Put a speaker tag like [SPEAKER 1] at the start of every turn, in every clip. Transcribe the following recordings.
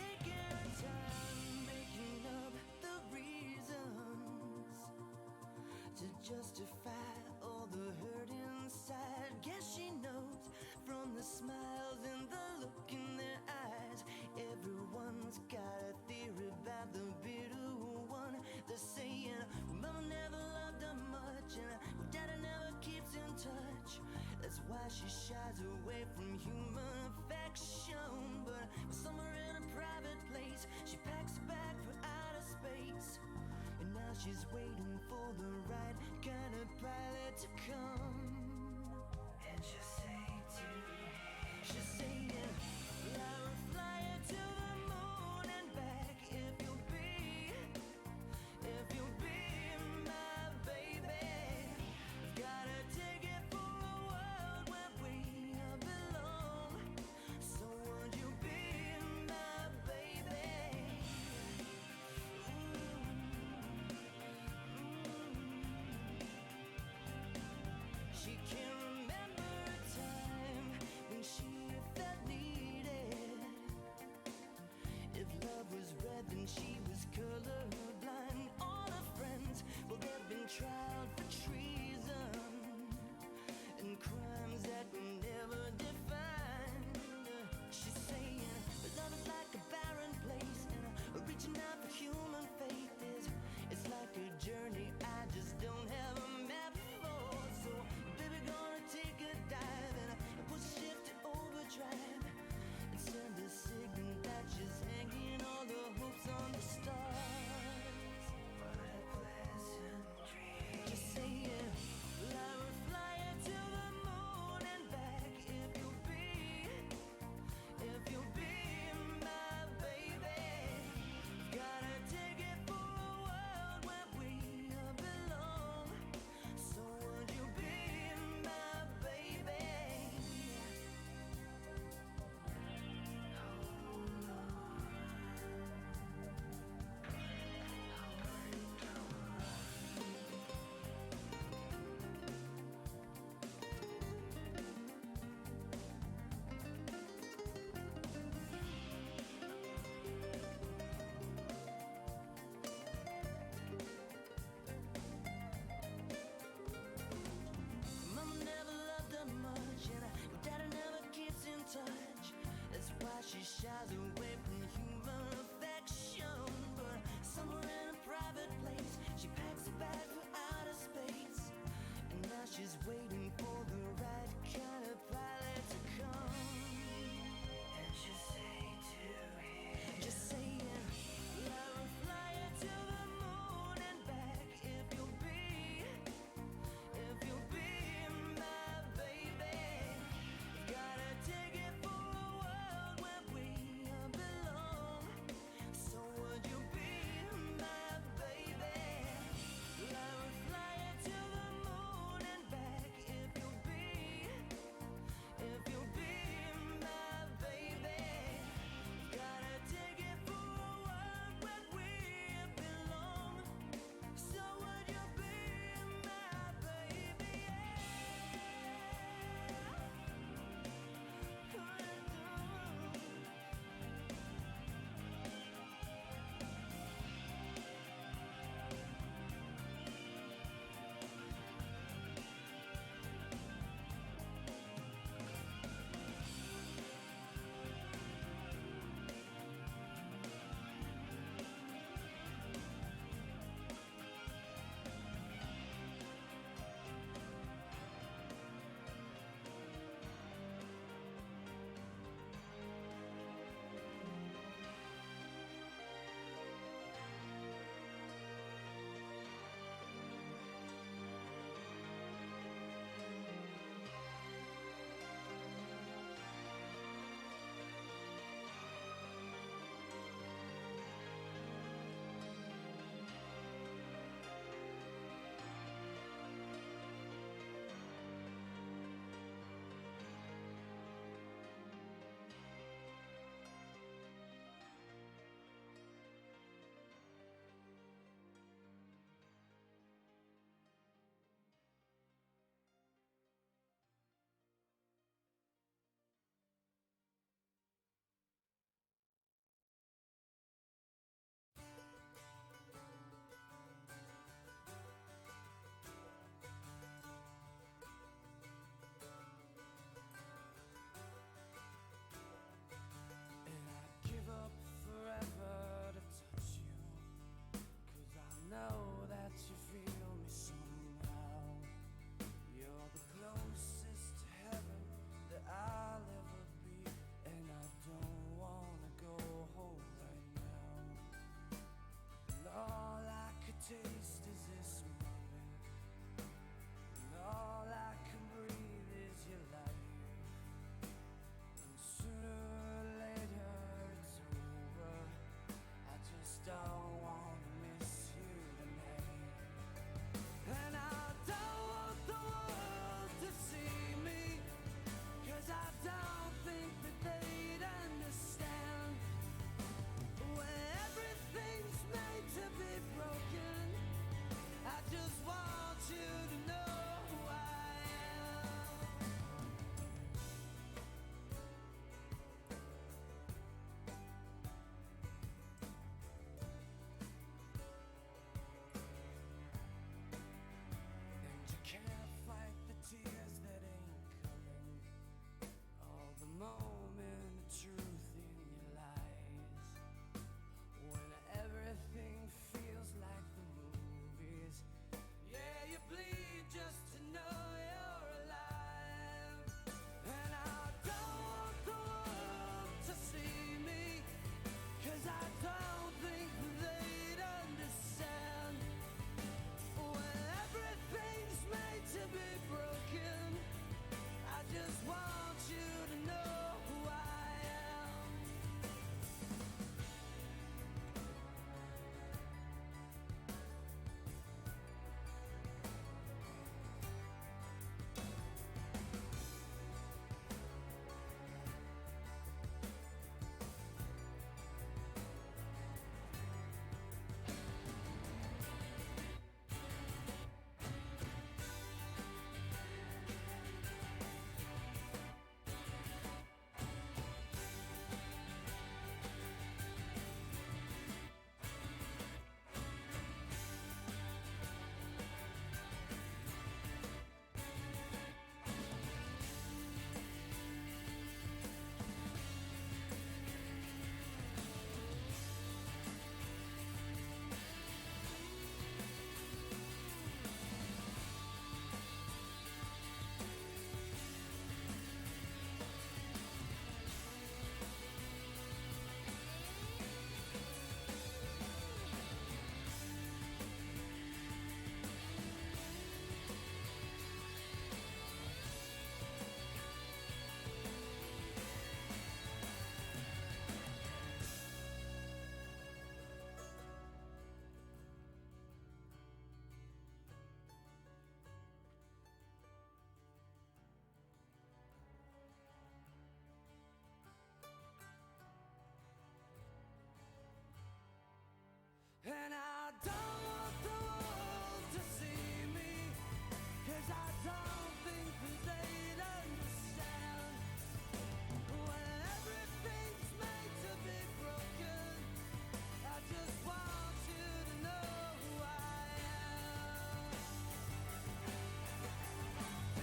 [SPEAKER 1] taking her time, making up the reasons to justify all the hurt inside. Guess she knows from the smiles and the look in their eyes. Everyone's got a theory about the bitter one. They're saying, well, mama never loved her much, and well, daddy never keeps in touch. That's why she shies away from human affection. But somewhere in a private place, she packs a bag for outer space. And now she's waiting for the right kind of pilot to come. And she'll say to me, she'll say, yeah, fly her to the moon and back if you'll be my baby. I've got a ticket for a world where we belong. So would you be my baby? She can't remember a time when she felt needed. If love was red, then she was colorblind. All her friends, well, they've been tried for treason and crimes that were never defined. She's saying, love is like a barren place, and reaching out for human faith it's like a journey I just don't have a map for. So, baby, gonna take a dive and push shift to overdrive and send a signal that she's hanging all the hopes on the stars. What a pleasant dream. Just saying, fly her to the moon and back if taste is this moment, and all I can breathe is your light. And sooner or later it's over. I just don't wanna miss you tonight. And I don't want the world to see me, 'cause I don't think that they'd understand. When everything's made to be broken, I just want you to know who I am. And you can't fight the tears that ain't coming, all the moment of truth in your lies. When everything feels like the movies, yeah, you bleed just to know you're alive. And I don't want the world to see me, 'cause I don't think they'd understand. When everything's made to be broken, I just want you to know who I am. And I don't want the world to see me, 'cause I don't think that they'd understand. When everything's made to be broken, I just want you to know who I am.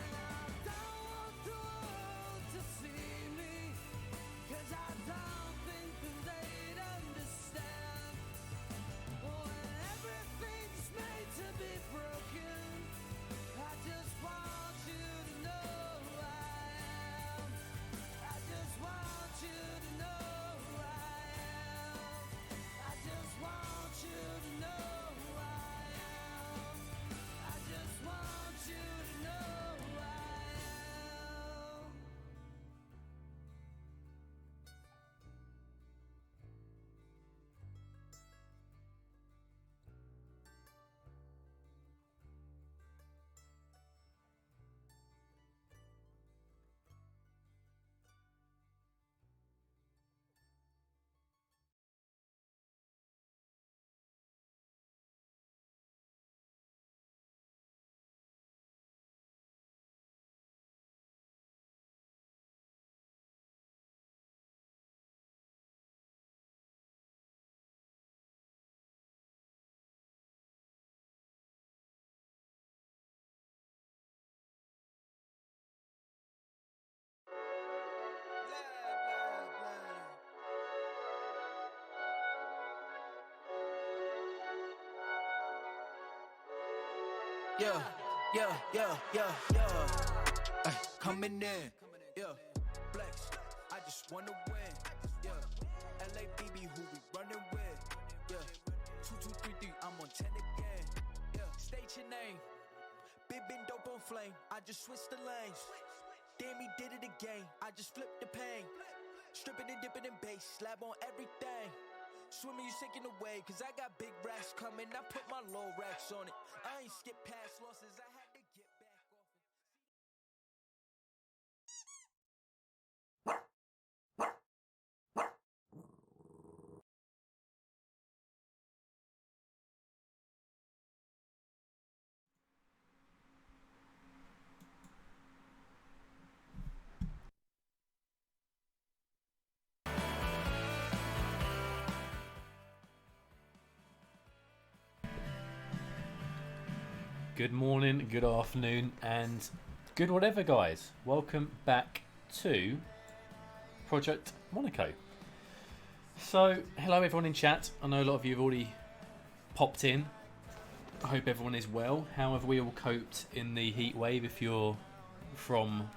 [SPEAKER 1] And I don't want the world to see me, 'cause I don't think that they'd understand. When everything's made to be broken, I just want you to know who I am. I just want you to know who I am. I just want you to know who I am. I just want you to know who I am.
[SPEAKER 2] Ay, coming in, yeah. Flex, I just wanna win, yeah. LA BB, who we running with, yeah. 2, 2, 3, 3, I'm on 10 again, flame, I just switched the lanes. Damn, he did it again, I just flipped the pain. Stripping and dipping in bass, slab on everything. Swimming, you sinking away, cause I got big racks coming. I put my low racks on it. I ain't skip past losses, I had to get back off it.
[SPEAKER 3] Good morning, good afternoon, and good whatever, guys. Welcome back to Project Monaco. So, hello everyone in chat. I know a lot of you have already popped in. I hope everyone is well. How have we all coped in the heat wave if you're from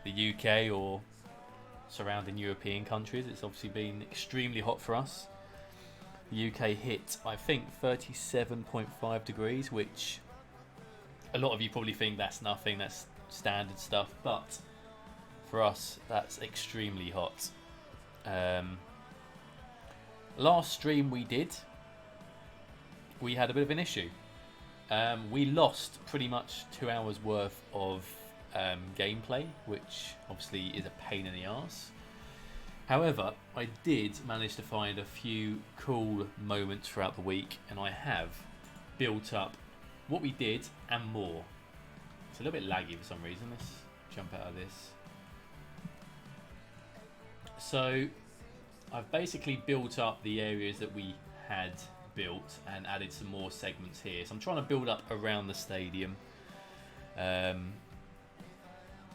[SPEAKER 3] the UK or surrounding European countries? It's obviously been extremely hot for us. The UK hit, I think, 37.5 degrees, which a lot of you probably think that's nothing, that's standard stuff, but for us, that's extremely hot. Last stream we did, we had a bit of an issue. We lost pretty much 2 hours worth of gameplay, which obviously is a pain in the arse. However, I did manage to find a few cool moments throughout the week, and I have built up what we did and more. It's a little bit laggy for some reason. Let's jump out of this. So I've basically built up the areas that we had built and added some more segments here. So I'm trying to build up around the stadium,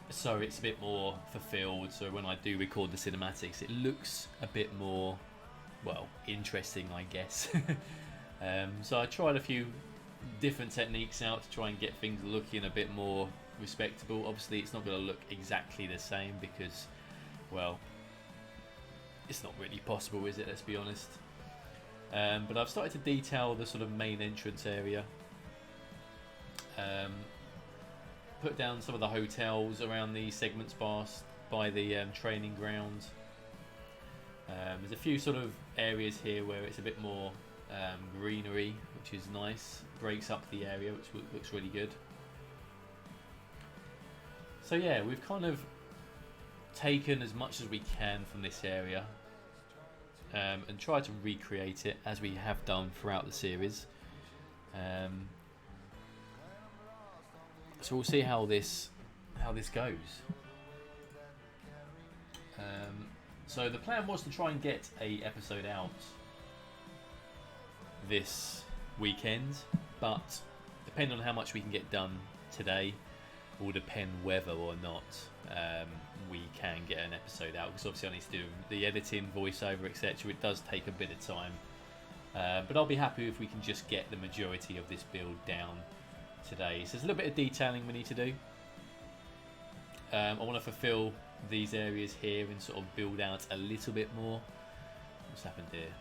[SPEAKER 3] so it's a bit more fulfilled. So when I do record the cinematics, it looks a bit more, well, interesting, I guess. So I tried a few different techniques out to try and get things looking a bit more respectable. Obviously it's not going to look exactly the same because, well, it's not really possible, is it? Let's be honest. But I've started to detail the sort of main entrance area, put down some of the hotels around the segments by the training ground. There's a few sort of areas here where it's a bit more greenery, which is nice, breaks up the area, which looks really good. So yeah, we've kind of taken as much as we can from this area and tried to recreate it as we have done throughout the series. So we'll see how this goes. So the plan was to try and get a episode out this weekend, but depending on how much we can get done today will depend whether or not we can get an episode out, because obviously I need to do the editing, voiceover, etc. It does take a bit of time, but I'll be happy if we can just get the majority of this build down today. So there's a little bit of detailing we need to do. I want to fulfill these areas here and sort of build out a little bit more. What's happened here?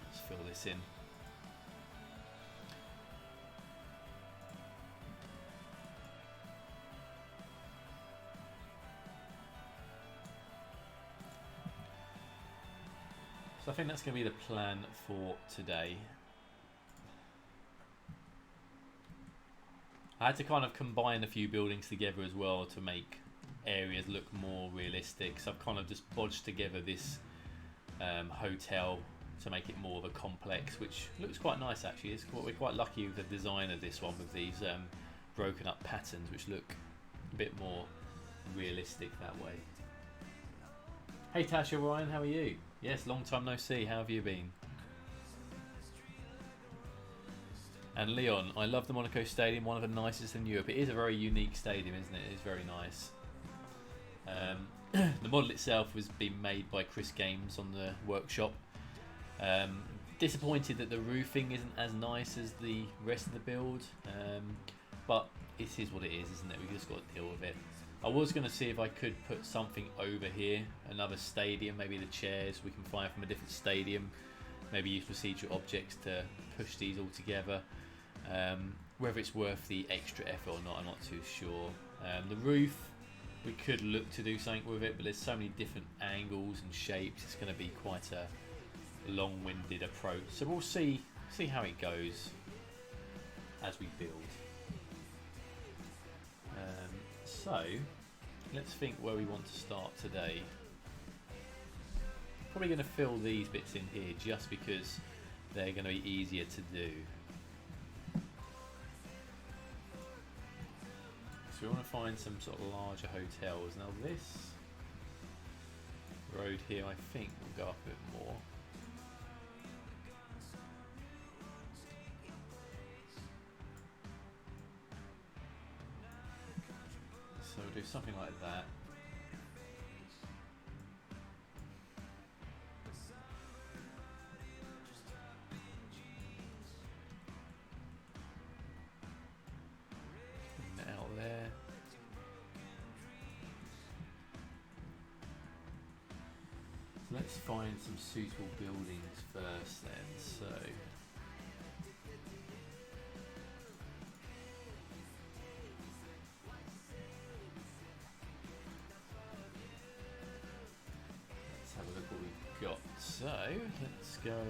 [SPEAKER 3] Let's fill this in. So I think that's going to be the plan for today. I had to kind of combine a few buildings together as well to make areas look more realistic. So I've kind of just bodged together this hotel to make it more of a complex, which looks quite nice actually. We're quite lucky with the design of this one, with these broken up patterns which look a bit more realistic that way. Hey Tasha, Ryan, how are you? Yes, long time no see. How have you been? And Leon, I love the Monaco Stadium, one of the nicest in Europe. It is a very unique stadium, isn't it? It is very nice. The model itself was being made by Chris Games on the workshop. Disappointed that the roofing isn't as nice as the rest of the build, but it is what it is, isn't it? We just got to deal with it. I was going to see if I could put something over here, another stadium, maybe the chairs we can find from a different stadium, maybe use procedural objects to push these all together. Whether it's worth the extra effort or not, I'm not too sure. The roof, we could look to do something with it, but there's so many different angles and shapes. It's going to be quite a long-winded approach. So we'll see how it goes as we build. So let's think where we want to start today. Probably going to fill these bits in here just because they're going to be easier to do. So we want to find some sort of larger hotels. Now this road here I think will go up a bit more. So we'll do something like that. Out there. So let's find some suitable buildings first then. So let's have a look what we've got. So let's go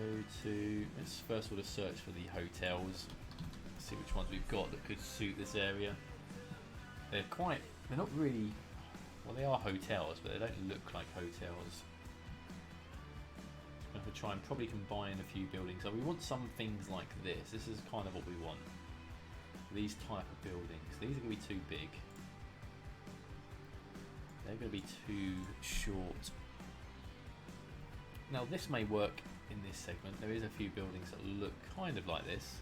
[SPEAKER 3] to, let's first of all just search for the hotels, see which ones we've got that could suit this area. They're not really, well they are hotels, but they don't look like hotels. I'm going to try and probably combine a few buildings. So we want some things like this. This is kind of what we want. These type of buildings. These are going to be too big. They're going to be too short. Now this may work in this segment. There is a few buildings that look kind of like this.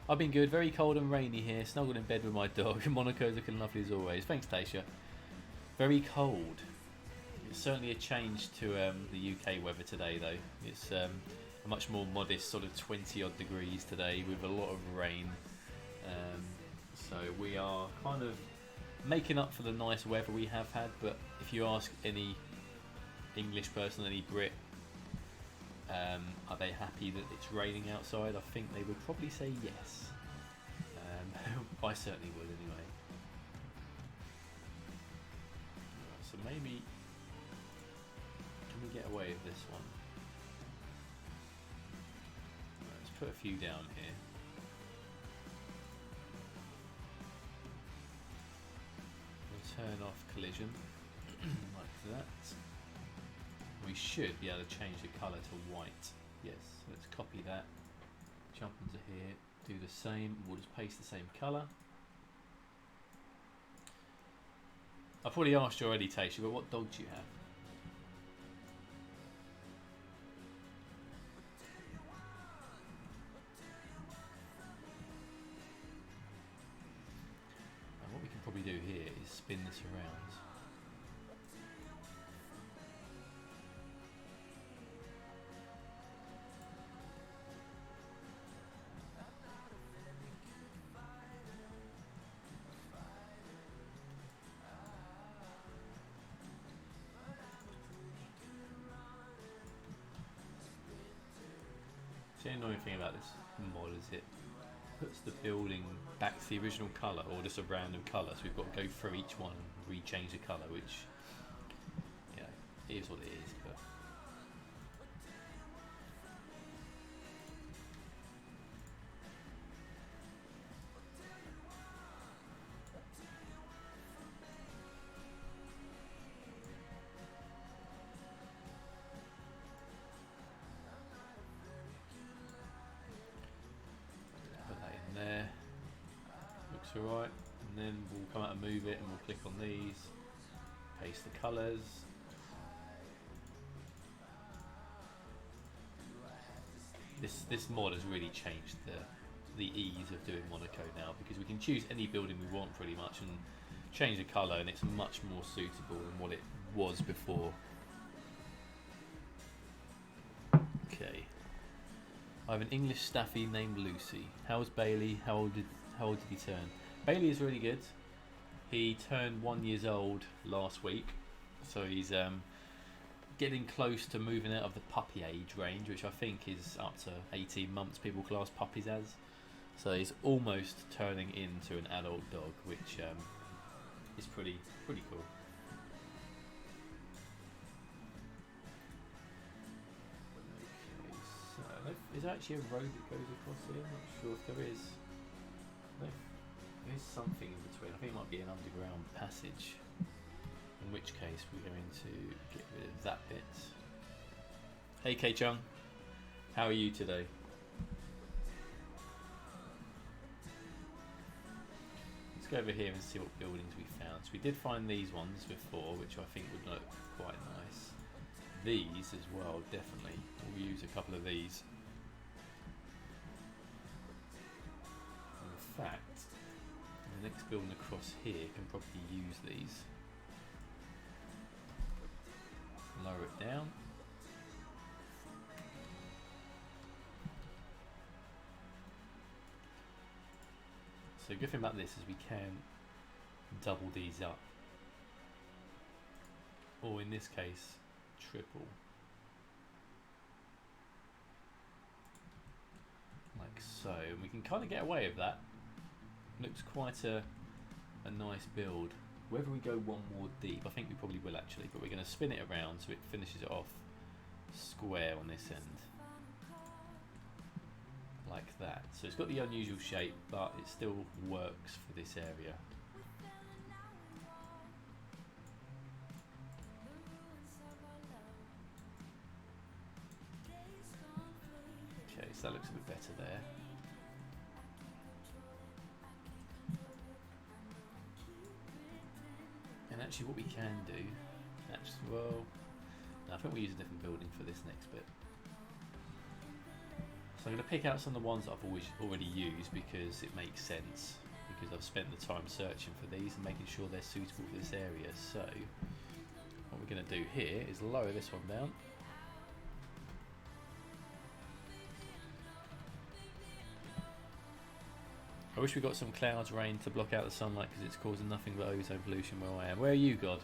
[SPEAKER 3] I've been good, very cold and rainy here, snuggled in bed with my dog. Monaco's looking lovely as always. Thanks, Tasha. Very cold. It's certainly a change to the UK weather today, though. It's a much more modest sort of 20 odd degrees today with a lot of rain. So we are kind of making up for the nice weather we have had, but if you ask any English person, any Brit, are they happy that it's raining outside? I think they would probably say yes. I certainly would anyway. So maybe, can we get away with this one? Let's put a few down here. We'll turn off collision like that. We should be able to change the colour to white. Yes, so let's copy that, jump into here, do the same. We'll just paste the same colour. I've probably asked you already, Tasha, but what dog do you have? And what we can probably do here is spin this around. The annoying thing about this mod is it puts the building back to the original colour or just a random colour, so we've got to go through each one and rechange the colour, which, you know, is what it is. But there, looks alright, and then we'll come out and move it and we'll click on these, paste the colours. This mod has really changed the ease of doing Monaco now, because we can choose any building we want pretty much and change the colour, and it's much more suitable than what it was before. Okay. I have an English staffy named Lucy. How's Bailey? How old did he turn? Bailey is really good. He turned 1 year old last week, so he's getting close to moving out of the puppy age range, which I think is up to 18 months people class puppies as. So he's almost turning into an adult dog, which is pretty cool. Okay, so is there actually a road that goes across here? I'm not sure if there is. No, there is something in between. I think it might be an underground passage. In which case we're going to get rid of that bit. Hey K-Chung, how are you today? Let's go over here and see what buildings we found. So we did find these ones before, which I think would look quite nice. These as well, definitely. We'll use a couple of these. In fact, the next building across here can probably use these. Lower it down. So the good thing about this is we can double these up, or in this case triple, like so, and we can kind of get away with that. Looks quite a nice build. Whether we go one more deep, I think we probably will actually, but we're going to spin it around so it finishes it off square on this end. Like that. So it's got the unusual shape, but it still works for this area. Okay, so that looks a bit better there. And actually what we can do, well, no, I think we'll use a different building for this next bit. So I'm going to pick out some of the ones that I've already used because it makes sense, because I've spent the time searching for these and making sure they're suitable for this area. So what we're going to do here is lower this one down. I wish we got some clouds, rain to block out the sunlight because it's causing nothing but ozone pollution where I am. Where are you, God?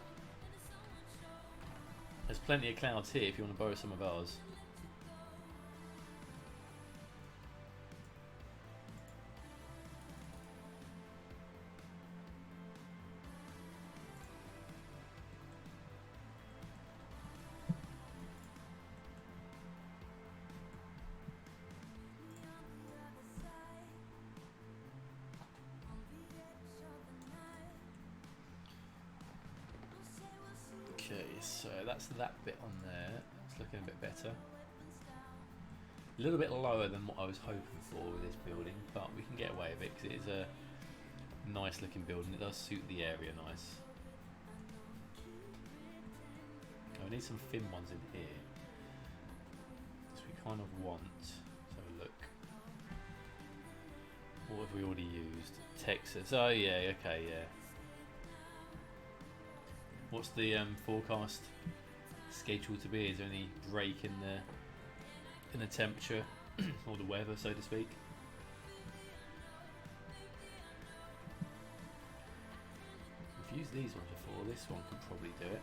[SPEAKER 3] There's plenty of clouds here if you want to borrow some of ours. Okay, so that's that bit on there. It's looking a bit better. A little bit lower than what I was hoping for with this building, but we can get away with it because it is a nice looking building. It does suit the area nice. Oh, we need some thin ones in here. So we kind of want, let's have a look. What have we already used? Texas. Oh yeah, okay, yeah. What's the forecast scheduled to be? Is there any break in the temperature or the weather, so to speak? We've used these ones before. This one could probably do it.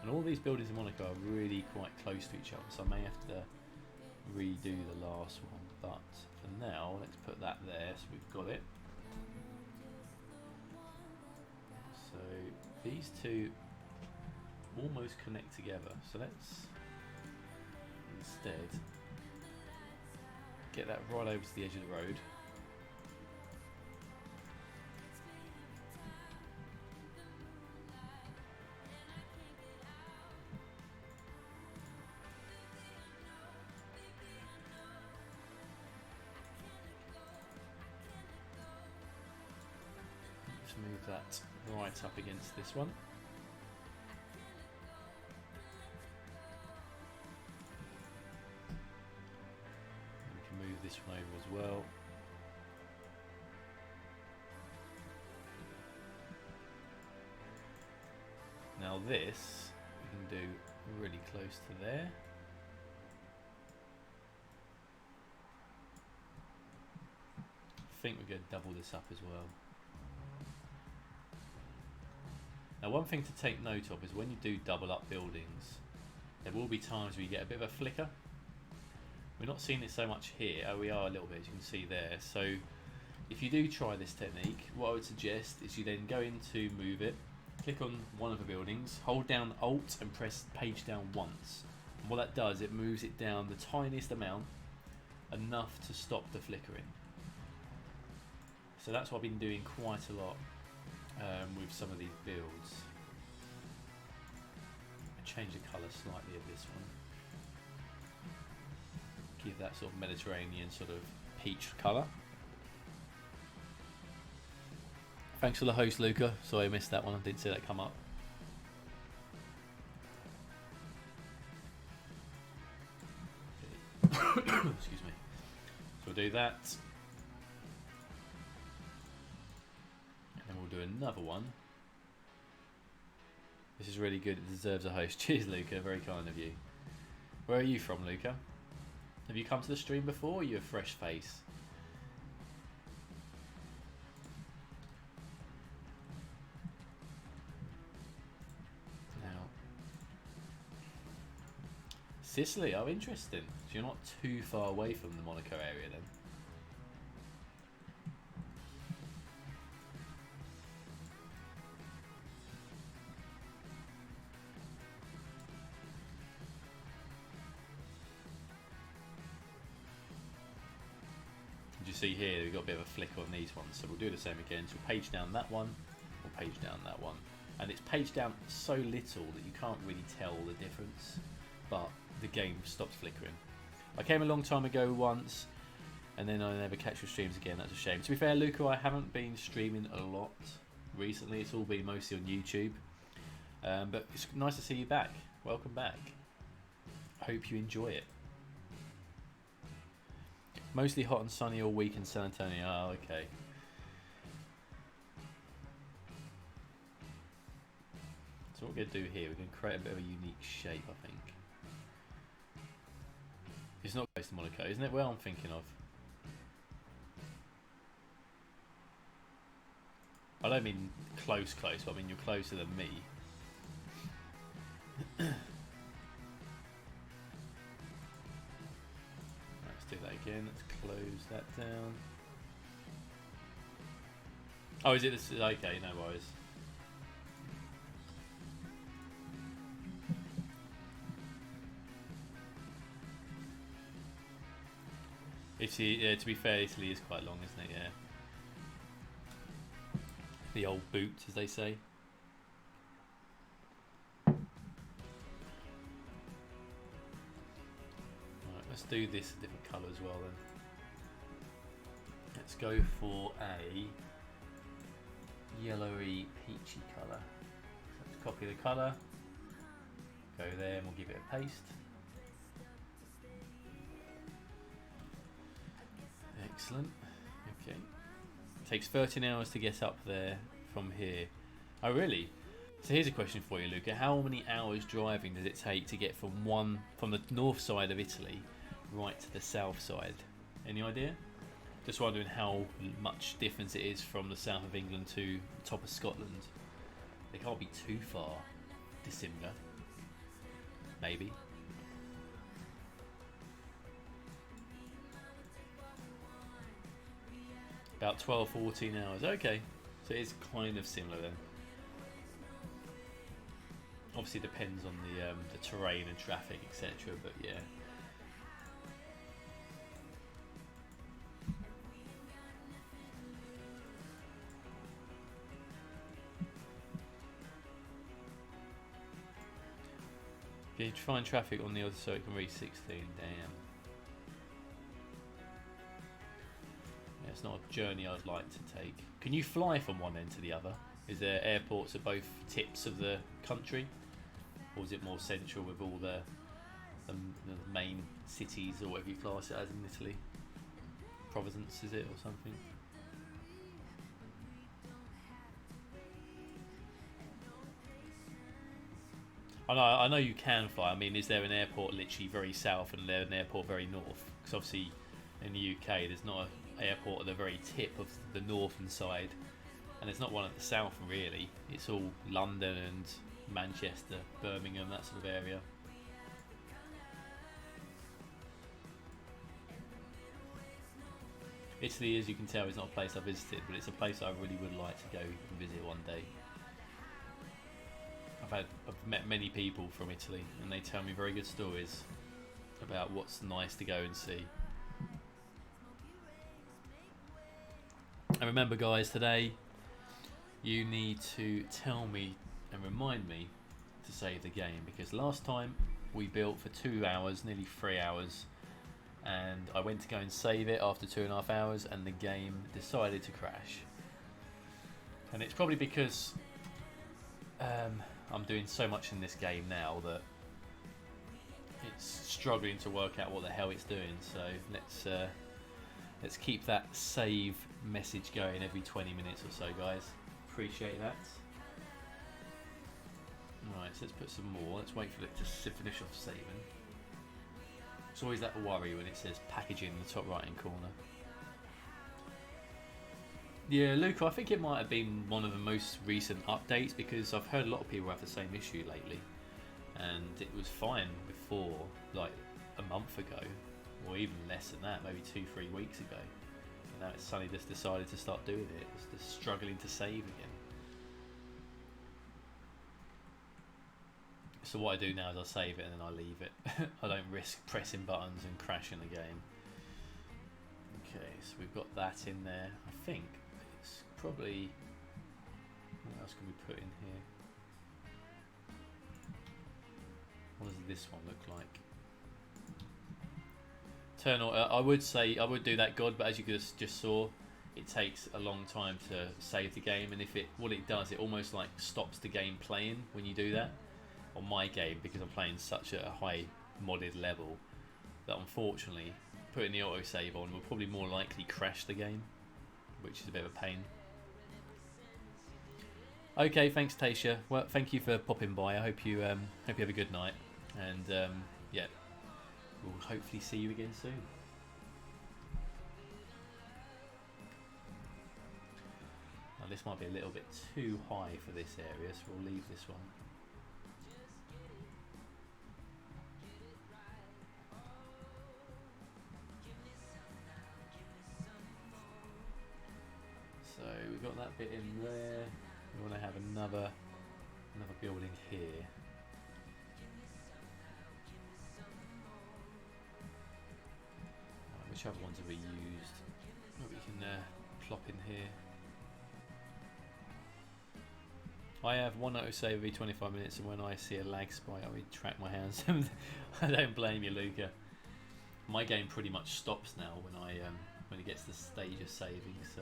[SPEAKER 3] And all these buildings in Monaco are really quite close to each other, so I may have to redo the last one. But for now, let's put that there, so we've got it. So these two almost connect together, so let's instead get that right over to the edge of the road. Move that right up against this one. And we can move this one over as well. Now this we can do really close to there. I think we're going to double this up as well. Now one thing to take note of is when you do double up buildings, There will be times where you get a bit of a flicker. We're not seeing it so much here. Oh, we are a little bit, as you can see there. So if you do try this technique, what I would suggest is you then go into Move It, click on one of the buildings, hold down Alt and press page down once. And what that does, it moves it down the tiniest amount, enough to stop the flickering. So that's what I've been doing quite a lot with some of these builds. I change the colour slightly of this one. Give that sort of Mediterranean sort of peach colour. Thanks for the host, Luca. Sorry I missed that one. I didn't see that come up. Excuse me. So we'll do that. And then we'll do another one. This is really good. It deserves a host. Cheers, Luca. Very kind of you. Where are you from, Luca? Have you come to the stream before, or are you a fresh face? Now, Sicily, oh interesting. So you're not too far away from the Monaco area then. See here we've got a bit of a flicker on these ones, so we'll do the same again. So we'll page down that one, we'll page down that one, and it's paged down so little that you can't really tell the difference, but the game stops flickering. I came a long time ago once and then I never catch your streams again. That's a shame. To be fair, Luca, I haven't been streaming a lot recently. It's all been mostly on YouTube, but it's nice to see you back. Welcome back. Hope you enjoy it. Mostly hot and sunny all week in San Antonio. Oh, okay. So what we're going to do here, we're going to create a bit of a unique shape, I think. It's not close to Monaco, isn't it? Well, I'm thinking of. I don't mean close, but I mean you're closer than me. Do that again. Let's close that down. Oh, is it this? Okay, no worries. Italy, yeah, to be fair, Italy is quite long, isn't it? Yeah. The old boot, as they say. Let's do this a different colour as well then. Let's go for a yellowy peachy colour. So let's copy the colour, go there and we'll give it a paste. Excellent. Okay. Takes 13 hours to get up there from here. Oh really? So here's a question for you, Luca. How many hours driving does it take to get from the north side of Italy right to the south side? Any idea? Just wondering how much difference it is from the south of England to the top of Scotland. They can't be too far dissimilar. Maybe. About 12-14 hours. Okay, so it is kind of similar then. Obviously depends on the terrain and traffic, etc. But yeah. You find traffic on the other so it can reach 16. Damn. Yeah, it's not a journey I'd like to take. Can you fly from one end to the other? Is there airports at both tips of the country? Or is it more central with all the main cities, or whatever you class it as in Italy? Provence, is it, or something? I know you can fly. I mean, is there an airport literally very south and there an airport very north? Because obviously in the UK there's not an airport at the very tip of the northern side, and there's not one at the south really. It's all London and Manchester, Birmingham, that sort of area. Italy, as you can tell, is not a place I visited, but it's a place I really would like to go and visit one day. I've met many people from Italy, and they tell me very good stories about what's nice to go and see. And remember, guys, today you need to tell me and remind me to save the game, because last time we built for 2 hours, nearly 3 hours, and I went to go and save it after 2.5 hours, and the game decided to crash. And it's probably because I'm doing so much in this game now that it's struggling to work out what the hell it's doing. So let's keep that save message going every 20 minutes or so, guys. Appreciate that. Right, so let's put some more. Let's wait for it to finish off saving. It's always that worry when it says packaging in the top right hand corner. Yeah, Luca, I think it might have been one of the most recent updates, because I've heard a lot of people have the same issue lately, and it was fine before, like a month ago, or even less than that, maybe 2-3 weeks ago. And now it's suddenly just decided to start doing it. It's just struggling to save again. So what I do now is I save it and then I leave it. I don't risk pressing buttons and crashing the game. Okay, so we've got that in there. I think it's probably... What else can we put in here? What does this one look like? Turn on. I would say I would do that, God, but as you just saw, it takes a long time to save the game, and what it does, it almost like stops the game playing when you do that. On my game, because I'm playing such a high modded level, that unfortunately putting the autosave on will probably more likely crash the game, which is a bit of a pain. Okay, thanks Tasha. Well, thank you for popping by. I hope you have a good night, and yeah, we'll hopefully see you again soon. Now, this might be a little bit too high for this area, so we'll leave this one. So we've got that bit in there. We want to have another building here. Which other ones have we used? What we can plop in here. I have one autosave every 25 minutes, and when I see a lag spike, I retract my hands. I don't blame you, Luca. My game pretty much stops now when it gets to the stage of saving, so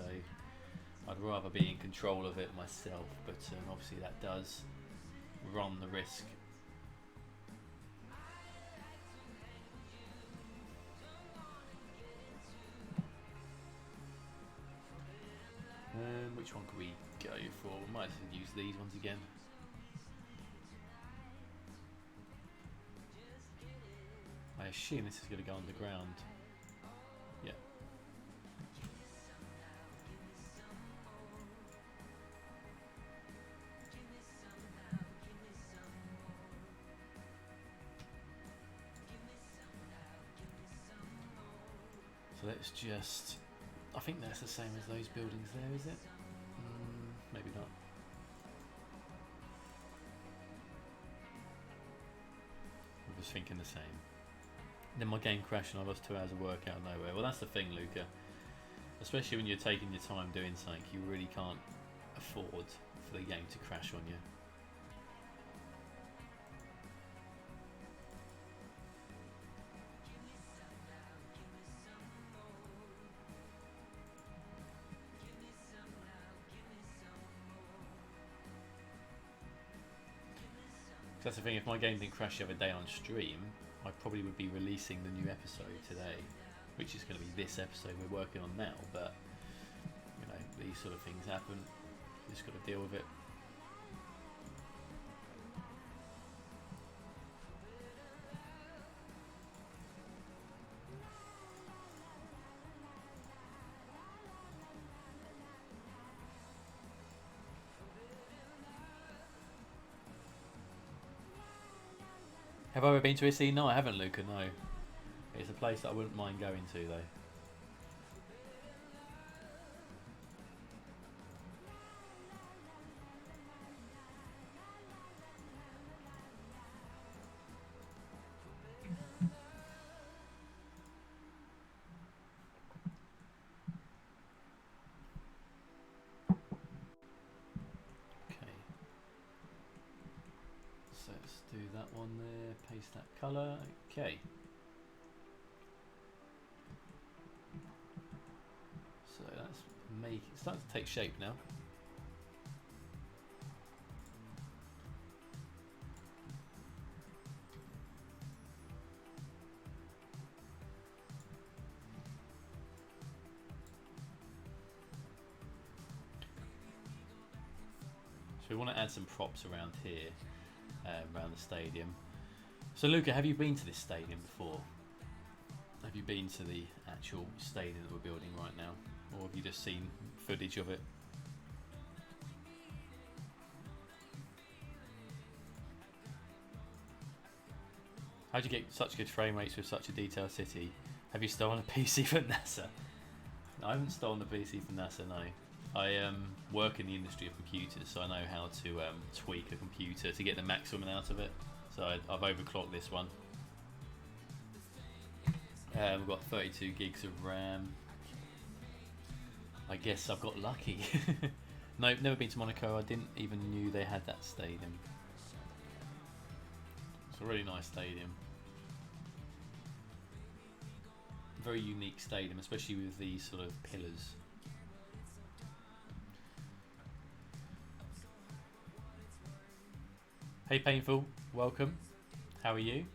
[SPEAKER 3] I'd rather be in control of it myself, but obviously that does run the risk. Which one could we go for? We might as well use these ones again. I assume this is going to go underground. Yeah. So let's just... I think that's the same as those buildings there, is it? Maybe not. I was thinking the same. Then my game crashed and I lost 2 hours of work out of nowhere. Well, that's the thing, Luca. Especially when you're taking your time doing something, you really can't afford for the game to crash on you. That's the thing, if my game didn't crash the other day on stream, I probably would be releasing the new episode today, which is going to be this episode we're working on now, but, you know, these sort of things happen, you just got to deal with it. Have I ever been to Italy? No, I haven't, Luca, no. It's a place that I wouldn't mind going to, though. let's do that one there, paste that colour, okay. So that's starting to take shape now. So we want to add some props around here, around the stadium. So Luca, have you been to this stadium before? Have you been to the actual stadium that we're building right now? Or have you just seen footage of it? How do you get such good frame rates with such a detailed city? Have you stolen a PC from NASA? No, I haven't stolen the PC from NASA, no. I work in the industry of computers, so I know how to tweak a computer to get the maximum out of it. So I've overclocked this one. We've got 32 gigs of RAM. I guess I've got lucky. Nope, never been to Monaco. I didn't even knew they had that stadium. It's a really nice stadium. Very unique stadium, especially with these sort of pillars. Hey Painful, welcome. How are you?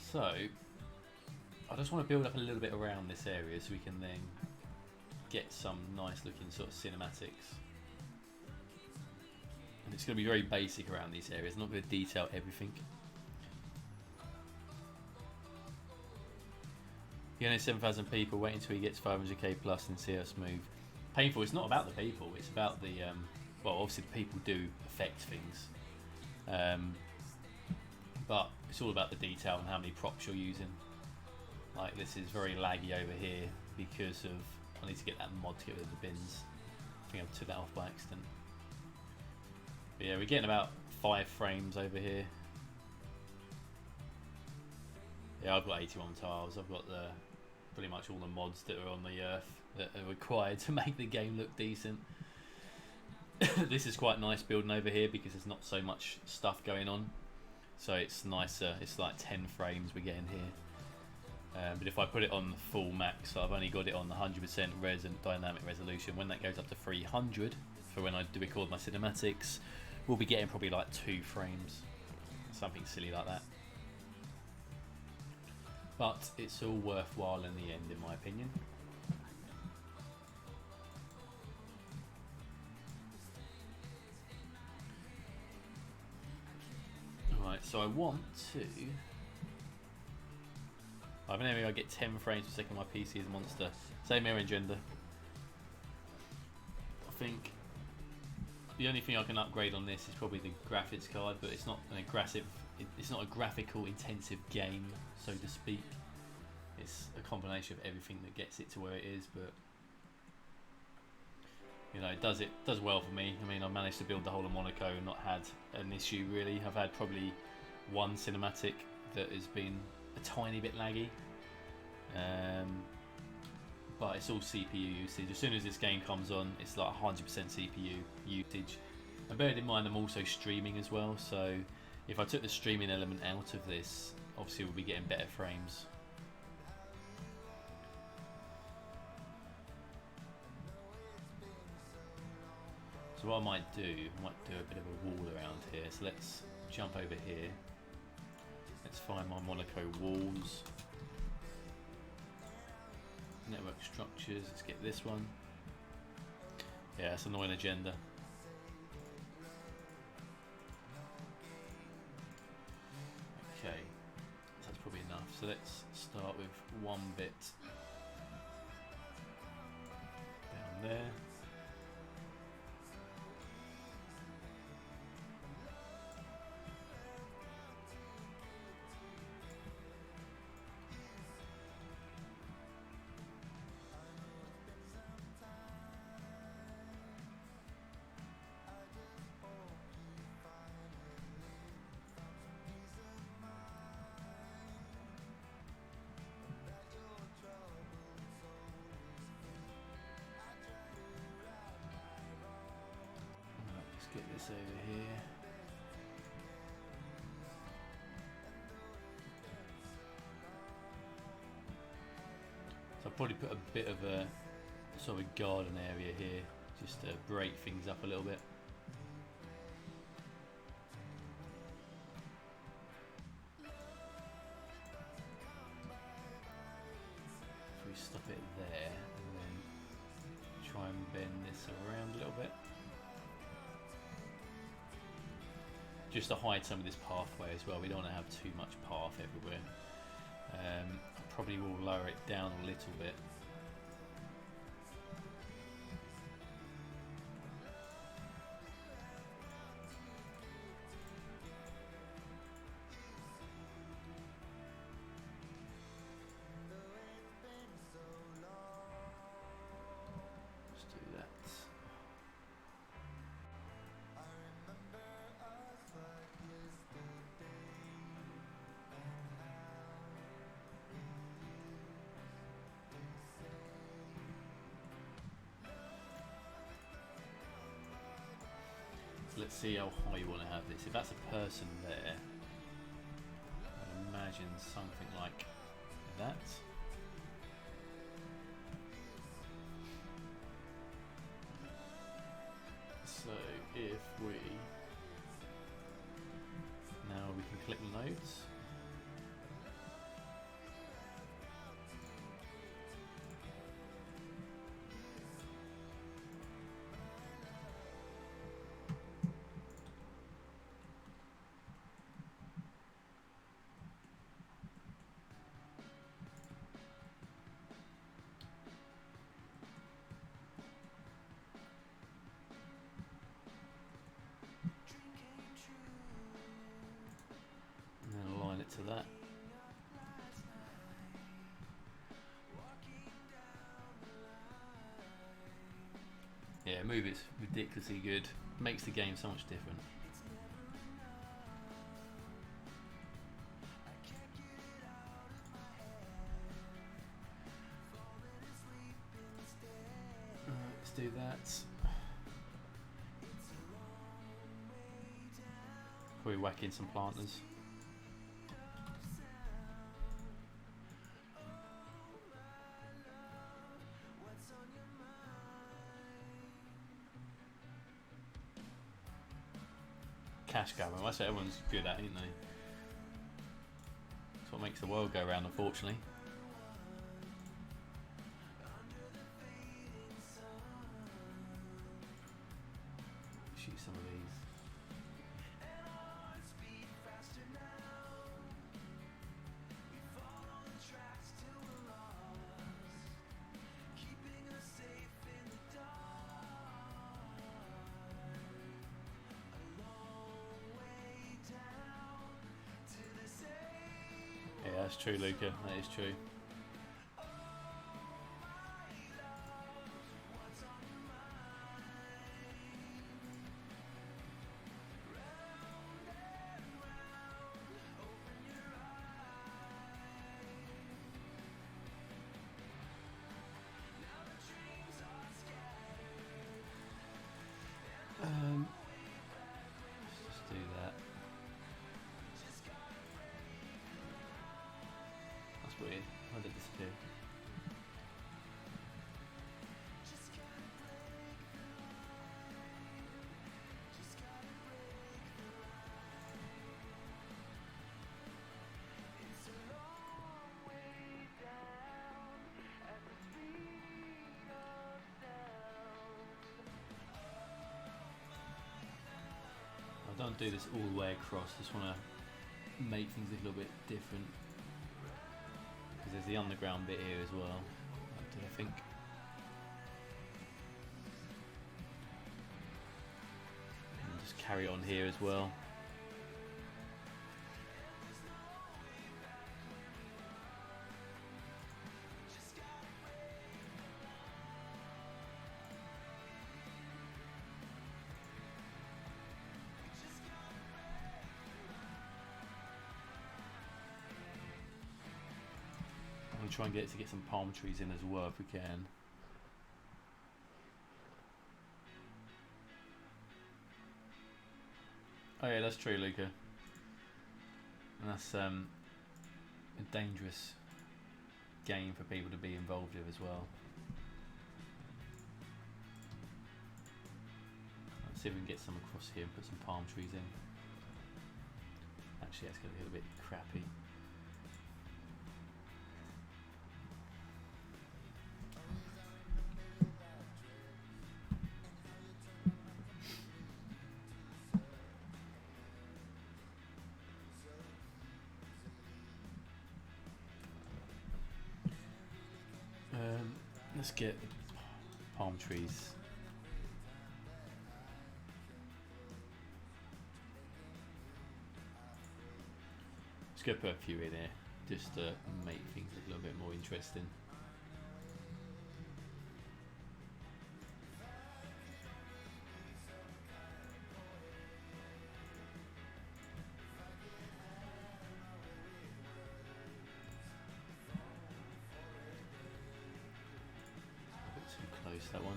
[SPEAKER 3] So, I just want to build up a little bit around this area so we can then get some nice looking sort of cinematics. And it's going to be very basic around these areas, not going to detail everything. He only 7,000 people, wait until he gets 500k plus and see us move. Painful, it's not about the people, it's about the, well obviously the people do affect things. But it's all about the detail and how many props you're using. Like this is very laggy over here because of, I need to get that mod to get rid of the bins. I think I took that off by accident. But yeah, we're getting about 5 frames over here. Yeah, I've got 81 tiles. I've got pretty much all the mods that are on the earth that are required to make the game look decent. This is quite nice building over here because there's not so much stuff going on. So it's nicer, it's like 10 frames we're getting here. But if I put it on full max, so I've only got it on 100% res and dynamic resolution. When that goes up to 300, for when I do record my cinematics, we'll be getting probably like 2 frames. Something silly like that. But it's all worthwhile in the end, in my opinion. Alright, so I want to... I have an area I get 10 frames per second, my PC is a monster. Same area gender. I think the only thing I can upgrade on this is probably the graphics card, but it's not an aggressive, it's not a graphical intensive game, so to speak. It's a combination of everything that gets it to where it is, but you know, it does well for me. I mean, I've managed to build the whole of Monaco and not had an issue really. I've had probably one cinematic that has been a tiny bit laggy, but it's all CPU usage. As soon as this game comes on, it's like 100% CPU usage. And bearing in mind I'm also streaming as well, so if I took the streaming element out of this, obviously we'll be getting better frames. So what I might do a bit of a wall around here. So let's jump over here. Let's find my Monaco walls. Network structures, let's get this one. Yeah, it's an annoying agenda. Okay, so that's probably enough. So let's start with one bit down there. this over here. So I'll probably put a bit of a sort of a garden area here, just to break things up a little bit. If we stop it there and then try and bend this around a little bit. Just to hide some of this pathway as well. We don't want to have too much path everywhere. I probably will lower it down a little bit. Let's do that. So let's see how high you want to have this. If that's a person there, I'd imagine something like that. So if we now we can click nodes. To that. Yeah, move it's ridiculously good. Makes the game so much different. Let's do that. Probably whack in some planters. Cash gathering, that's what everyone's good at, isn't they? That's what makes the world go round, unfortunately. Shoot some of these. Yeah, that's true, Luca. That is true. Let's just do that. That's weird. Why did it disappear? I don't do this all the way across, just want to make things a little bit different. Because there's the underground bit here as well, I think. And just carry it on here as well. We'll try and get some palm trees in as well if we can. Oh yeah, that's true, Luca. And that's a dangerous game for people to be involved with as well. Let's see if we can get some across here and put some palm trees in. Actually, that's going to be a little bit crappy. Let's get palm trees. Just go put a few in here, just to make things a little bit more interesting. That one.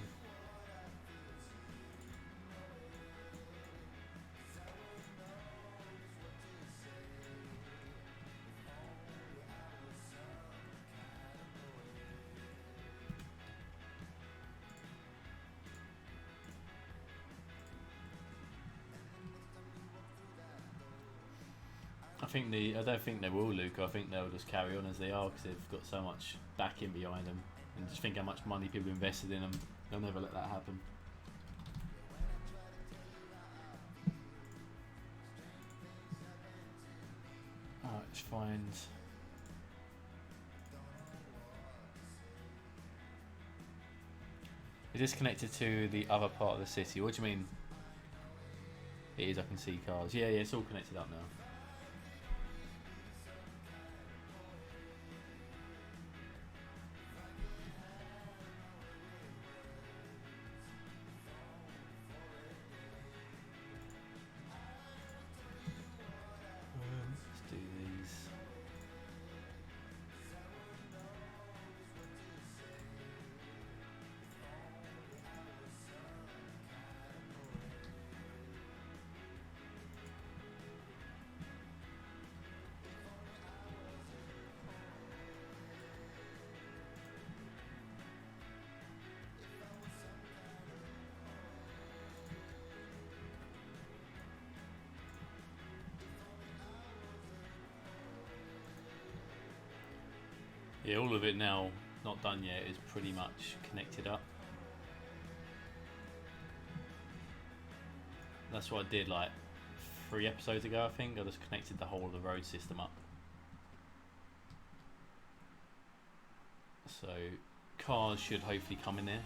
[SPEAKER 3] I don't think they will, Luke. I think they'll just carry on as they are because they've got so much backing behind them, and just think how much money people invested in them. They'll never let that happen. Alright, let's find. Is this connected to the other part of the city? What do you mean? It is. I can see cars. Yeah, it's all connected up now. Let's do these. Yeah, all of it now, not done yet, is pretty much connected up. That's what I did like 3 episodes ago, I think. I just connected the whole of the road system up. So cars should hopefully come in there.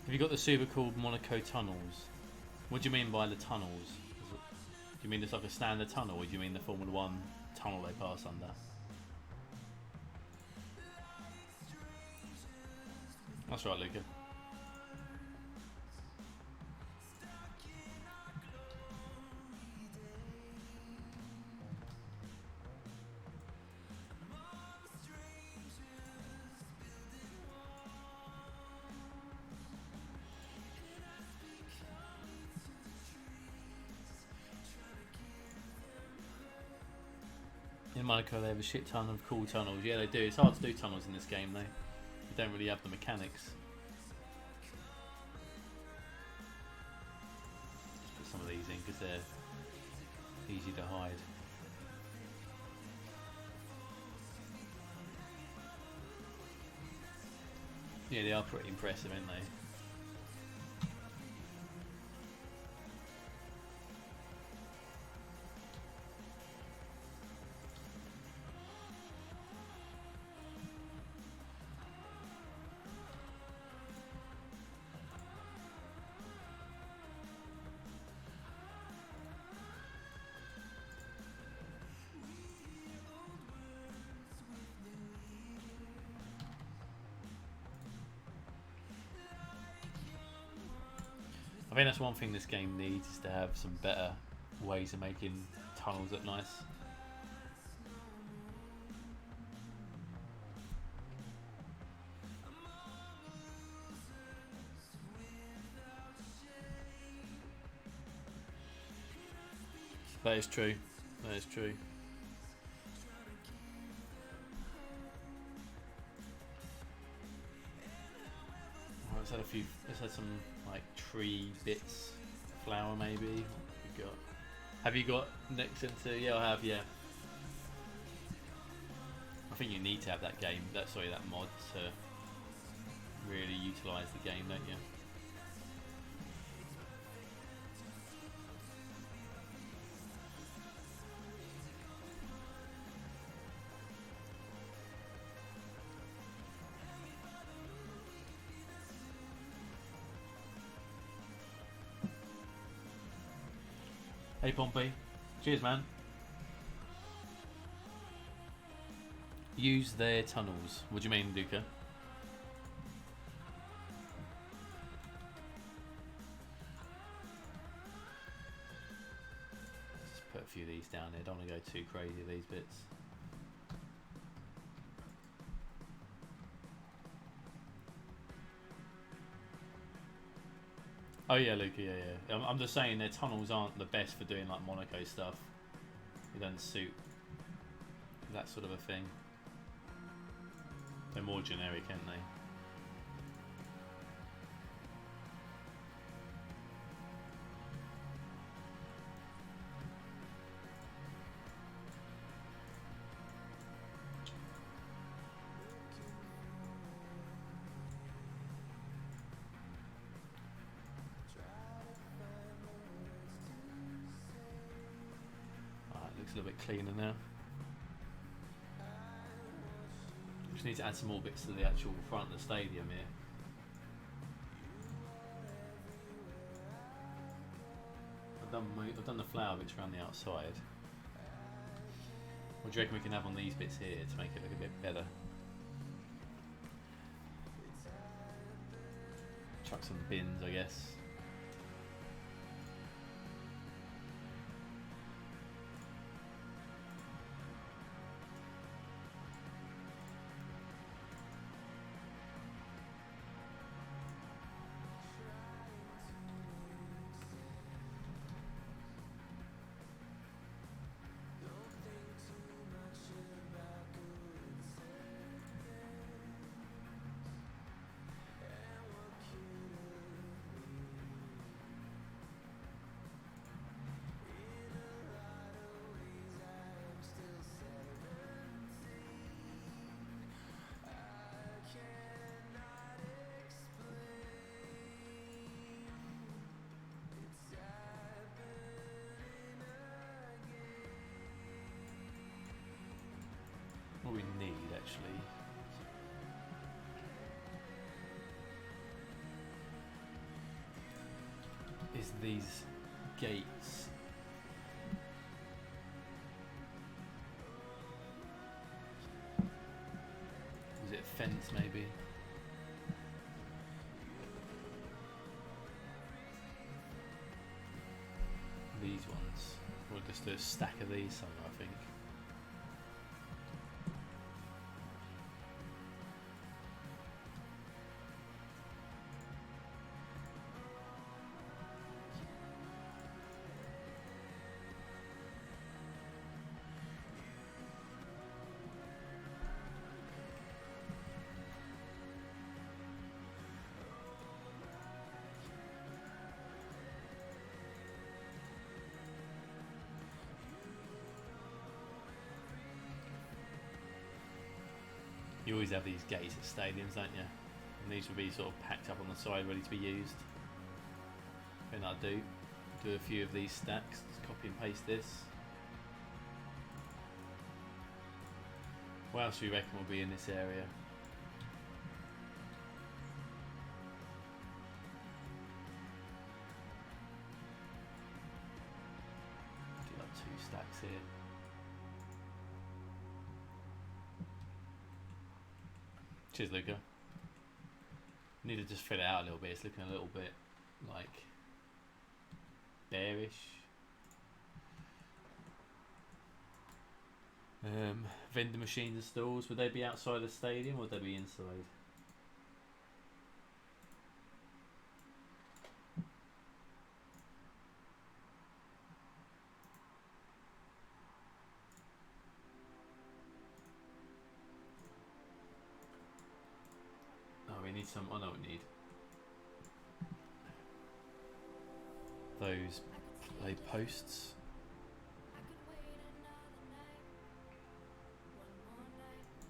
[SPEAKER 3] Have you got the super cool Monaco tunnels? What do you mean by the tunnels? Do you mean it's like a standard tunnel, or do you mean the Formula 1 tunnel they pass under? That's right, Luca. In Monaco they have a shit ton of cool tunnels. Yeah, they do. It's hard to do tunnels in this game though. You don't really have the mechanics. Just put some of these in because they're easy to hide. Yeah, they are pretty impressive, aren't they? I think that's one thing this game needs, is to have some better ways of making tunnels look nice. That is true. That is true. Oh, let's had a few. Let's had some like tree bits, flower maybe. What have we got? Have you got next into? Yeah, I have. Yeah. I think you need to have that game. That mod to really utilise the game, don't you? Hey Pompey, cheers man. Use their tunnels. What do you mean, Luca? Just put a few of these down here. Don't want to go too crazy with these bits. Oh yeah, Luca, yeah. I'm just saying their tunnels aren't the best for doing like Monaco stuff. It doesn't suit that sort of a thing. They're more generic, aren't they? Looks a little bit cleaner now. Just need to add some more bits to the actual front of the stadium here. I've done the flower bits around the outside. What do you reckon we can have on these bits here to make it look a bit better? Chuck some bins, I guess. What we need actually is these gates. Is it a fence maybe? These ones. Or just a stack of these somewhere, I think. You always have these gates at stadiums, don't you? And these will be sort of packed up on the side, ready to be used. And I do a few of these stacks, just copy and paste this. What else do you reckon will be in this area? Do like 2 stacks here. Cheers, Luca. Need to just fill it out a little bit. It's looking a little bit like bearish. Vending machines and stalls, would they be outside the stadium or would they be inside? Oh, we need some. I know what we need. Those posts.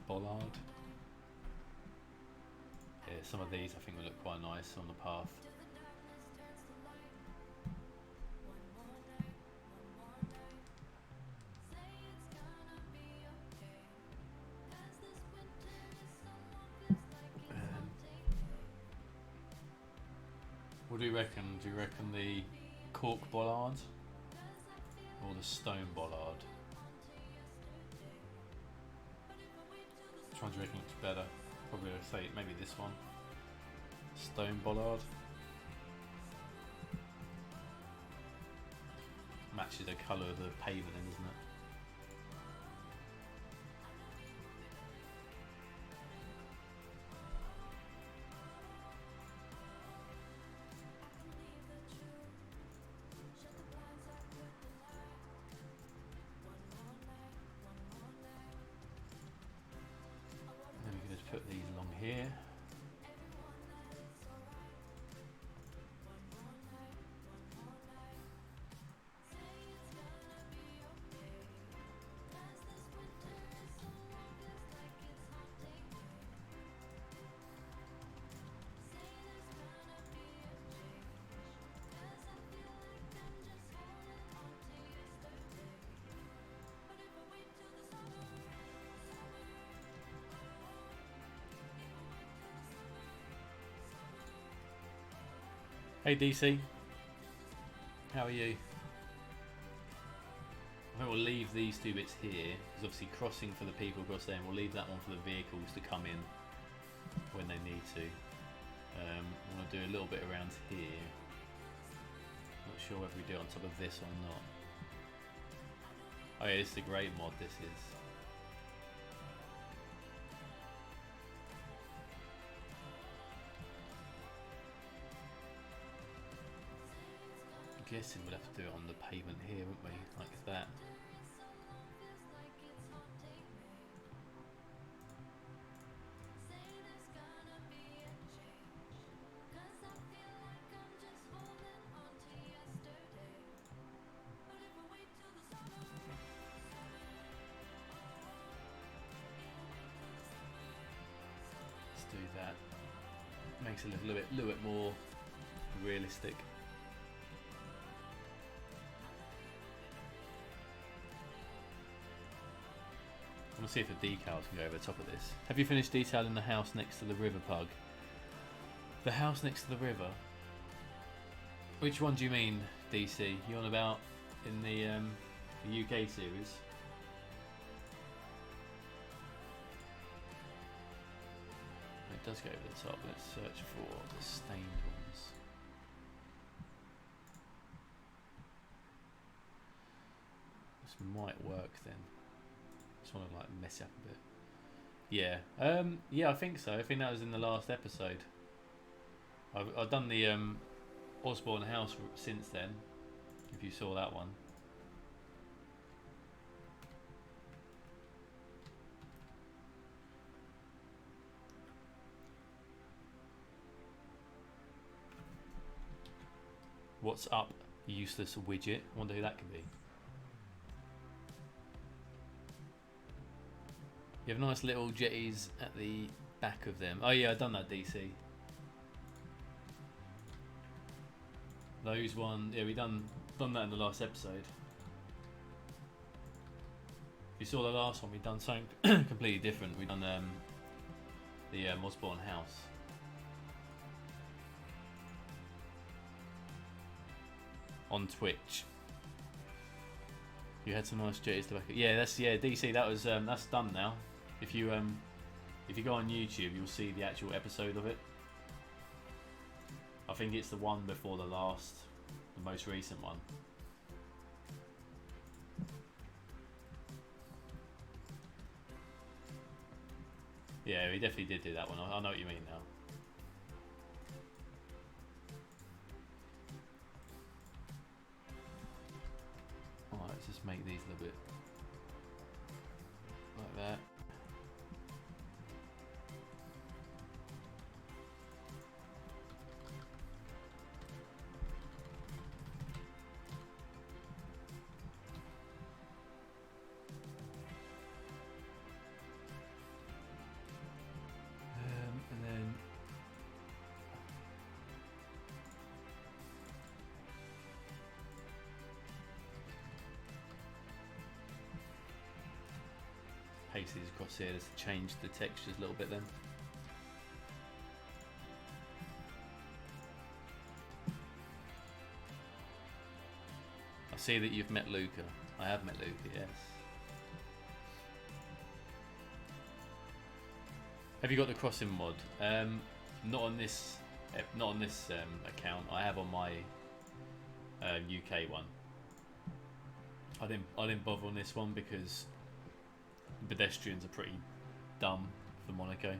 [SPEAKER 3] Bollard. Yeah, some of these I think will look quite nice on the path. What do you reckon? Do you reckon the cork bollard or the stone bollard? Which one do you reckon looks better? Probably I'd say maybe this one. Stone bollard. Matches the colour of the pavement, isn't it? Put these along here. Hey DC, how are you? I think we'll leave these two bits here, because obviously crossing for the people across there, and we'll leave that one for the vehicles to come in when they need to. I'm going to do a little bit around here. Not sure whether we do it on top of this or not. Oh yeah, this is a great mod, this is. Guessing we'll have to do it on the pavement here, won't we? Like that. Let's do that. Makes it a little bit more realistic. I want to see if the decals can go over the top of this. Have you finished detailing the house next to the river, Pug? The house next to the river? Which one do you mean, DC? You on about in the UK series? It does go over the top. Let's search for the stained ones. This might work then. Just want to like mess it up a bit. Yeah, yeah, I think so. I think that was in the last episode. I've done the Osborne house since then. If you saw that one. What's up, useless widget? I wonder who that could be. You have nice little jetties at the back of them. Oh yeah, I've done that, DC. Those one, yeah, we done that in the last episode. If you saw the last one, we done something completely different. We done the Osborne house. On Twitch. You had some nice jetties to back up. Yeah, DC. That was that's done now. If you go on YouTube, you'll see the actual episode of it. I think it's the one before the last the most recent one. Yeah, we definitely did do that one. I know what you mean now. Alright, let's just make these a little bit like that. And then paste these across here just to change the textures a little bit then. I see that you've met Luca. I have met Luca, yes. Have you got the crossing mod? Not on this account. I have on my UK one. I didn't bother on this one because pedestrians are pretty dumb for Monaco.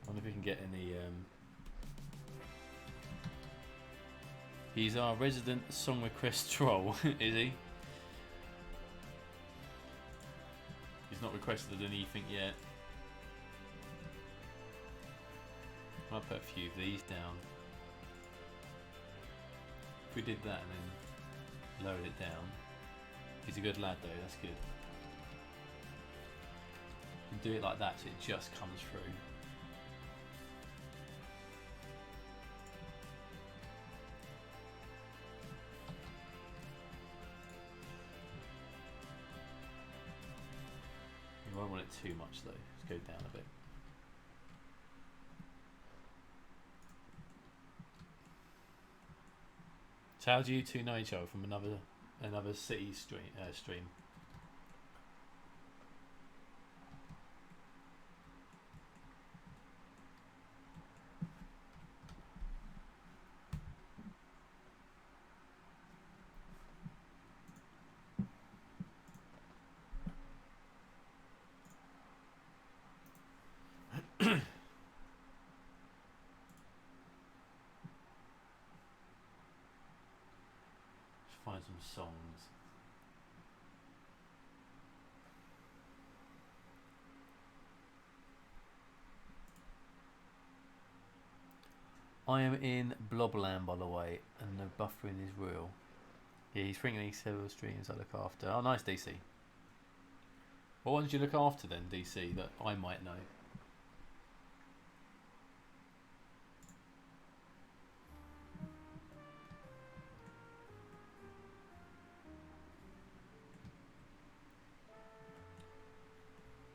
[SPEAKER 3] I wonder if we can get any. He's our resident song request troll, is he? He's not requested anything yet. I'll put a few of these down. If we did that and then lowered it down. He's a good lad though, that's good. And do it like that so it just comes through. You won't want it too much though, let's go down a bit. So how do you two know each other from another city stream? Find some songs. I am in Blobland, by the way, and the buffering is real. Yeah, he's thinking several streams I look after. Oh, nice, DC. What ones do you look after then, DC, that I might know?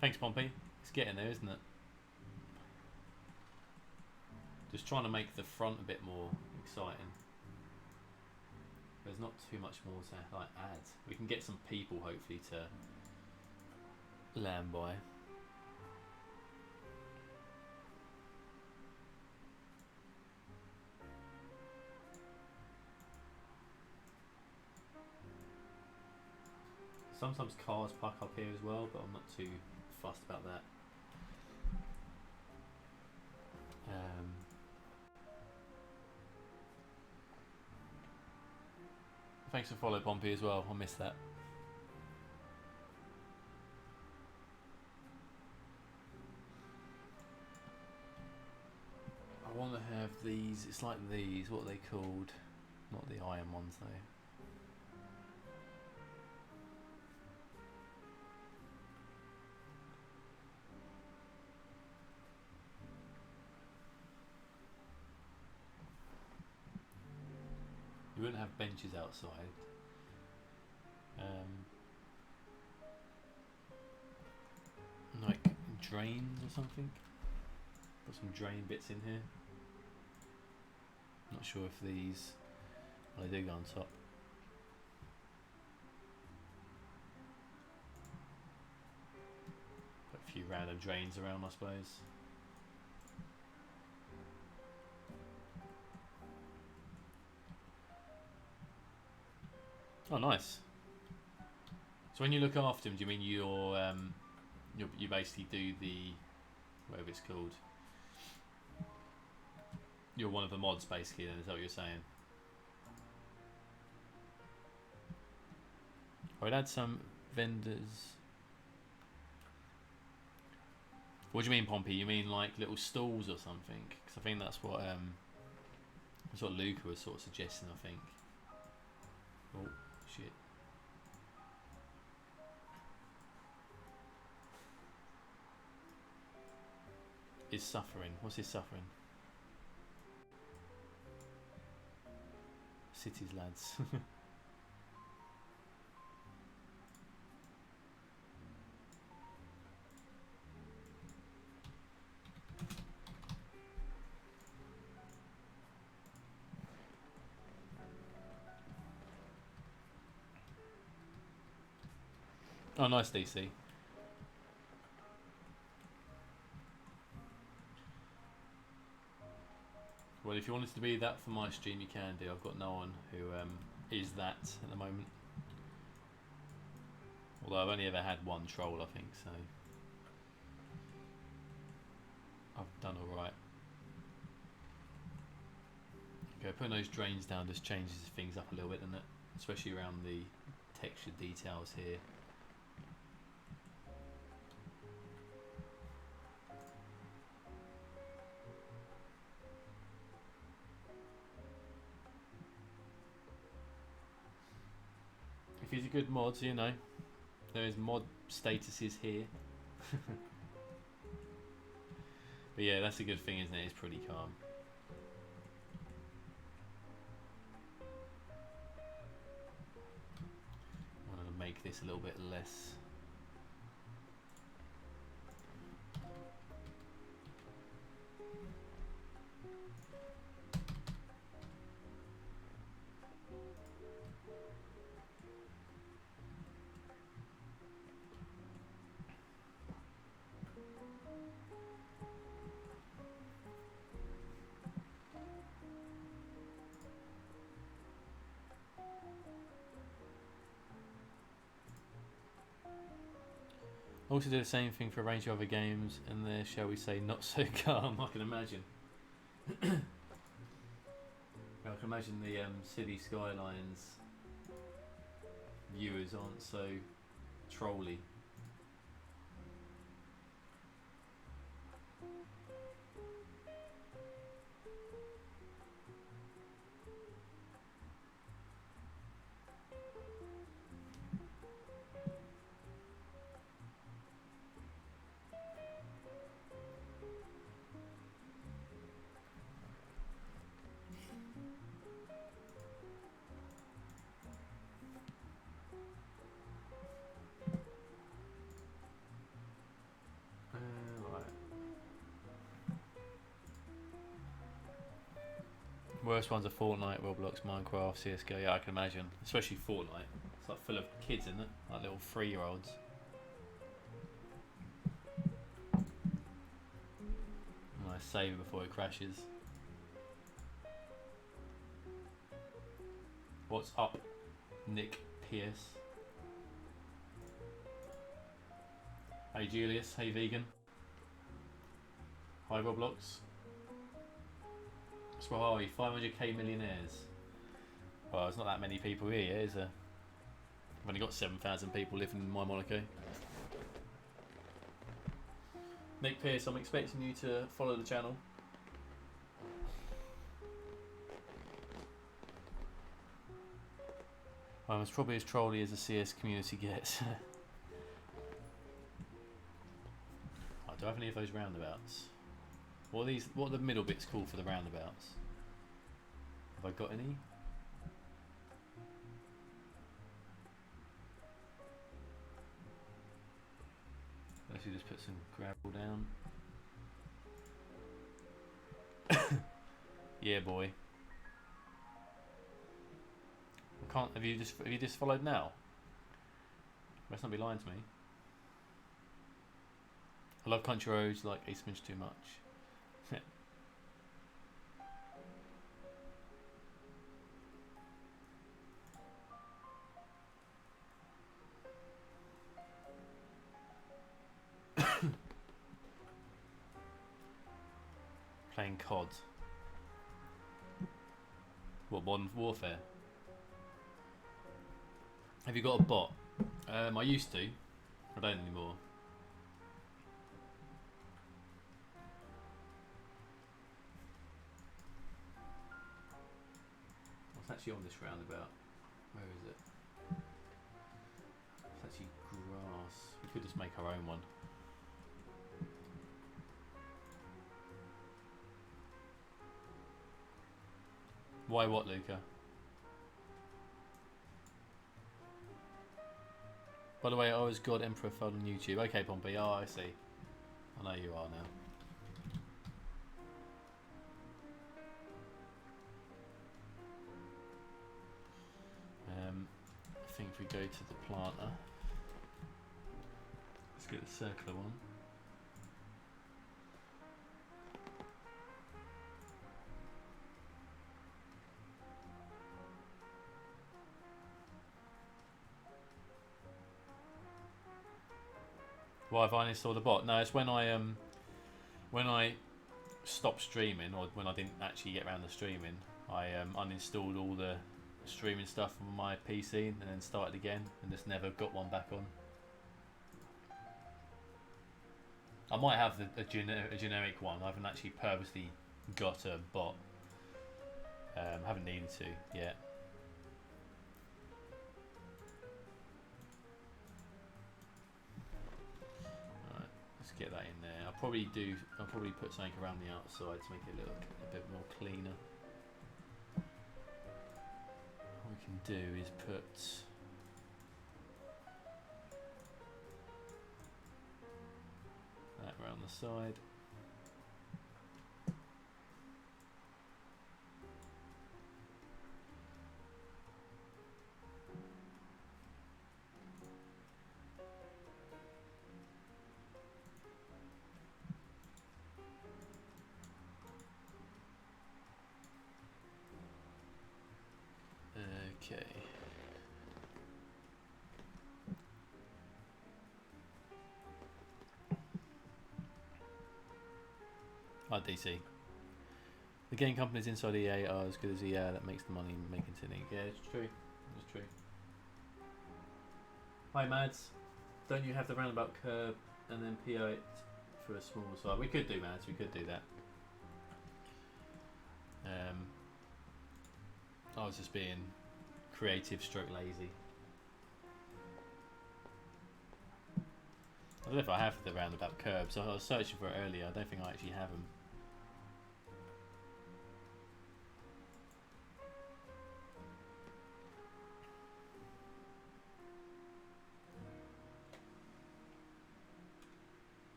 [SPEAKER 3] Thanks, Pompey. It's getting there, isn't it? Just trying to make the front a bit more exciting. There's not too much more to like add. We can get some people hopefully to land by. Sometimes cars park up here as well, but I'm not too fussed about that. Thanks for follow, Pompey, as well. I missed that. I want to have these. It's like these. What are they called? Not the iron ones, though. You wouldn't have benches outside. Like drains or something. Put some drain bits in here. Not sure if these. Well, they do go on top. Put a few random drains around, I suppose. Oh, nice. So when you look after them, do you mean you basically do the whatever it's called? You're one of the mods, basically. Then is that what you're saying? I'd add some vendors. What do you mean, Pompey? You mean like little stalls or something? Because I think that's what Luca was sort of suggesting. I think. Oh shit! Is suffering? What's his suffering? Cities, lads. Oh, nice, DC. Well, if you wanted to be that for my stream, you can do. I've got no one who is that at the moment. Although I've only ever had one troll, I think, so I've done alright. Okay, putting those drains down just changes things up a little bit, doesn't it? Especially around the textured details here. If he's a good mod, you know, there is mod statuses here. But yeah, that's a good thing, isn't it? It's pretty calm. I'm going to make this a little bit less. Also do the same thing for a range of other games, and they're, shall we say, not so calm. I can imagine. I can imagine the City Skylines viewers aren't so trolly. Worst ones are Fortnite, Roblox, Minecraft, CSGO. Yeah, I can imagine. Especially Fortnite. It's like full of kids, isn't it? Like little 3-year-olds. I save it before it crashes. What's up, Nick Pierce? Hey Julius, hey Vegan. Hi Roblox. So how are you? 500k millionaires. Well, there's not that many people here, is there? I've only got 7,000 people living in my Monaco. Nick Pierce, I'm expecting you to follow the channel. It's probably as trolly as the CS community gets. Oh, do I have any of those roundabouts? What are the middle bits called for the roundabouts? Have I got any? Let's just put some gravel down. Yeah, boy. I can't. Have you just followed now? Must not be lying to me. I love country roads like a smidge too much. playing COD. What, Modern Warfare? Have you got a bot? I used to. I don't anymore. What's actually on this roundabout? Where is it? It's actually grass. We could just make our own one. Why what, Luca? By the way, I was God Emperor followed on YouTube. Okay, Pompey. Oh, I see. I know you are now. I think if we go to the planter, let's get the circular one. Why have I installed a bot? No, it's when I stopped streaming, or when I didn't actually get around to streaming, I uninstalled all the streaming stuff on my PC and then started again, and just never got one back on. I might have a generic one. I haven't actually purposely got a bot. Haven't needed to yet. Alright, let's get that in there. I'll probably put something around the outside to make it look a bit more cleaner. What we can do is put that around the side. Okay. Hi DC. The game companies inside EA are as good as EA that makes the money making tinning. Yeah, it's true. It's true. Hi Mads. Don't you have the roundabout curb and then PO it for a small side? We could do Mads, we could do that. I was just being creative stroke lazy. I don't know if I have the roundabout curbs. I was searching for it earlier. I don't think I actually have them.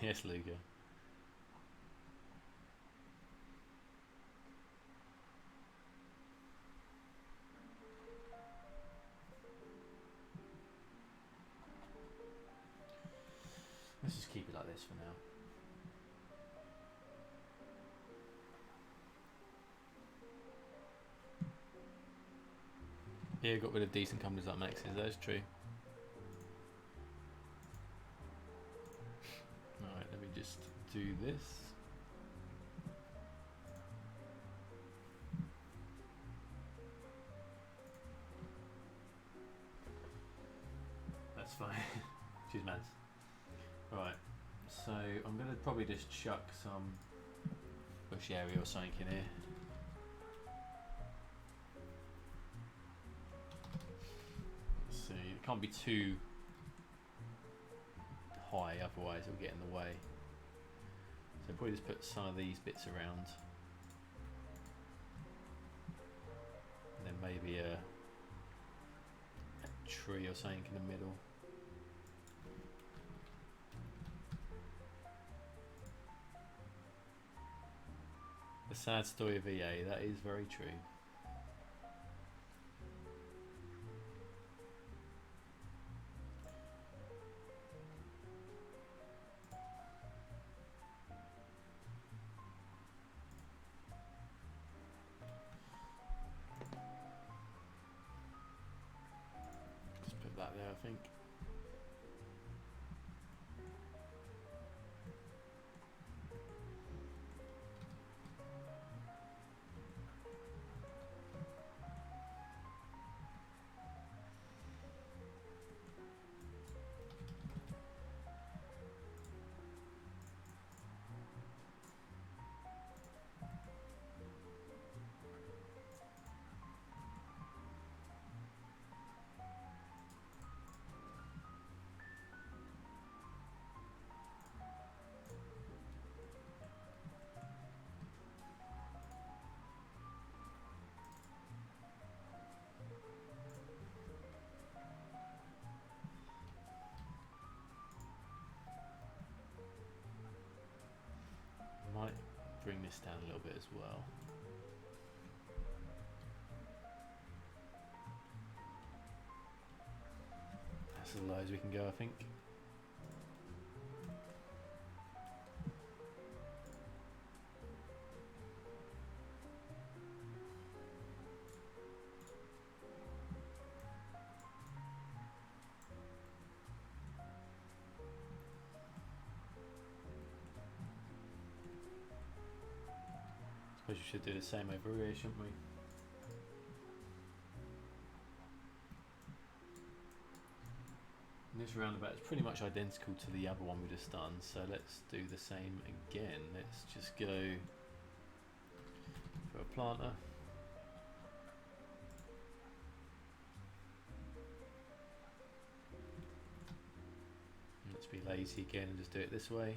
[SPEAKER 3] Yes, Luca. Let's just keep it like this for now. Yeah, got rid of decent companies like Max's, that is true. Alright, let me just do this. That's fine. Cheers, Mads. Right, so I'm going to probably just chuck some bush area or something in here. Let's see, it can't be too high, otherwise it'll get in the way. So probably just put some of these bits around. And then maybe a tree or something in the middle. The sad story of EA, that is very true. Just put that there, I think. this down a little bit as well. That's as low as we can go, I think. Suppose we should do the same over here, shouldn't we? And this roundabout is pretty much identical to the other one we just done, so let's do the same again. Let's just go for a planter. And let's be lazy again and just do it this way.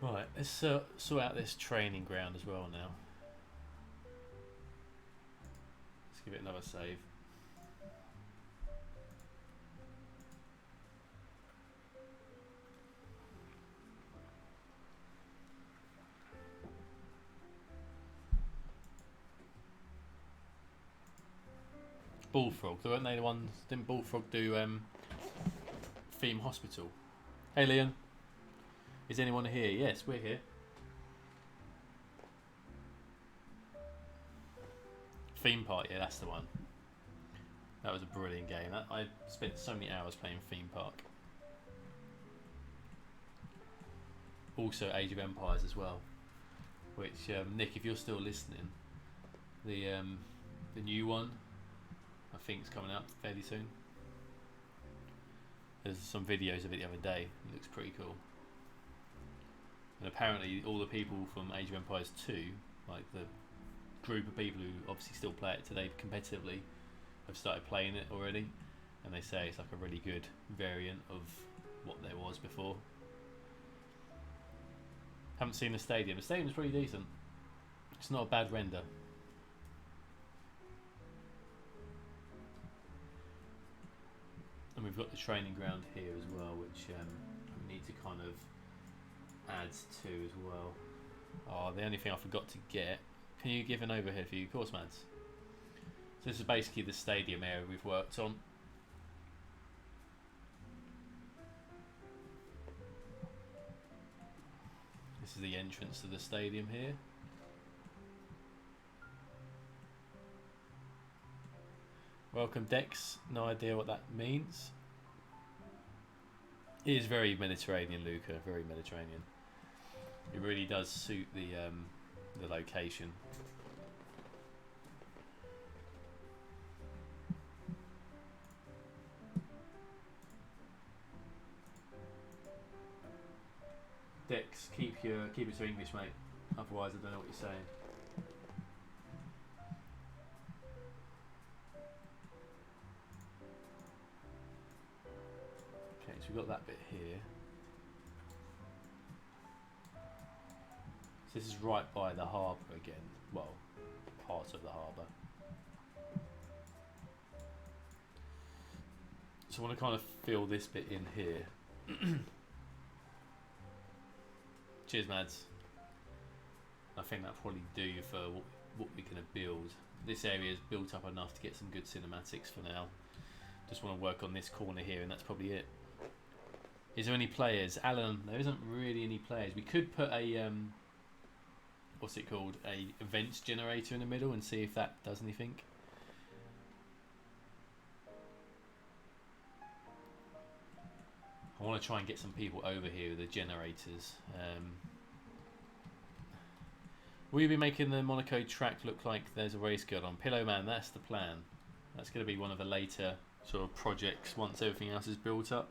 [SPEAKER 3] Right, let's sort out this training ground as well now. Let's give it another save. Bullfrog, weren't they the ones? Didn't Bullfrog do Theme Hospital? Hey Leon. Is anyone here? Yes, we're here. Theme Park, yeah, that's the one. That was a brilliant game. I spent so many hours playing Theme Park. Also Age of Empires as well. Which, Nick, if you're still listening, the new one, I think, is coming out fairly soon. There's some videos of it the other day. It looks pretty cool. And apparently all the people from Age of Empires 2, like the group of people who obviously still play it today competitively, have started playing it already, and they say it's like a really good variant of what there was before. Haven't seen the stadium. The stadium's pretty decent. It's not a bad render. And we've got the training ground here as well, which we need to kind of add to as well. Oh, the only thing I forgot to get. Can you give an overhead for you, course mads? So this is basically the stadium area we've worked on. This is the entrance to the stadium here. Welcome Dex, no idea what that means. It is very Mediterranean, Luca, very Mediterranean. It really does suit the location. Dex, keep it to English, mate. Otherwise, I don't know what you're saying. Okay, so we've got that bit here. So this is right by the harbour again. Well, part of the harbour. So I want to kind of fill this bit in here. Cheers, Mads. I think that'll probably do you for what we're going to build. This area is built up enough to get some good cinematics for now. Just want to work on this corner here, and that's probably it. Is there any players? Alan, there isn't really any players. We could put a what's it called? A events generator in the middle and see if that does anything. I want to try and get some people over here with the generators. Will you be making the Monaco track look like there's a race going on? Pillow Man, that's the plan. That's going to be one of the later sort of projects once everything else is built up.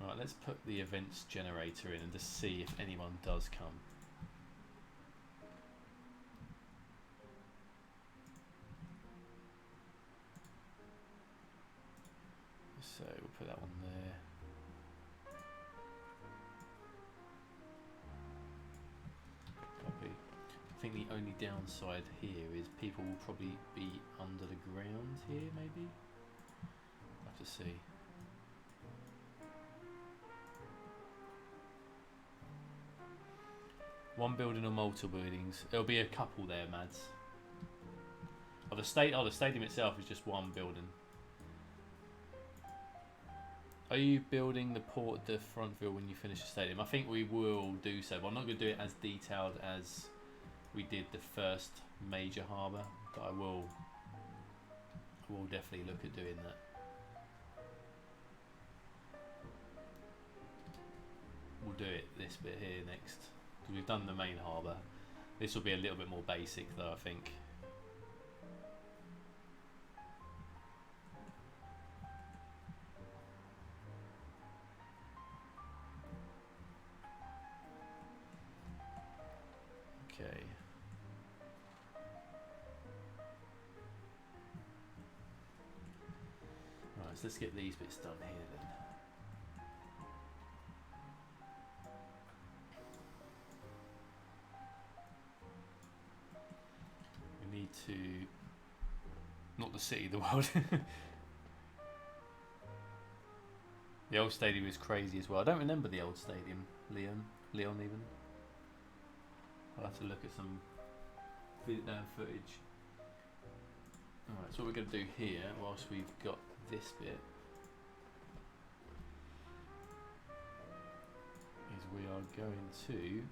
[SPEAKER 3] Right, let's put the events generator in and just see if anyone does come. So we'll put that one there. Copy. I think the only downside here is people will probably be under the ground here, maybe? I'll have to see. One building or multiple buildings? There'll be a couple there, Mads. Oh, the stadium itself is just one building. Are you building the Port de Frontville when you finish the stadium? I think we will do so, but I'm not going to do it as detailed as we did the first major harbour, but I will definitely look at doing that. We'll do it this bit here next, because we've done the main harbour. This will be a little bit more basic though, I think. Okay. Right, so let's get these bits done here then. We need to... not the city, the world. The old stadium is crazy as well. I don't remember the old stadium, Leon even. I'll have to look at some footage. Alright, so what we're going to do here, whilst we've got this bit, is we are going to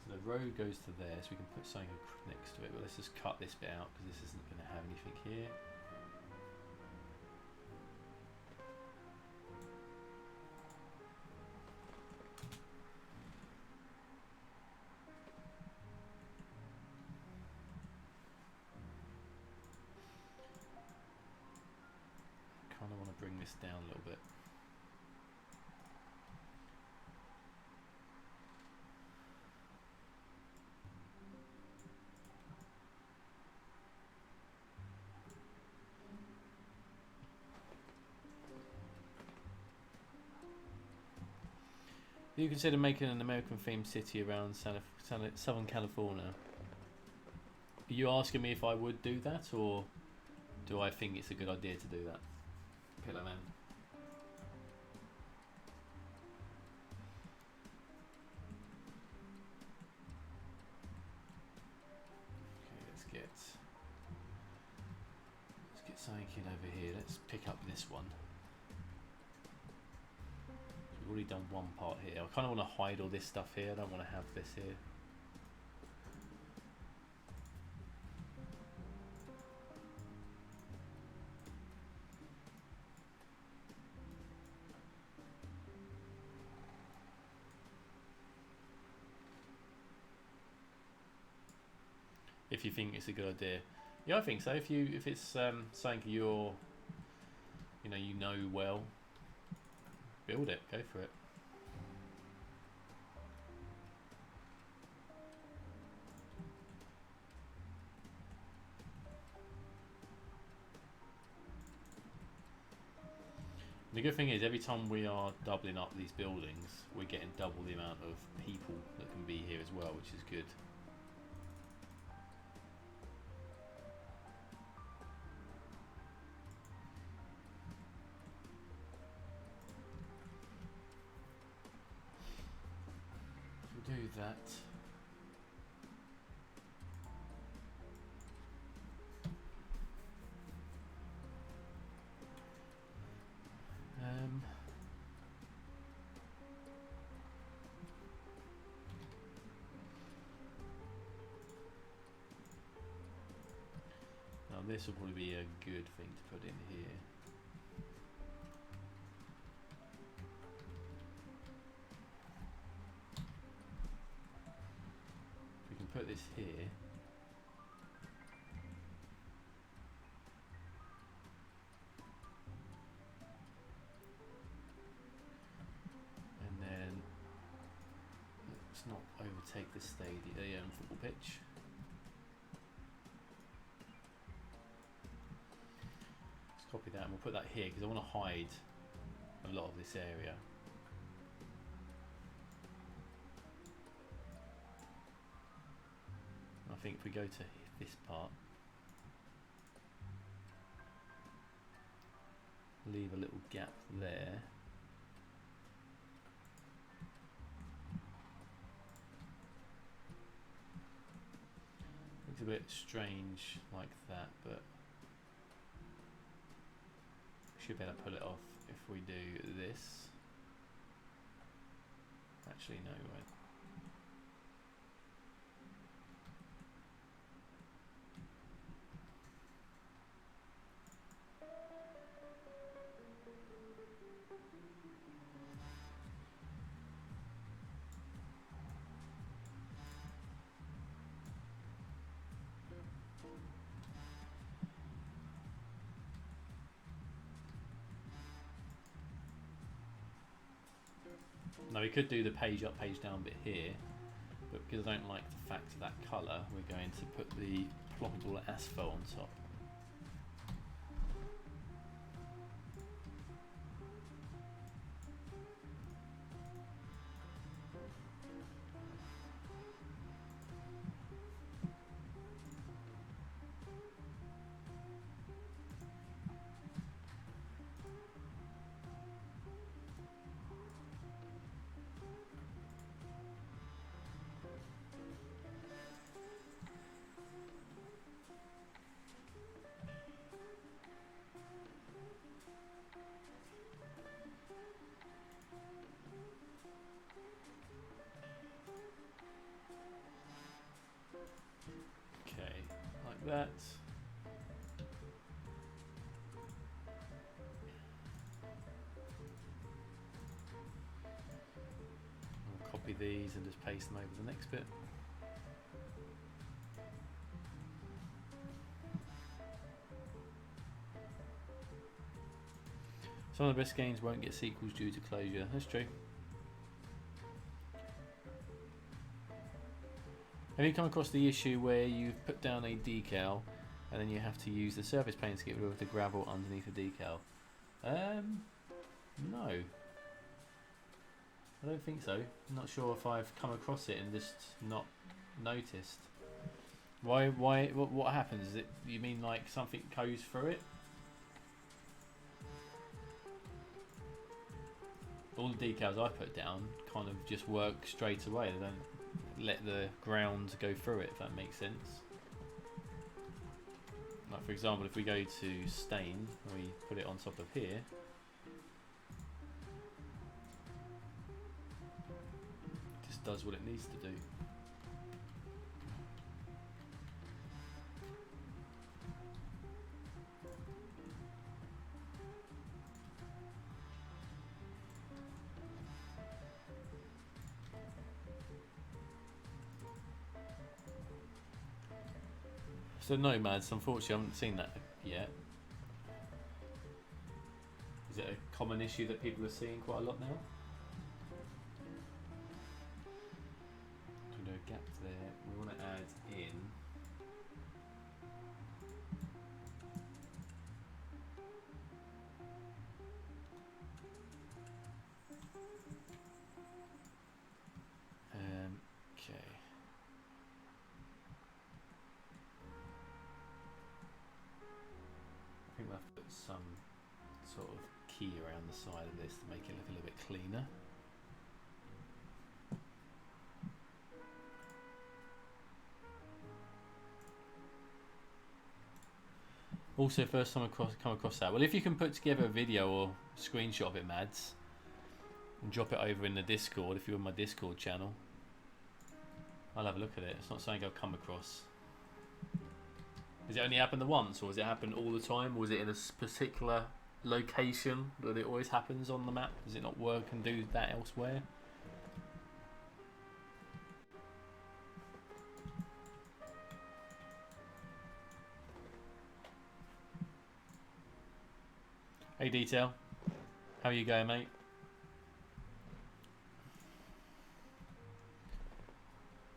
[SPEAKER 3] so the road goes to there, so we can put something next to it, but let's just cut this bit out because this isn't going to have anything here. I want to bring this down a little bit. Do you consider making an American themed city around Southern California? Are you asking me if I would do that, or do I think it's a good idea to do that? Pillow Man. Okay, let's get something in over here. Let's pick up this one. We've already done one part here. I kind of want to hide all this stuff here. I don't want to have this here. If you think it's a good idea, yeah, I think so. If it's something you know well, build it, go for it. The good thing is, every time we are doubling up these buildings, we're getting double the amount of people that can be here as well, which is good. that. Now this will probably be a good thing to put in here. If we can put this here. And then let's not overtake the stadium, football pitch. Copy that and we'll put that here because I want to hide a lot of this area. I think if we go to this part, leave a little gap there. Looks a bit strange like that, but should be able to pull it off if we do this. Actually, no, we won't. Now we could do the page up, page down bit here, but because I don't like the fact of that colour, we're going to put the plottable asphalt on top. That. I'll copy these and just paste them over the next bit. Some of the best games won't get sequels due to closure. That's true. Have you come across the issue where you've put down a decal and then you have to use the surface paint to get rid of the gravel underneath the decal? No. I don't think so. I'm not sure if I've come across it and just not noticed. What happens? Is it, you mean like something goes through it? All the decals I put down kind of just work straight away. They don't let the ground go through it, if that makes sense. Like for example, if we go to stain, we put it on top of here. It just does what it needs to do. So nomads, unfortunately I haven't seen that yet. Is it a common issue that people are seeing quite a lot now? So we do a gap there. We want to add in okay. I think we'll have to put some sort of key around the side of this to make it look a little bit cleaner. Also, first time I come across that. Well, if you can put together a video or screenshot of it, Mads, and drop it over in the Discord, if you're on my Discord channel, I'll have a look at it. It's not something I've come across. Has it only happened the once, or has it happened all the time, or is it in a particular location that it always happens on the map? Does it not work and do that elsewhere? Hey Detail, how are you going, mate?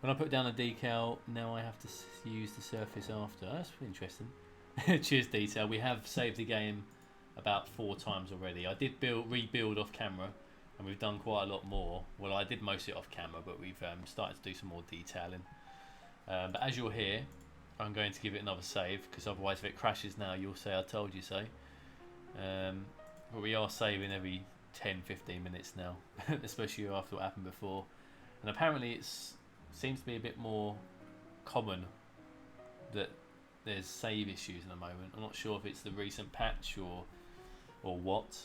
[SPEAKER 3] When I put down a decal, now I have to use the surface after. Oh, that's interesting. Cheers, Detail. We have saved the game about 4 times already. I did rebuild off camera, and we've done quite a lot more. Well, I did most of it off camera, but we've started to do some more detailing. But as you'll hear, I'm going to give it another save, because otherwise if it crashes now, you'll say I told you so. But we are saving every 10-15 minutes now, especially after what happened before. And apparently it seems to be a bit more common that there's save issues in the moment. I'm not sure if it's the recent patch or what.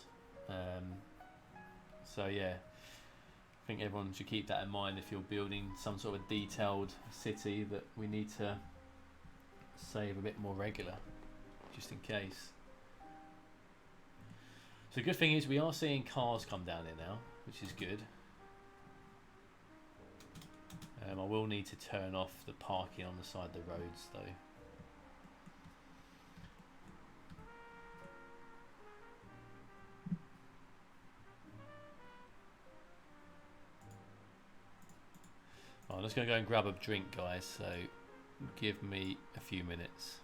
[SPEAKER 3] So yeah, I think everyone should keep that in mind if you're building some sort of detailed city, that we need to save a bit more regular, just in case. So the good thing is we are seeing cars come down here now, which is good. I will need to turn off the parking on the side of the roads though. I'm just going to go and grab a drink, guys, so give me a few minutes.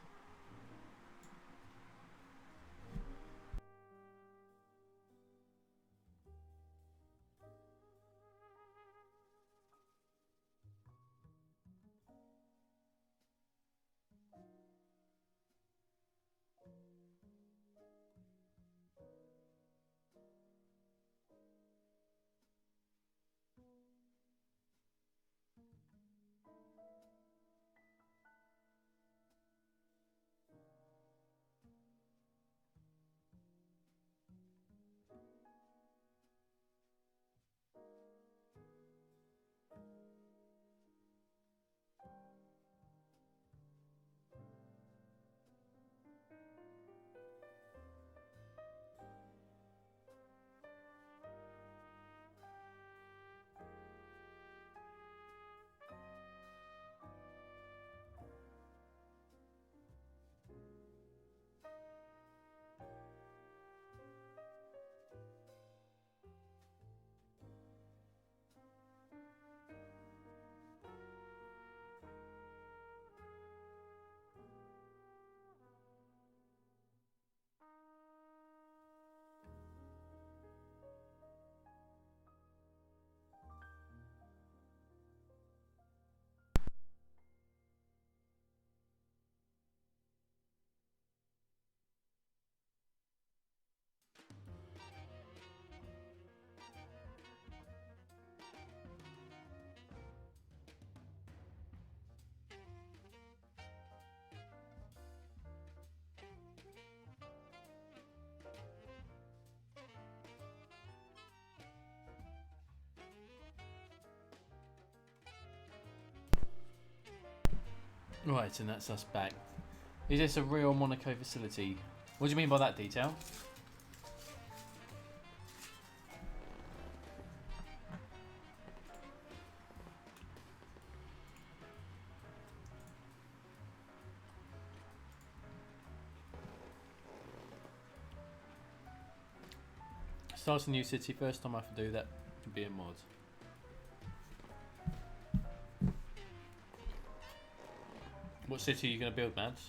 [SPEAKER 3] Right, and that's us back. Is this a real Monaco facility? What do you mean by that, Detail? Starts a new city, first time I have to do that, could be a mod. What city are you going to build, Mads?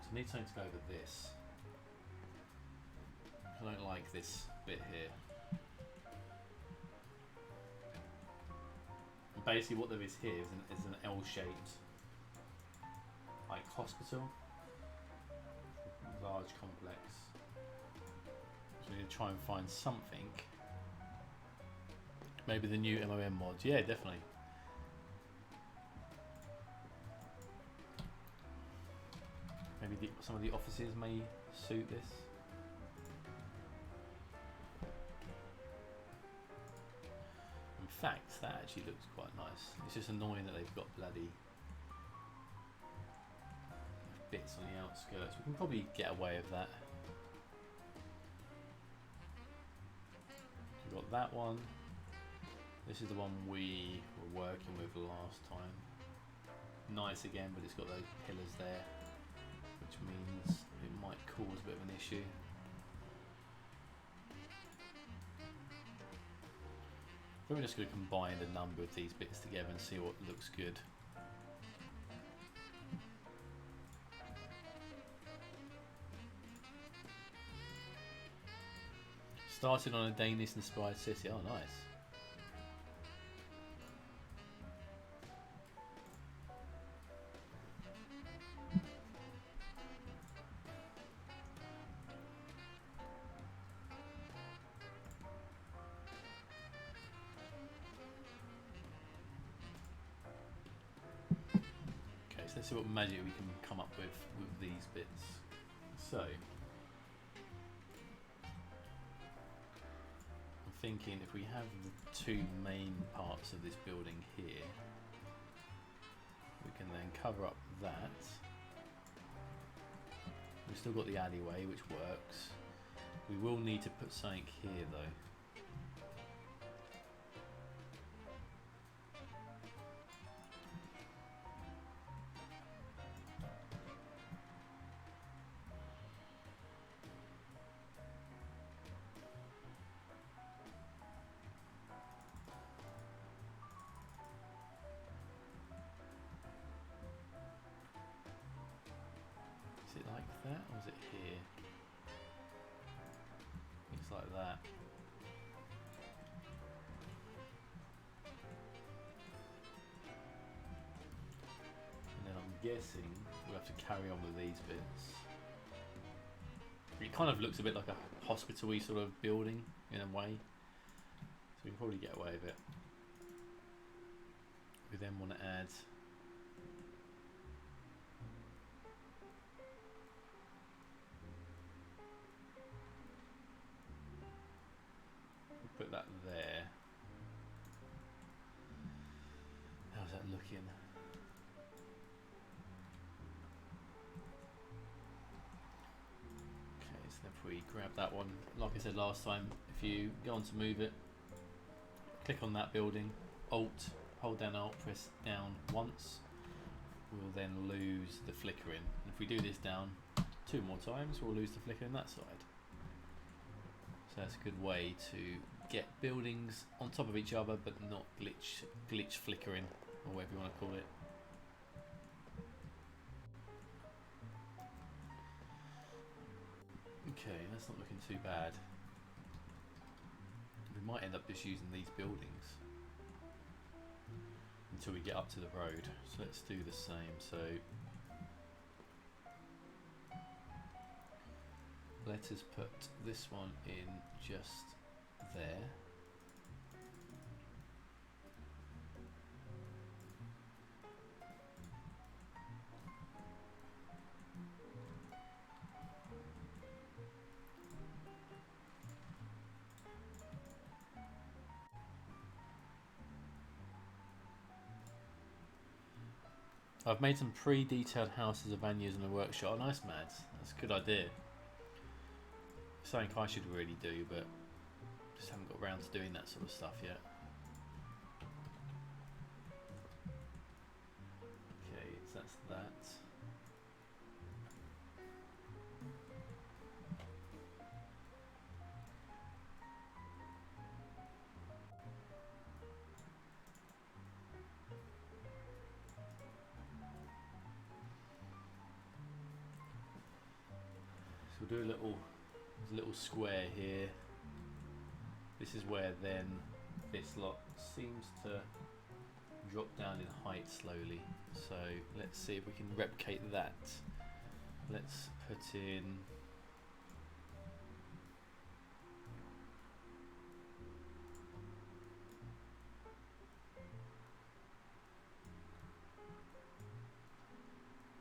[SPEAKER 3] So I need something to go over this. I don't like this bit here. Basically what there is here is an L-shaped hospital. Large complex. So we need to try and find something. Maybe the new MOM mods. Yeah, definitely. Maybe some of the offices may suit this. In fact, that actually looks quite nice. It's just annoying that they've got bloody bits on the outskirts. We can probably get away with that. So we've got that one. This is the one we were working with last time. Nice again, but it's got those pillars there, which means it might cause a bit of an issue. We're just going to combine a number of these bits together and see what looks good. Started on a Danish-inspired city. Oh, nice. Okay, so let's see what magic we can come up with these bits. So, thinking if we have the two main parts of this building here, we can then cover up that. We've still got the alleyway, which works. We will need to put something here though. Is it like that, or is it here? It's like that. And then I'm guessing we'll have to carry on with these bits. It kind of looks a bit like a hospital-y sort of building in a way. So we can probably get away with it. We then want to add put that there. How's that looking? Okay, so if we grab that one, like I said last time, if you go on to move it, click on that building, Alt, hold down Alt, press down once, we'll then lose the flickering. And if we do this down 2 more times, we'll lose the flickering that side. So that's a good way to get buildings on top of each other but not glitch flickering, or whatever you want to call it. Okay, that's not looking too bad. We might end up just using these buildings until we get up to the road. So let's do the same. So let us put this one in just there. I've made some pre-detailed houses of Anya's in the workshop. Oh, nice, Mads. That's a good idea. Something I should really do, but just haven't got around to doing that sort of stuff yet. Okay, so that's that. So we'll do there's a little square here. This is where then this lot seems to drop down in height slowly. So let's see if we can replicate that. Let's put in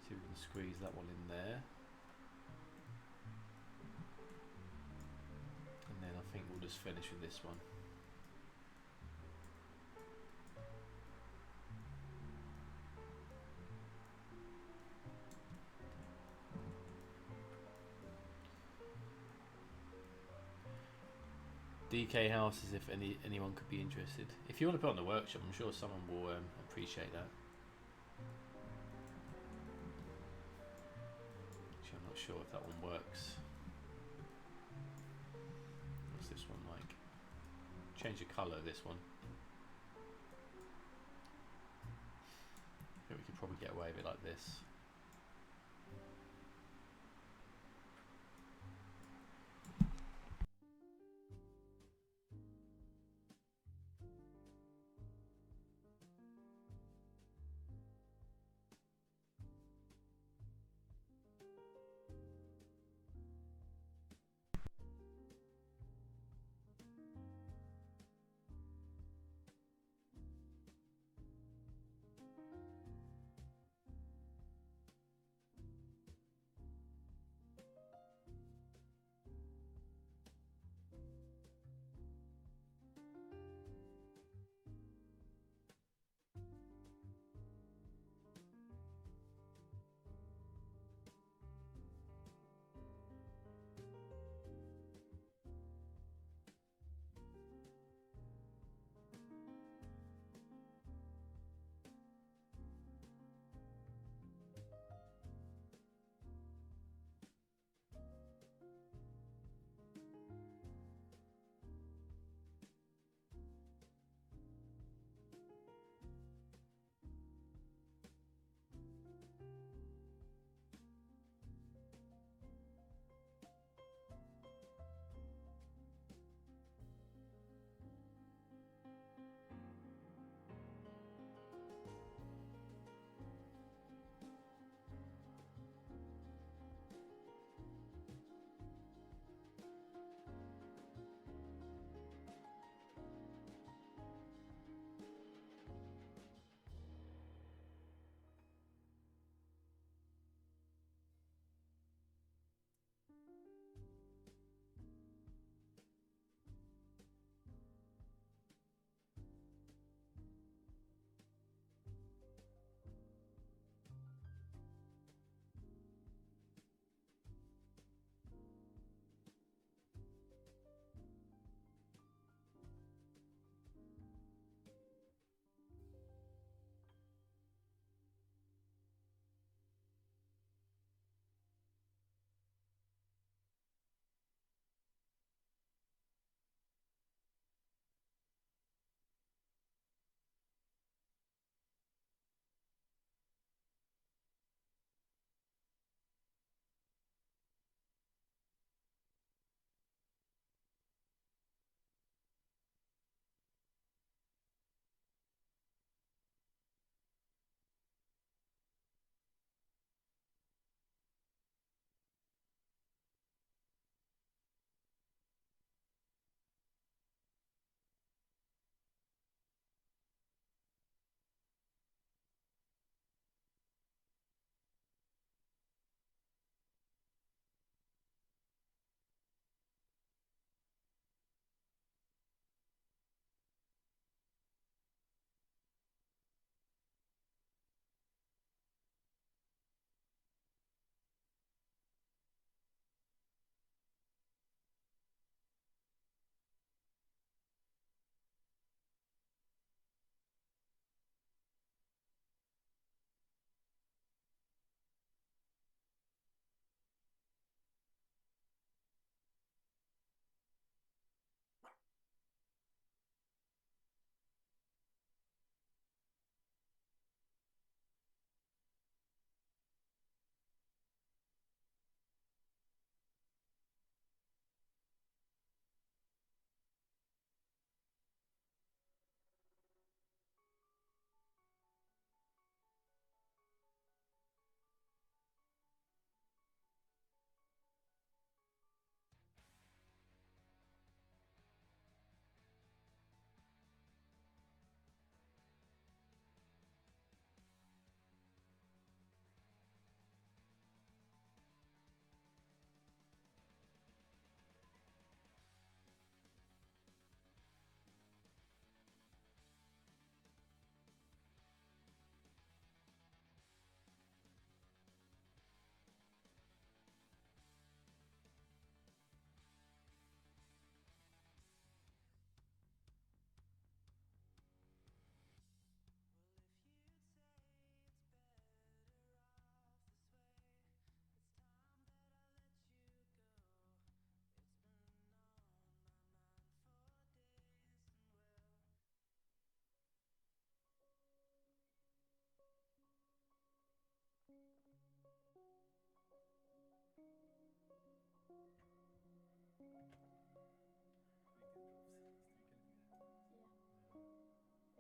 [SPEAKER 3] see if we can squeeze that one in there. And then I think we'll just finish with this one. DK houses, if anyone could be interested. If you want to put on the workshop, I'm sure someone will appreciate that. Actually, I'm not sure if that one works. What's this one like? Change the colour of this one. I think we could probably get away with it like this.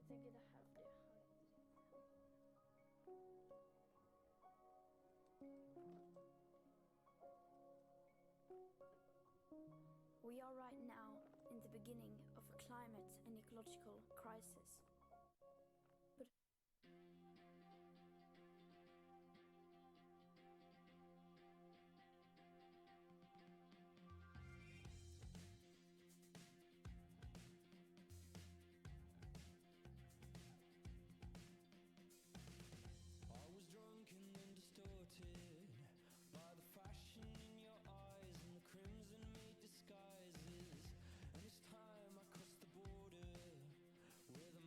[SPEAKER 4] tänker det här för det. We are right now in the beginning of a climate and ecological crisis. But
[SPEAKER 1] I was drunk and then distorted by the fashion in your eyes and the crimson made disguises. And this time I crossed the border where the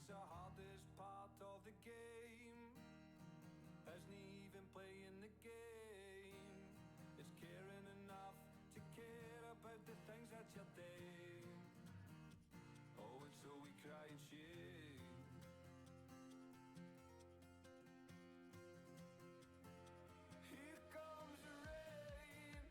[SPEAKER 5] the hardest part of the game. Isn't even playing the game. It's caring enough to care about the things that you're doing. Oh, and so we cry and shame. Here comes the rain.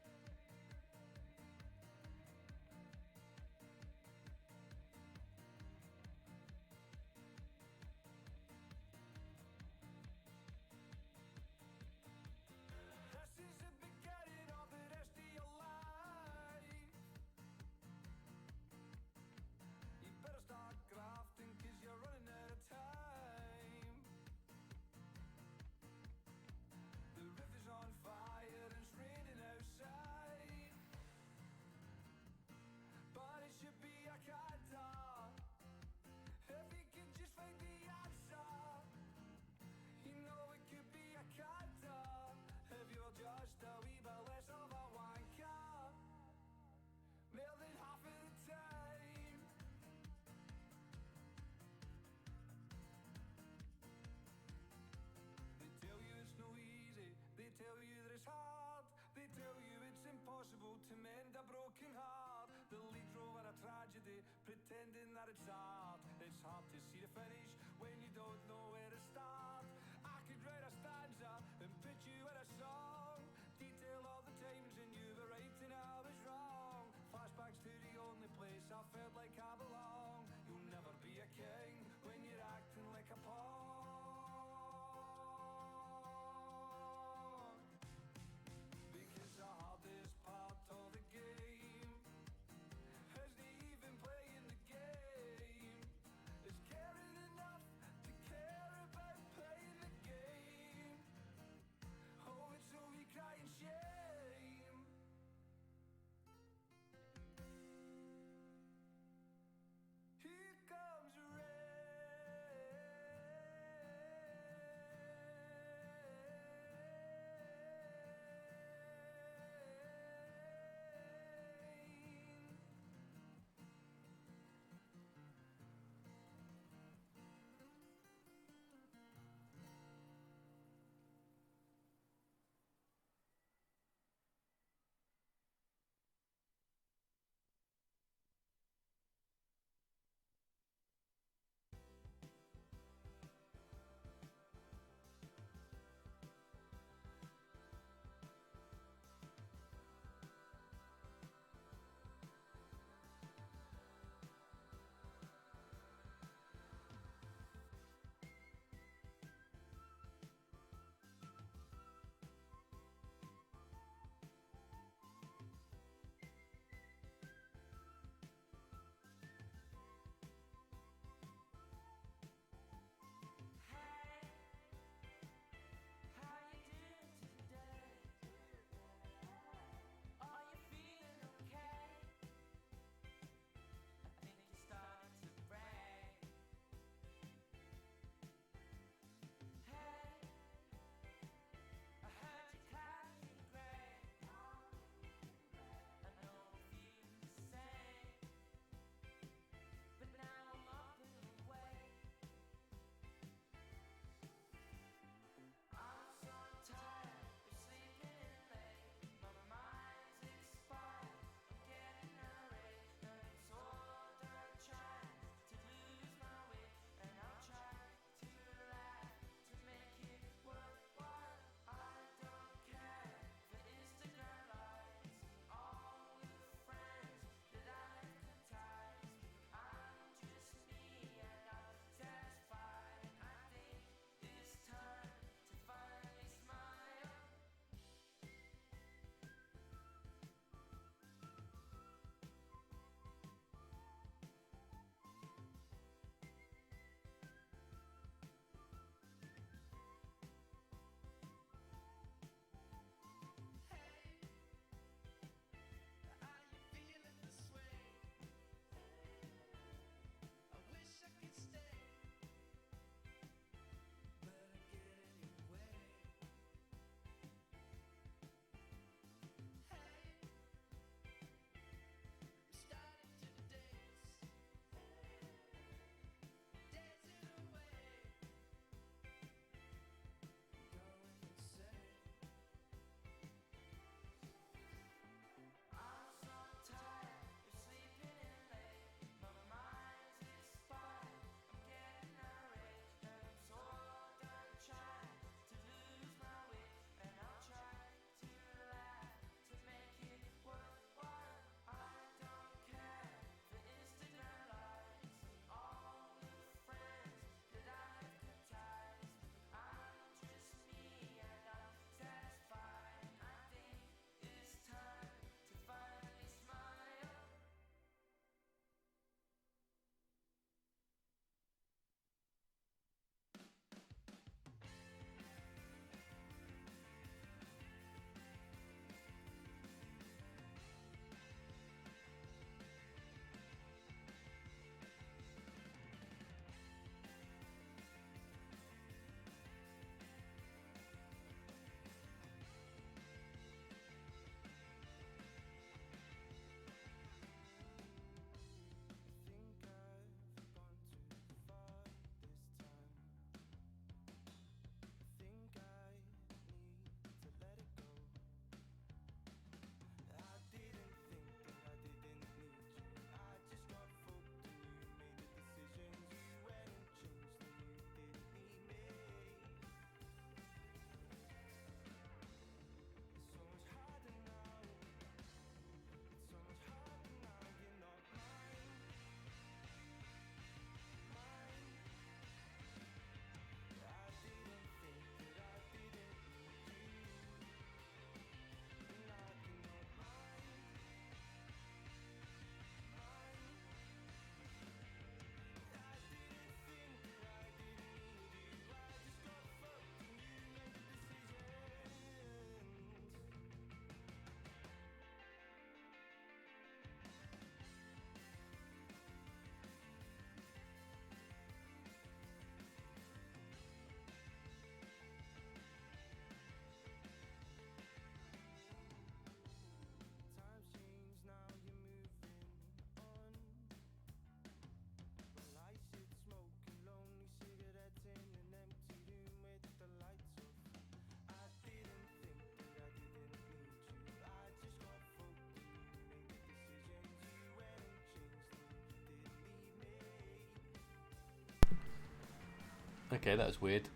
[SPEAKER 3] Okay, that was weird.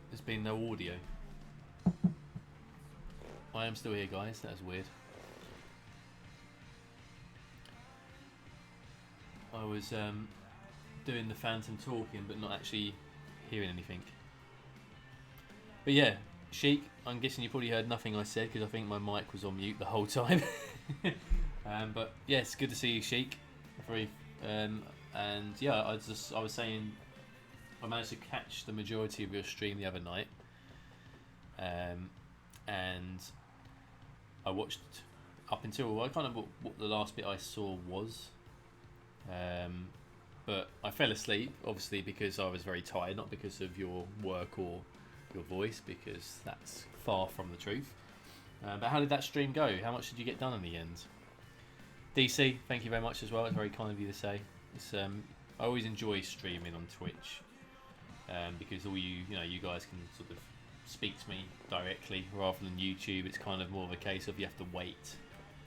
[SPEAKER 3] There's been no audio. I am still here, guys. That was weird. I was doing the phantom talking, but not actually hearing anything. But yeah, Sheik, I'm guessing you probably heard nothing I said because I think my mic was on mute the whole time. But yeah, it's good to see you, Sheik. And yeah, I was saying I managed to catch the majority of your stream the other night, and I watched up until I kind of what the last bit I saw was, but I fell asleep obviously because I was very tired, not because of your work or your voice, because that's far from the truth. But how did that stream go? How much did you get done in the end? DC, thank you very much as well. It's very kind of you to say. It's, I always enjoy streaming on Twitch because all you guys can sort of speak to me directly rather than YouTube. It's kind of more of a case of you have to wait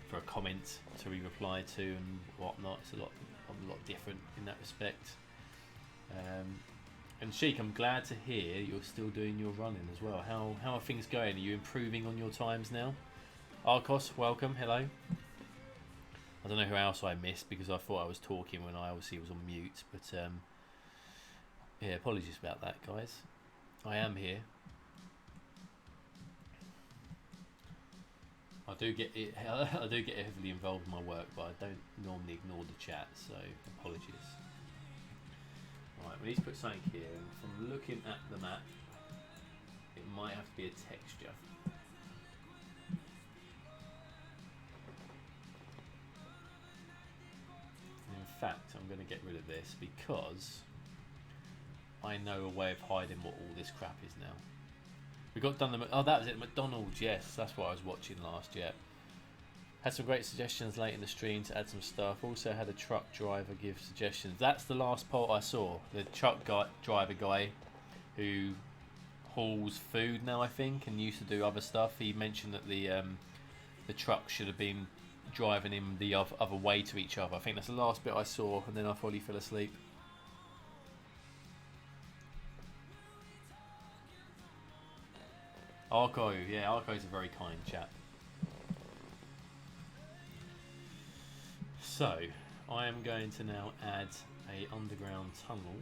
[SPEAKER 3] for a comment to be replied to and whatnot. It's a lot different in that respect. And Sheik, I'm glad to hear you're still doing your running as well. How are things going? Are you improving on your times now? Arcos, welcome. Hello. I don't know who else I missed because I thought I was talking when I obviously was on mute. But yeah, apologies about that, guys. I am here. I do get heavily involved in my work, but I don't normally ignore the chat, so apologies. Right, we need to put something here, and from looking at the map, it might have to be a texture. In fact, I'm going to get rid of this because I know a way of hiding what all this crap is now. We got done the... Oh, that was it. McDonald's, yes. That's what I was watching last, yeah. Had some great suggestions late in the stream to add some stuff. Also had a truck driver give suggestions. That's the last poll I saw. The truck driver guy who hauls food now, I think, and used to do other stuff. He mentioned that the truck should have been driving him the other way to each other. I think that's the last bit I saw, and then I probably fell asleep. Arco, yeah, Arco's a very kind chap. So, I am going to now add a underground tunnel.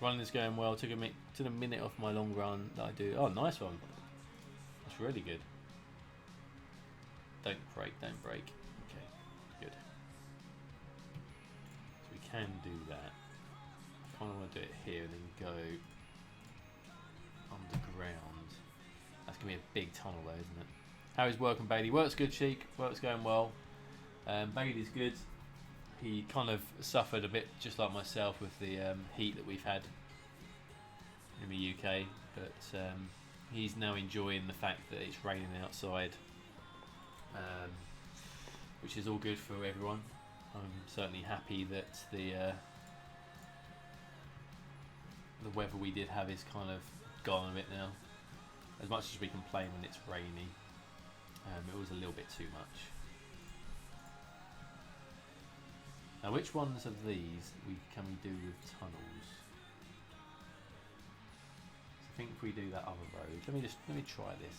[SPEAKER 3] Running is going well. Took a minute off my long run that I do. Oh, nice one. That's really good. Don't break, don't break. Okay, good. So we can do that. I kind of want to do it here and then go underground. That's going to be a big tunnel though, isn't it? How is work and Bailey? Work's good, Sheik. Work's going well. Bailey's good. He kind of suffered a bit, just like myself, with the heat that we've had in the UK. But he's now enjoying the fact that it's raining outside, which is all good for everyone. I'm certainly happy that the weather we did have is kind of gone a bit now. As much as we complain when it's rainy, it was a little bit too much. Now, which ones of these can we do with tunnels? So I think if we do that other road, let me try this.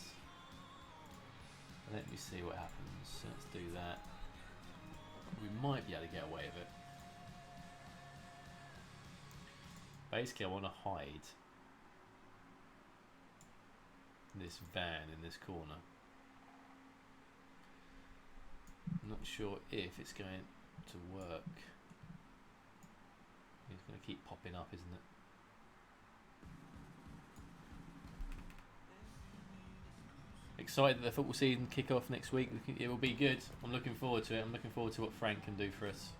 [SPEAKER 3] Let me see what happens. So let's do that. We might be able to get away with it. Basically, I want to hide this van in this corner. I'm not sure if it's going to work. It's going to keep popping up, isn't it? Excited that the football season kick off next week. It will be good. I'm looking forward to it. I'm looking forward to what Frank can do for us.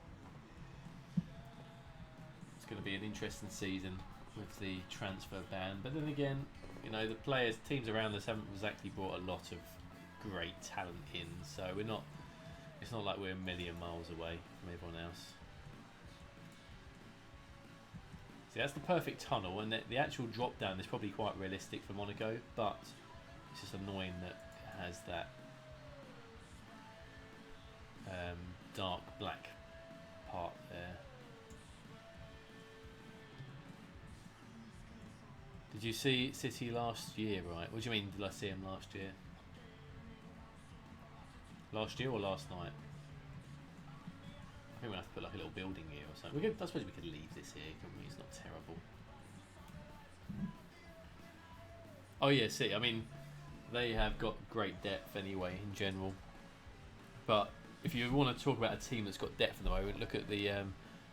[SPEAKER 3] It's going to be an interesting season with the transfer ban. But then again, you know, the teams around us haven't exactly brought a lot of great talent in. So we're not. It's not like we're a million miles away from everyone else. See, that's the perfect tunnel, and the actual drop down is probably quite realistic for Monaco, but it's just annoying that it has that dark black part there. Did you see City last year, right? What do you mean, did I see him last year? Last year or last night? I think we'll have to put like a little building here or something. I suppose we could leave this here, couldn't we? It's not terrible. Oh yeah, see, I mean, they have got great depth anyway in general. But if you want to talk about a team that's got depth at the moment, look at the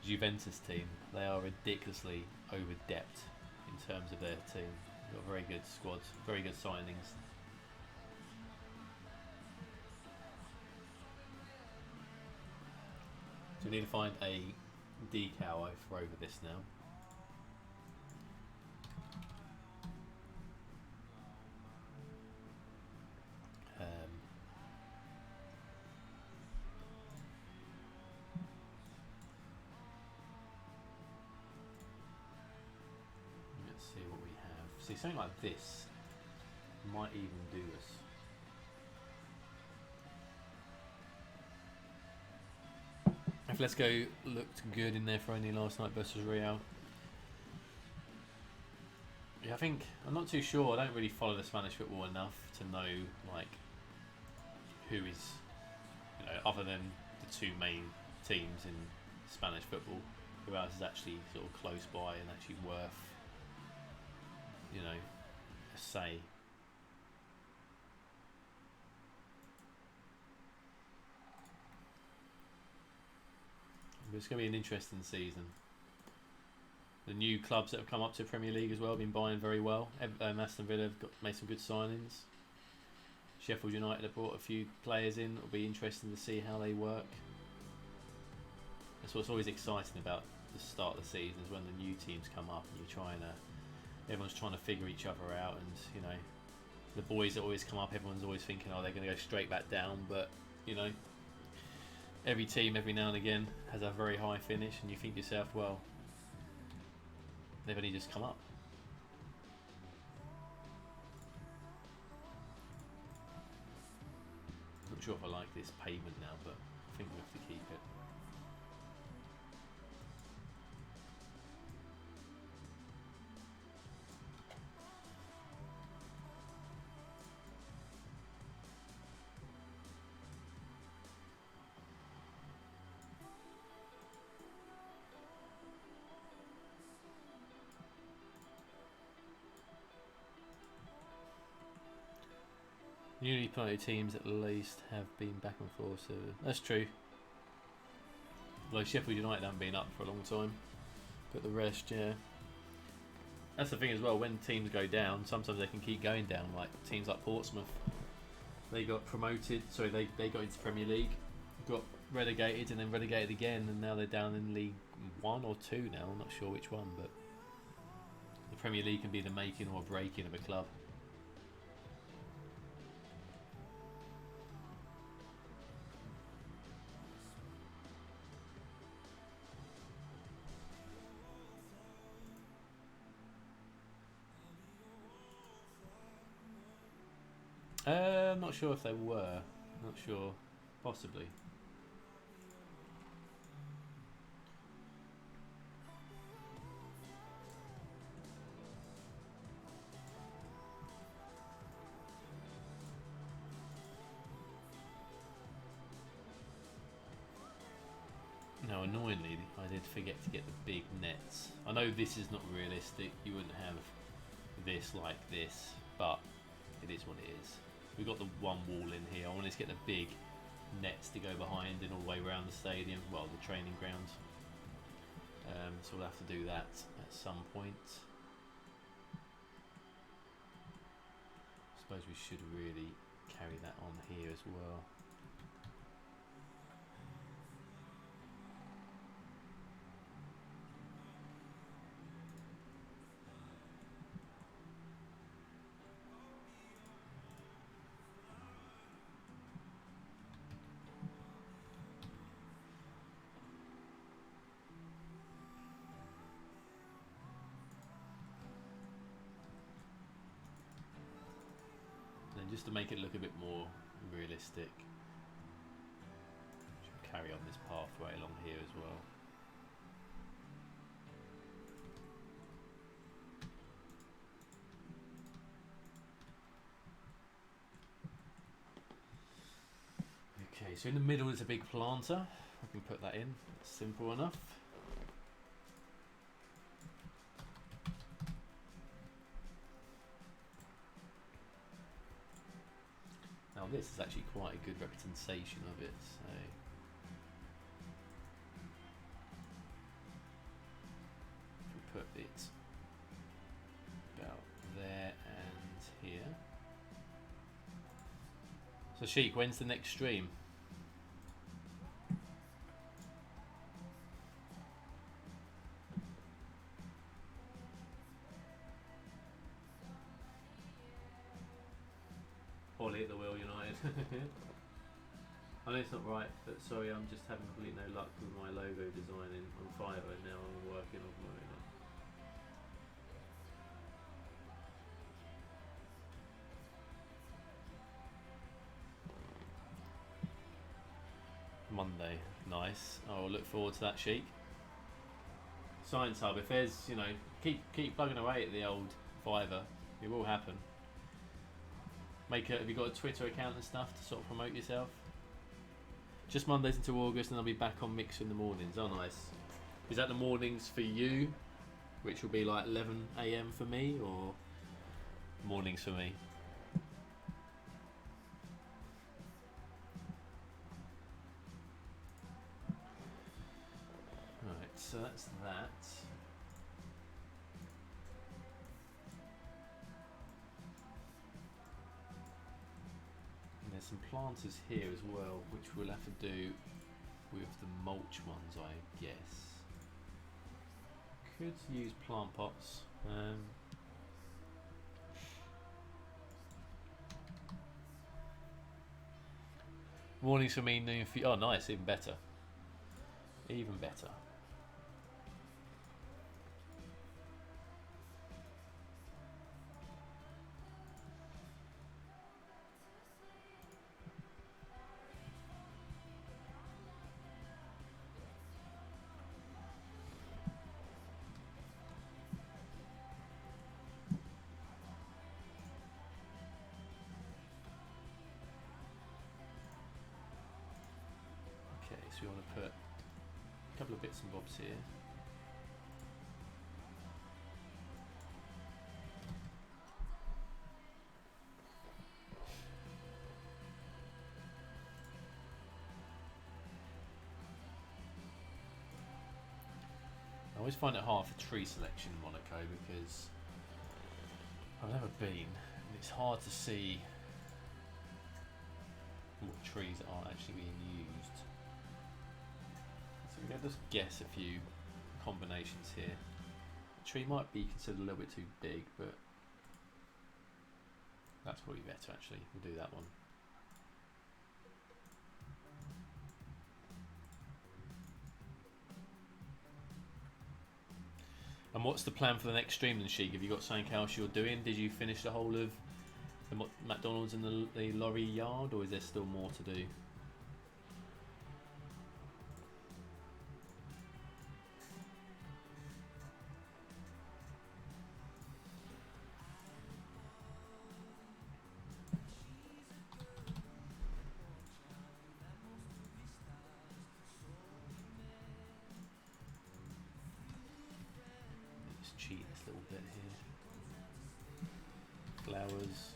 [SPEAKER 3] Juventus team. They are ridiculously over-depth in terms of their team. They've got very good squads, very good signings. So we need to find a decal for over this now. Let's see what we have. See, something like this might even do us. If Let's-Go looked good in their friendly last night versus Real. Yeah, I think, I'm not too sure. I don't really follow the Spanish football enough to know like who is, you know, other than the two main teams in Spanish football, who else is actually sort of close by and actually worth, you know, a say. But it's going to be an interesting season. The new clubs that have come up to Premier League as well have been buying very well. Aston Villa have made some good signings. Sheffield United have brought a few players in. It'll be interesting to see how they work. That's what's always exciting about the start of the season, is when the new teams come up and everyone's trying to figure each other out. And you know, the boys that always come up, everyone's always thinking, oh, they're going to go straight back down. But you know, every team every now and again has a very high finish, and you think to yourself, well, they've only just come up. Not sure if I like this pavement now, but I think we have to keep it. Newly promoted teams at least have been back and forth, so that's true. Although Sheffield United haven't been up for a long time, but the rest, yeah. That's the thing as well, when teams go down, sometimes they can keep going down, like teams like Portsmouth. They got promoted, sorry, they got into Premier League, got relegated and then relegated again, and now they're down in League 1 or 2 now, I'm not sure which one, but the Premier League can be the making or breaking of a club. I'm not sure if they were. Not sure. Possibly. Now, annoyingly, I did forget to get the big nets. I know this is not realistic. You wouldn't have this like this, but it is what it is. We've got the one wall in here. I wanted to get the big nets to go behind and all the way around the stadium, well, the training grounds. So we'll have to do that at some point. I suppose we should really carry that on here as well. Just to make it look a bit more realistic, should carry on this pathway along here as well. Okay, so in the middle is a big planter. I can put that in. It's simple enough. Now this is actually quite a good representation of it. So if we put it about there and here. So Sheik, when's the next stream? Ollie at the Wheel United. I know it's not right, but sorry, I'm just having completely no luck with my logo designing on Fiverr. Now I'm working on Monday. Nice. I'll look forward to that, Sheik. Science Hub. If there's, you know, keep plugging away at the old Fiverr. It will happen. Have you got a Twitter account and stuff to sort of promote yourself? Just Mondays until August, and I'll be back on Mixer in the mornings. Oh, nice. Is that the mornings for you, which will be like 11 AM for me, or mornings for me? Right, so that's that. There's some planters here as well, which we'll have to do with the mulch ones, I guess. Could use plant pots. Mornings for me, noon for you. Oh, nice, even better. Even better. So we want to put a couple of bits and bobs here. I always find it hard for tree selection in Monaco because I've never been, and it's hard to see what trees are actually being used. So we're going to just guess a few combinations here. The tree might be considered a little bit too big, but that's probably better actually. We'll do that one. And what's the plan for the next stream then, Sheik? Have you got something else you're doing? Did you finish the whole of the McDonald's and the lorry yard, or is there still more to do? Let's cheat this little bit here. Flowers.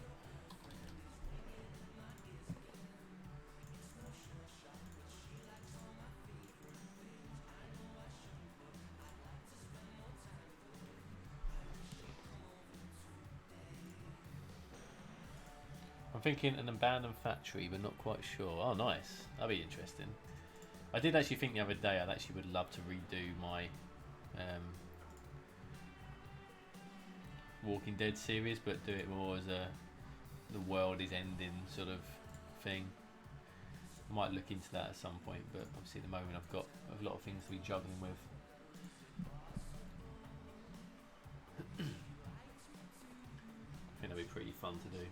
[SPEAKER 3] I'm thinking an abandoned factory, but not quite sure. Oh, nice. That'd be interesting. I did actually think the other day I'd actually would love to redo my Walking Dead series, but do it more as a the world is ending sort of thing. I might look into that at some point, but obviously at the moment I've got a lot of things to be juggling with. I think that'd be pretty fun to do.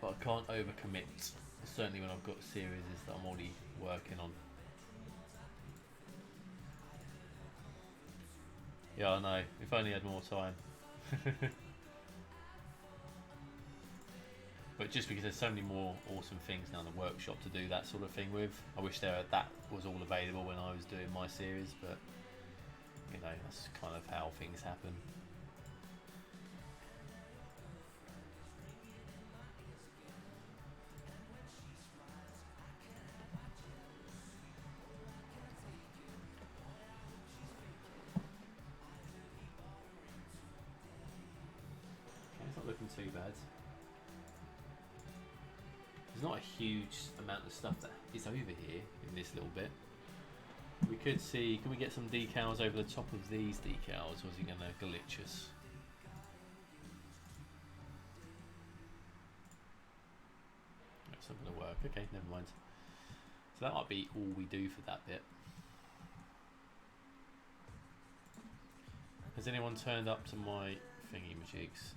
[SPEAKER 3] But I can't overcommit, certainly when I've got series that I'm already working on. Yeah, I know. If only I had more time. But just because there's so many more awesome things now in the workshop to do that sort of thing with, I wish that was all available when I was doing my series, but you know, that's kind of how things happen. Okay, it's not looking too bad. There's not a huge amount of stuff that is over here in this little bit. We could see, can we get some decals over the top of these decals, or is he going to glitch us? That's not going to work. Okay, never mind. So that might be all we do for that bit. Has anyone turned up to my thingy majigs?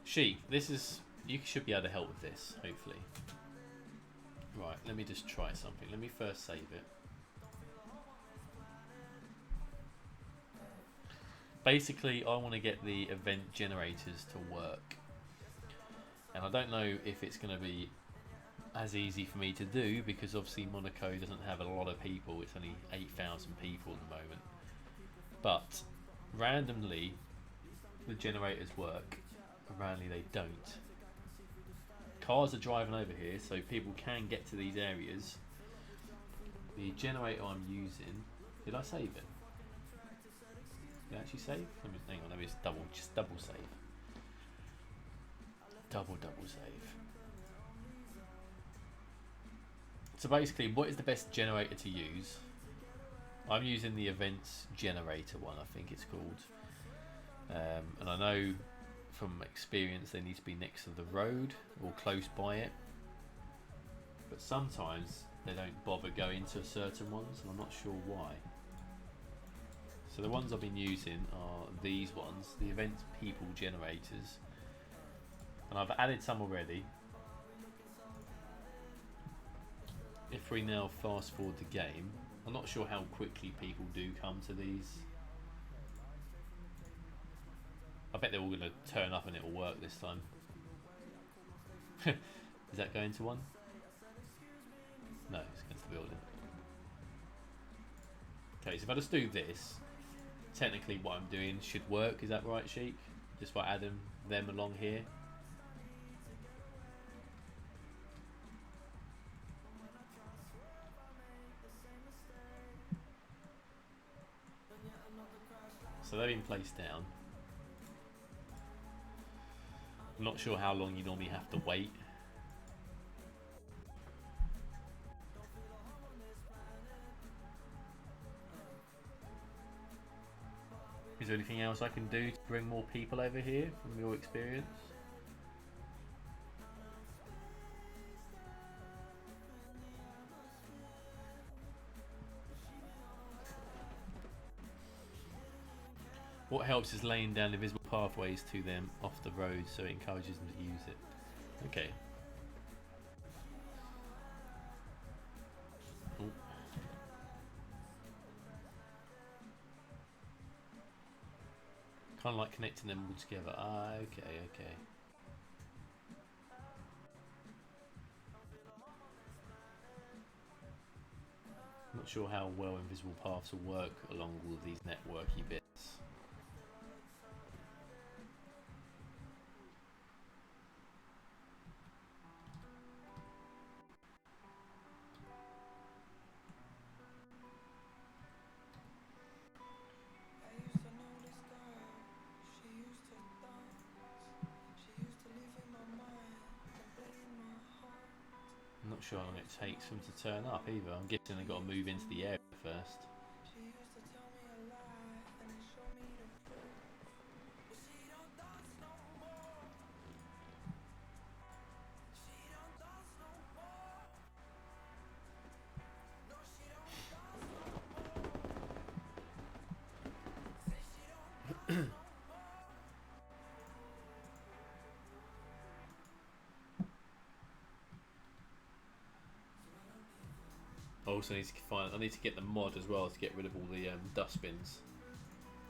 [SPEAKER 3] Sheik, this is, you should be able to help with this, hopefully. Right, let me just try something. Let me first save it. Basically, I want to get the event generators to work. And I don't know if it's going to be as easy for me to do, because obviously Monaco doesn't have a lot of people. It's only 8,000 people at the moment. But randomly, the generators work. Randomly, they don't. Cars are driving over here, so people can get to these areas. The generator I'm using, did I save it? Did I actually save? Let me, hang on, let me just double save. Double save. So basically, what is the best generator to use? I'm using the events generator one, I think it's called. And I know from experience they need to be next to the road or close by it. But sometimes they don't bother going to certain ones, and I'm not sure why. So the ones I've been using are these ones, the event people generators. And I've added some already. If we now fast forward the game, I'm not sure how quickly people do come to these. I bet they're all going to turn up and it'll work this time. Is that going to one? No, it's against the building. Okay, so if I just do this, technically what I'm doing should work. Is that right, Sheik? Just by adding them along here. So they've been placed down. I'm not sure how long you normally have to wait. Is there anything else I can do to bring more people over here from your experience? What helps is laying down invisible pathways to them off the road so it encourages them to use it. Okay. Ooh. Kind of like connecting them all together. Ah, okay. I'm not sure how well invisible paths will work along all of these networky bits. I'm not sure how long it takes for them to turn up either. I'm guessing they've got to move into the area first. I also need to I need to get the mod as well to get rid of all the dustbins.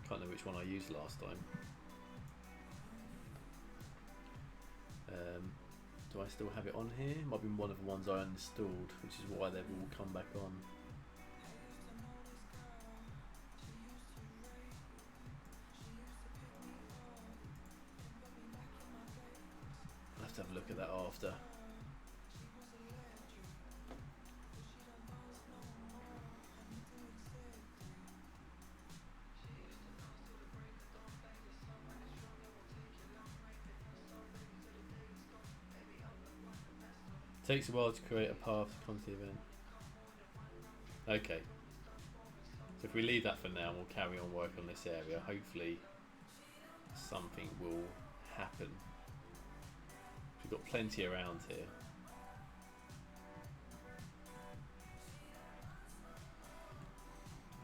[SPEAKER 3] Can't know which one I used last time. Do I still have it on here? Might be one of the ones I uninstalled, which is why they've all come back on. I'll have to have a look at that after. Takes a while to create a path to come to the event. Okay. So if we leave that for now, we'll carry on work on this area. Hopefully something will happen. We've got plenty around here.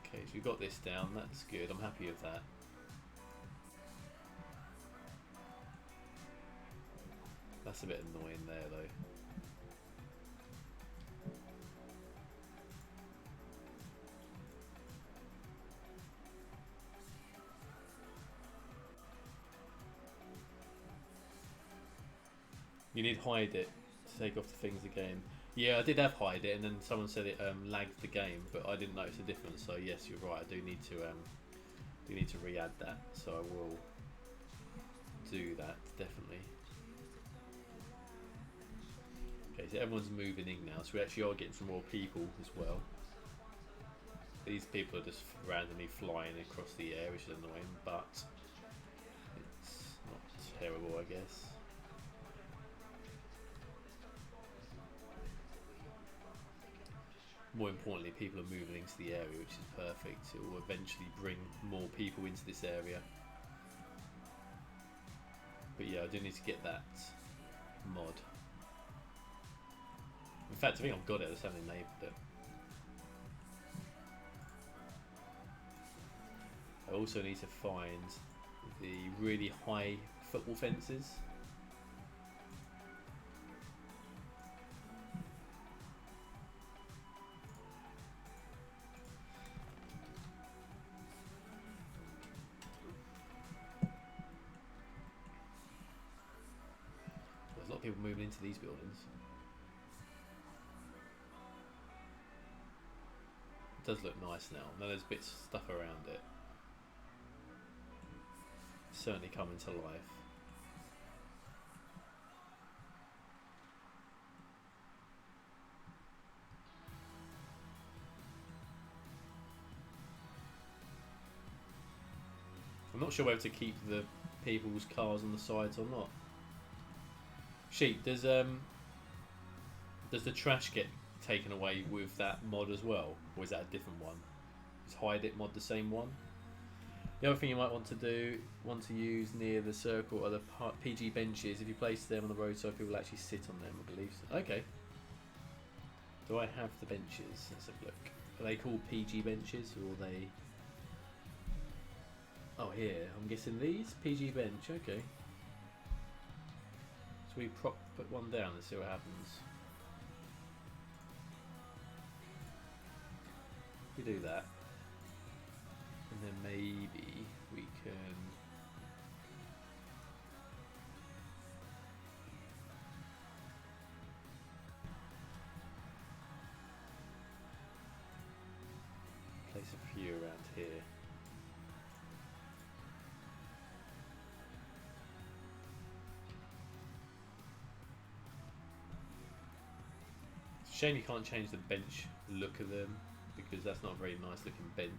[SPEAKER 3] Okay, so we've got this down. That's good. I'm happy with that. That's a bit annoying there though. You need hide it to take off the things again. Yeah, I did have hide it, and then someone said it lagged the game, but I didn't notice a difference. So yes, you're right. I do need to re-add that. So I will do that definitely. Okay, so everyone's moving in now, so we actually are getting some more people as well. These people are just randomly flying across the air, which is annoying, but it's not terrible, I guess. More importantly, people are moving into the area, which is perfect. It will eventually bring more people into this area. But yeah, I do need to get that mod. In fact, I think I've got it, I just haven't enabled it. I also need to find the really high football fences. There's a lot of people moving into these buildings. It does look nice now. Now there's bits of stuff around it. Certainly coming to life. I'm not sure whether to keep the people's cars on the sides or not. Sheep, does the trash get taken away with that mod as well, or is that a different one? Is Hide It mod the same one? The other thing you might want to use near the circle are the PG benches. If you place them on the roadside, people will actually sit on them, I believe. So. Okay. Do I have the benches? Let's have a look. Are they called PG benches, or are they... Oh, here. I'm guessing these? PG bench. Okay. So we put one down and see what happens. We do that. And then maybe we can place a few around here. It's a shame you can't change the bench look of them, because that's not a very nice looking bench.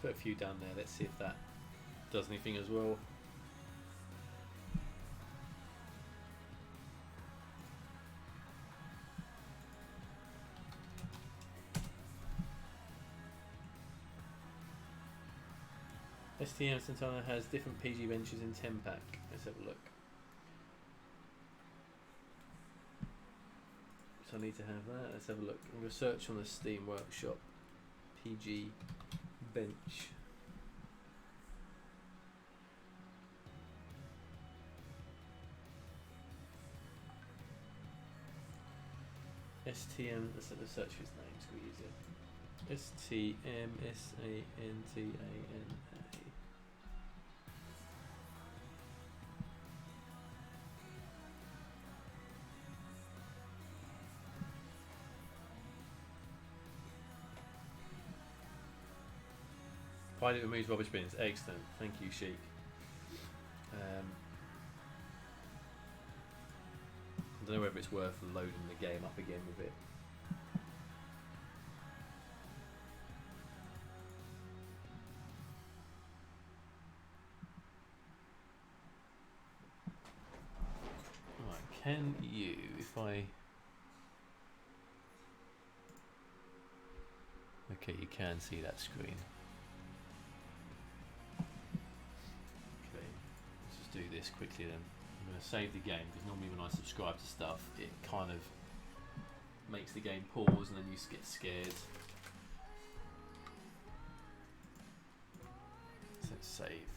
[SPEAKER 3] Put a few down there. Let's see if that does anything as well. STM Santana has different PG benches in 10 pack. Let's have a look. So I need to have that. Let's have a look. I'm going to search on the Steam Workshop PG bench. STM, let's have a search for his name, so we use it. STMSANTANA. Find it removes rubbish bins. Excellent. Thank you, Sheik. I don't know whether it's worth loading the game up again with it. Right, can you, if I... Okay, you can see that screen. Okay, let's just do this quickly then. I'm going to save the game because normally when I subscribe to stuff it kind of makes the game pause and then you get scared. So let's save.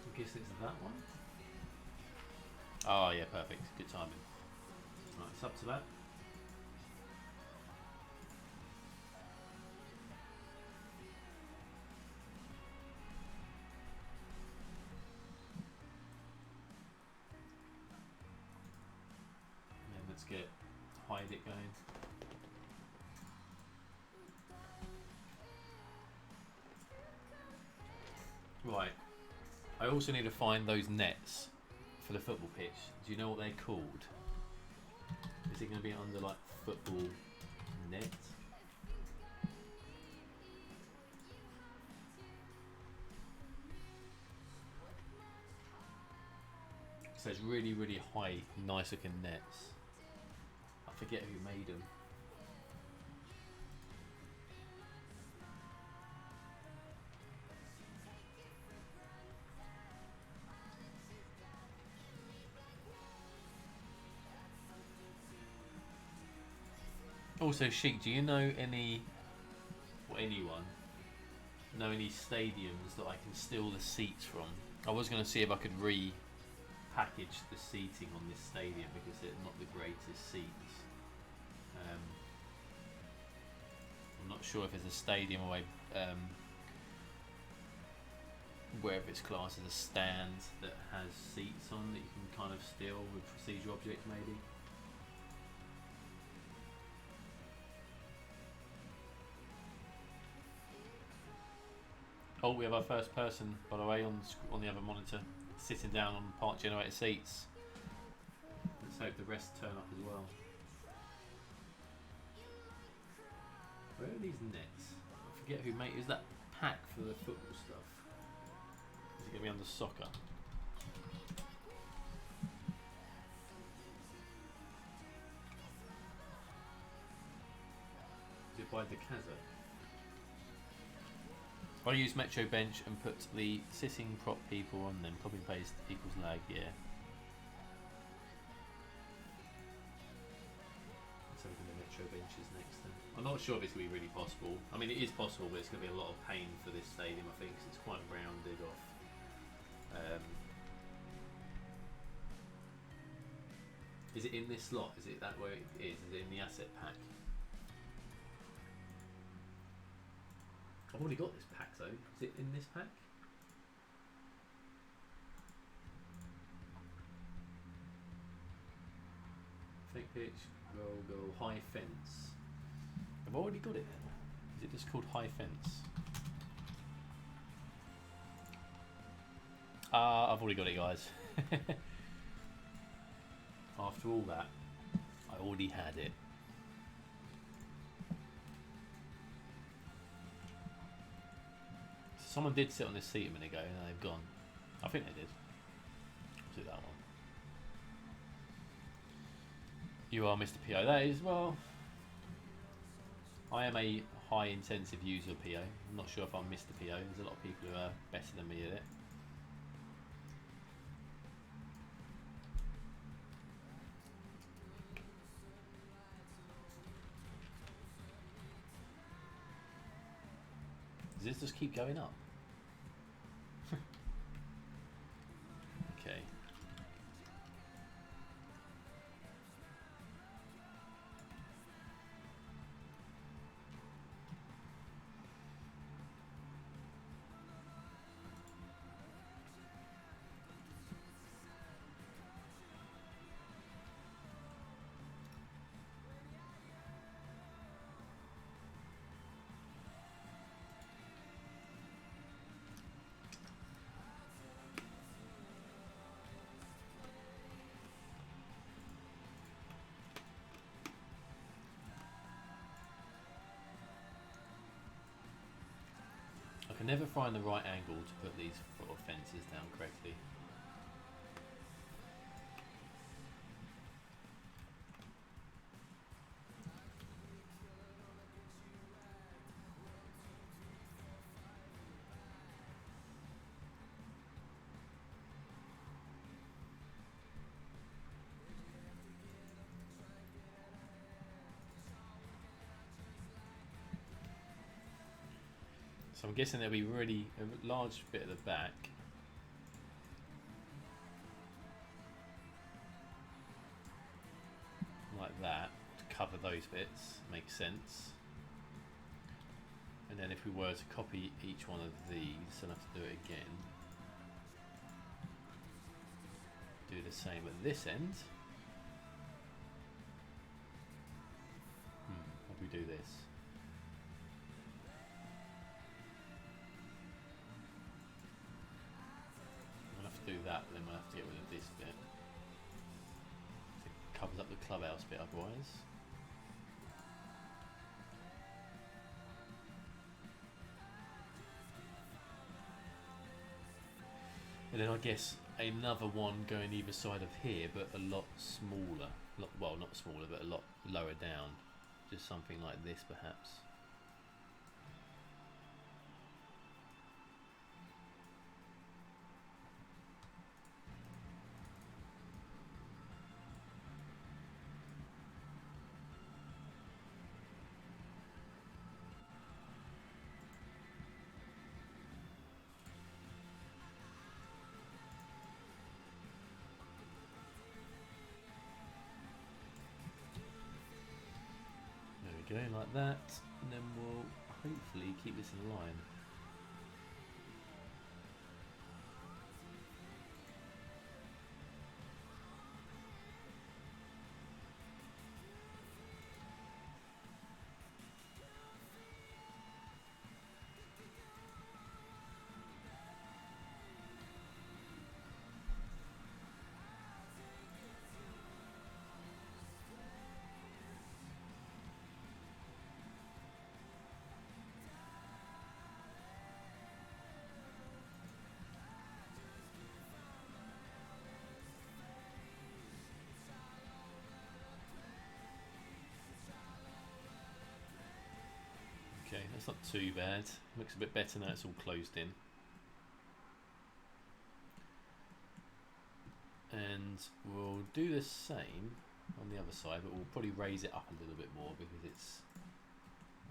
[SPEAKER 3] I guess it's that one. Oh yeah, perfect. Good timing. Right, it's up to that. And then let's get hide it going. Right. I also need to find those nets for the football pitch. Do you know what they're called? Is it going to be under like football net? So it's really, really high, nice looking nets. I forget who made them. Also, Sheik, do you know any, or anyone, know any stadiums that I can steal the seats from? I was going to see if I could repackage the seating on this stadium because they're not the greatest seats. I'm not sure if it's a stadium or wherever it's classed as a stand that has seats on that you can kind of steal with procedural objects maybe. Oh, we have our first person, by the way, on the other monitor, sitting down on part generator seats. Let's hope the rest turn up as well. Where are these nets? I forget who made. Is that pack for the football stuff? Is it going to be under soccer? Is it by the Casa? I use Metro Bench and put the sitting prop people on them. Copy and paste equals lag, yeah. Let's open the Metro Benches next then. I'm not sure if it's going to be really possible. I mean, it is possible, but it's going to be a lot of pain for this stadium, I think, because it's quite rounded off. Is it in this slot? Is it that way it is? Is it in the asset pack? I've already got this pack though. Is it in this pack? Fake pitch, goal, high fence. I've already got it then. Is it just called high fence? I've already got it, guys. After all that, I already had it. Someone did sit on this seat a minute ago and they've gone. I think they did. Was it that one? You are Mr. PO. That is, well, I am a high intensive user of PO. I'm not sure if I'm Mr. PO. There's a lot of people who are better than me at it. Does this just keep going up? Okay. I can never find the right angle to put these sort of fences down correctly. So I'm guessing there'll be really a large bit at the back. Like that, to cover those bits, makes sense. And then if we were to copy each one of these, I'll have to do it again. Do the same at this end. How do we do this? Do that, then we'll have to get rid of this bit. It covers up the clubhouse bit otherwise. And then I guess another one going either side of here, but a lot smaller. Well, not smaller, but a lot lower down. Just something like this, perhaps. Going like that, and then we'll hopefully keep this in line. Okay, that's not too bad. Looks a bit better now it's all closed in. And we'll do the same on the other side, but we'll probably raise it up a little bit more because it's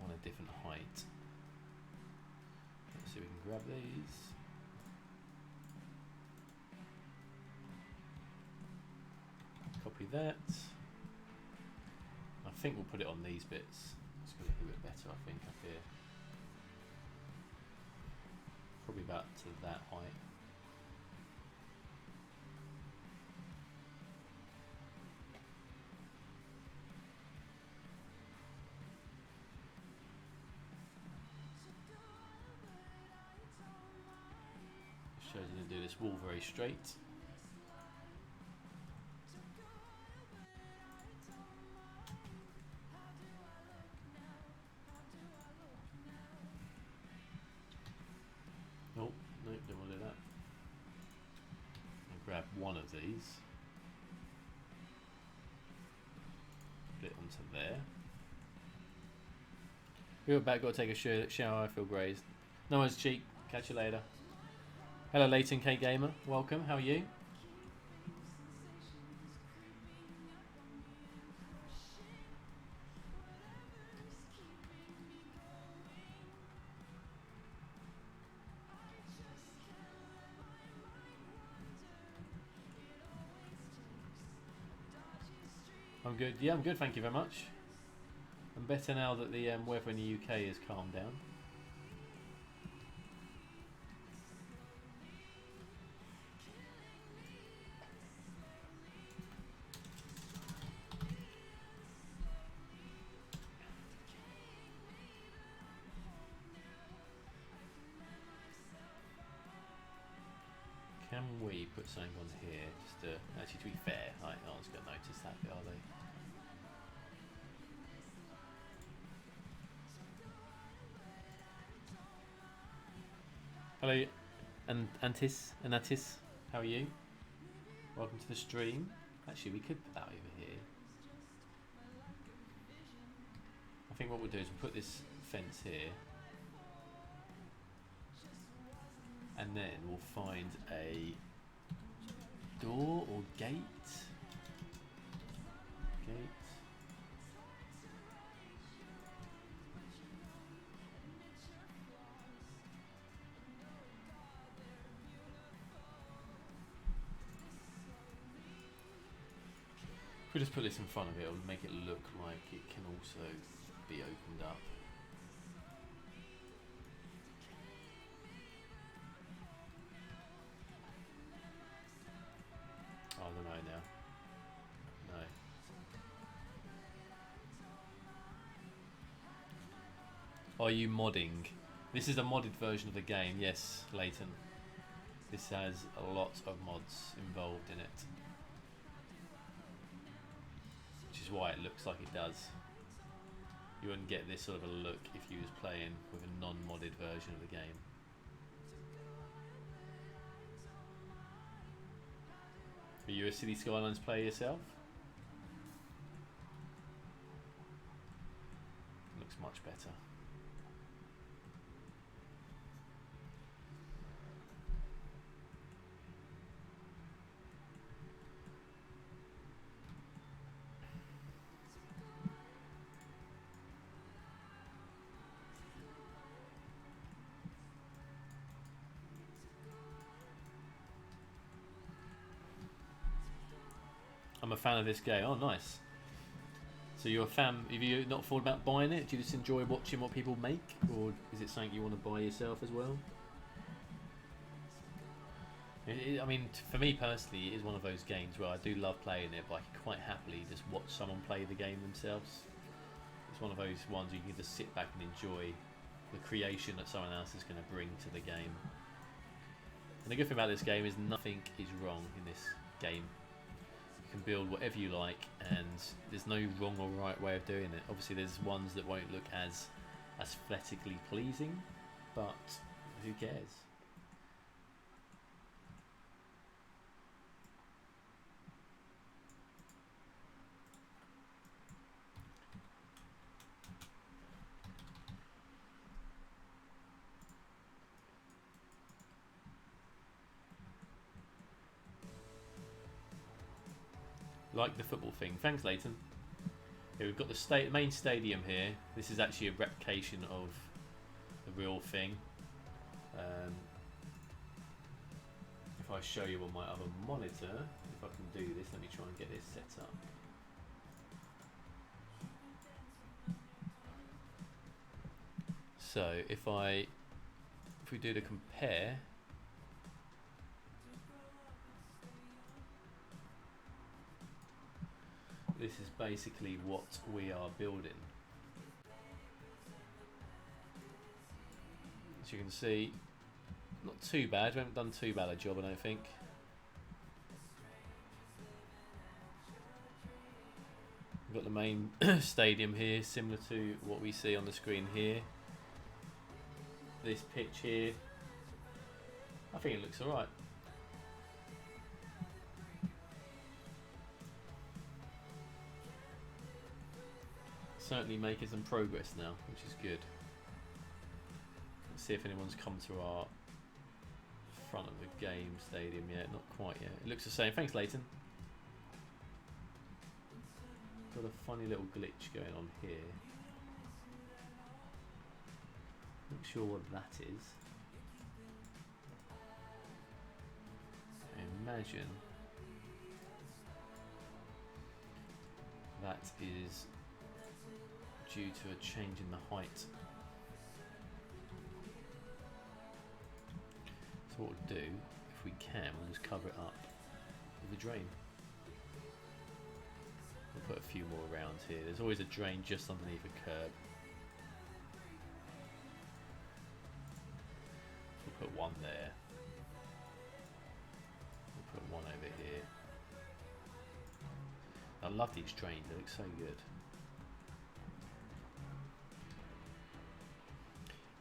[SPEAKER 3] on a different height. Let's see if we can grab these. Copy that. I think we'll put it on these bits. It's going to look a bit better, I think, up here. Probably about to that height. Shows you to do this wall very straight. one of these. Put it onto there. We're back, got to take a shower, I feel grazed. No one's cheap, catch you later. Hello Leighton K Gamer, welcome, how are you? I'm good, yeah I'm good, thank you very much. I'm better now that the weather in the UK has calmed down. Can we put something on here just to, actually to be fair, like, no one's going to notice that bit, are they? Hello, Anatis, how are you? Welcome to the stream. Actually, we could put that over here. I think what we'll do is we'll put this fence here, and then we'll find a door or gate. Gate. If we just put this in front of it, it'll make it look like it can also be opened up. Oh, I don't know now. No. Are you modding? This is a modded version of the game, yes, Leighton. This has a lot of mods involved in it. Which is why it looks like it does. You wouldn't get this sort of a look if you was playing with a non-modded version of the game. Are you a City Skylines player yourself? Looks much better. I'm a fan of this game. Oh, nice. So you're a fan. Have you not thought about buying it? Do you just enjoy watching what people make, or is it something you want to buy yourself as well? I mean, for me personally, it is one of those games where I do love playing it, but I can quite happily just watch someone play the game themselves. It's one of those ones where you can just sit back and enjoy the creation that someone else is going to bring to the game. And the good thing about this game is nothing is wrong in this game. You can build whatever you like, and there's no wrong or right way of doing it. Obviously there's ones that won't look as aesthetically pleasing, but who cares? Like the football thing. Thanks, Leighton. Yeah, we've got the main stadium here. This is actually a replication of the real thing. If I show you on my other monitor, if I can do this, let me try and get this set up. So if we do the compare, this is basically what we are building. As you can see, not too bad. We haven't done too bad a job, I don't think. We've got the main stadium here, similar to what we see on the screen here. This pitch here, I think it looks alright. certainly making some progress now, which is good. Let's see if anyone's come to our front of the game stadium yet. Not quite yet. It looks the same. Thanks, Leighton. Got a funny little glitch going on here. Not sure what that is. I imagine that is due to a change in the height. So what we'll do, if we can, we'll just cover it up with a drain. We'll put a few more around here. There's always a drain just underneath a curb. We'll put one there. We'll put one over here. I love these drains, they look so good.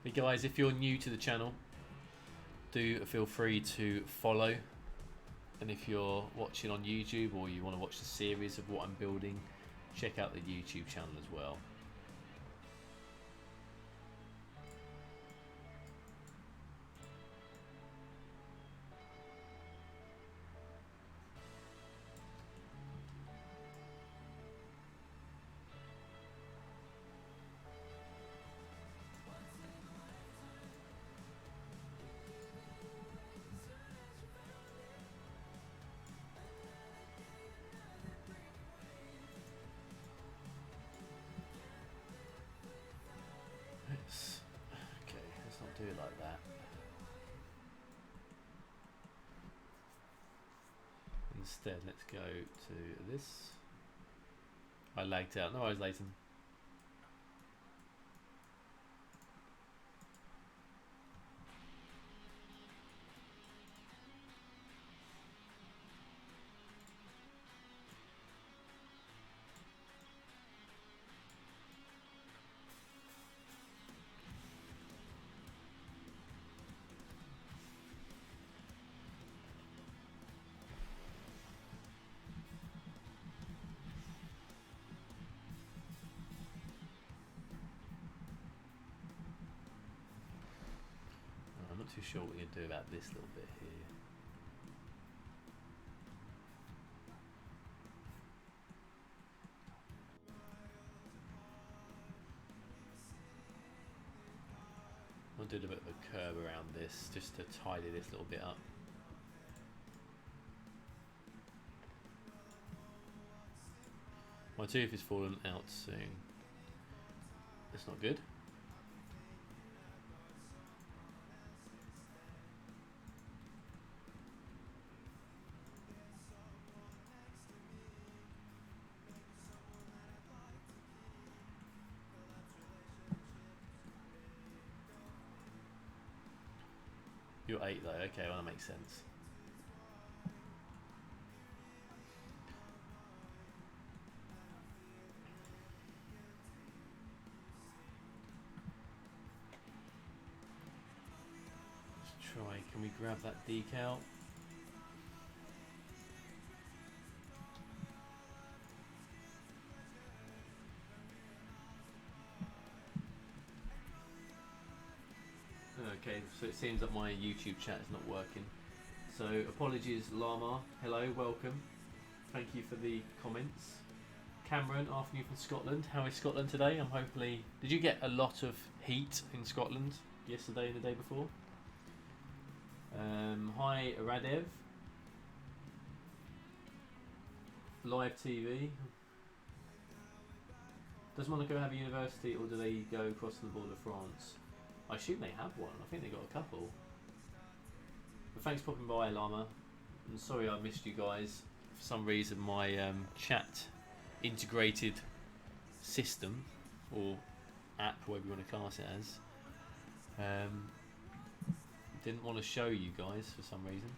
[SPEAKER 3] Hey guys, if you're new to the channel, do feel free to follow. And if you're watching on YouTube or you want to watch the series of what I'm building, check out the YouTube channel as well. Do it like that. Instead, let's go to this. I lagged out. No worries, Leighton. Not too sure what we're going to do about this little bit here. I'll do a bit of a curve around this just to tidy this little bit up. My tooth is falling out soon. That's not good. You're 8 though, okay, well that makes sense. Let's try, can we grab that decal? Okay, so it seems that my YouTube chat is not working. So apologies, Lama. Hello, welcome. Thank you for the comments. Cameron, afternoon from Scotland. How is Scotland today? I'm hopefully... Did you get a lot of heat in Scotland yesterday and the day before? Hi, Radev. Live TV. Does Monaco have a university or do they go across the border of France? I assume they have one. I think they got a couple. But thanks for popping by, Llama. I'm sorry I missed you guys. For some reason, my chat integrated system or app, whatever you want to class it as, didn't want to show you guys for some reason.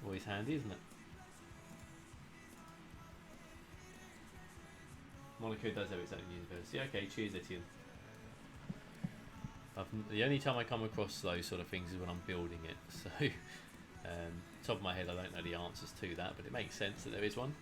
[SPEAKER 3] Always handy, isn't it? Monaco does have its own university. Okay, cheers, Etienne. The only time I come across those sort of things is when I'm building it, so top of my head I don't know the answers to that, but it makes sense that there is one.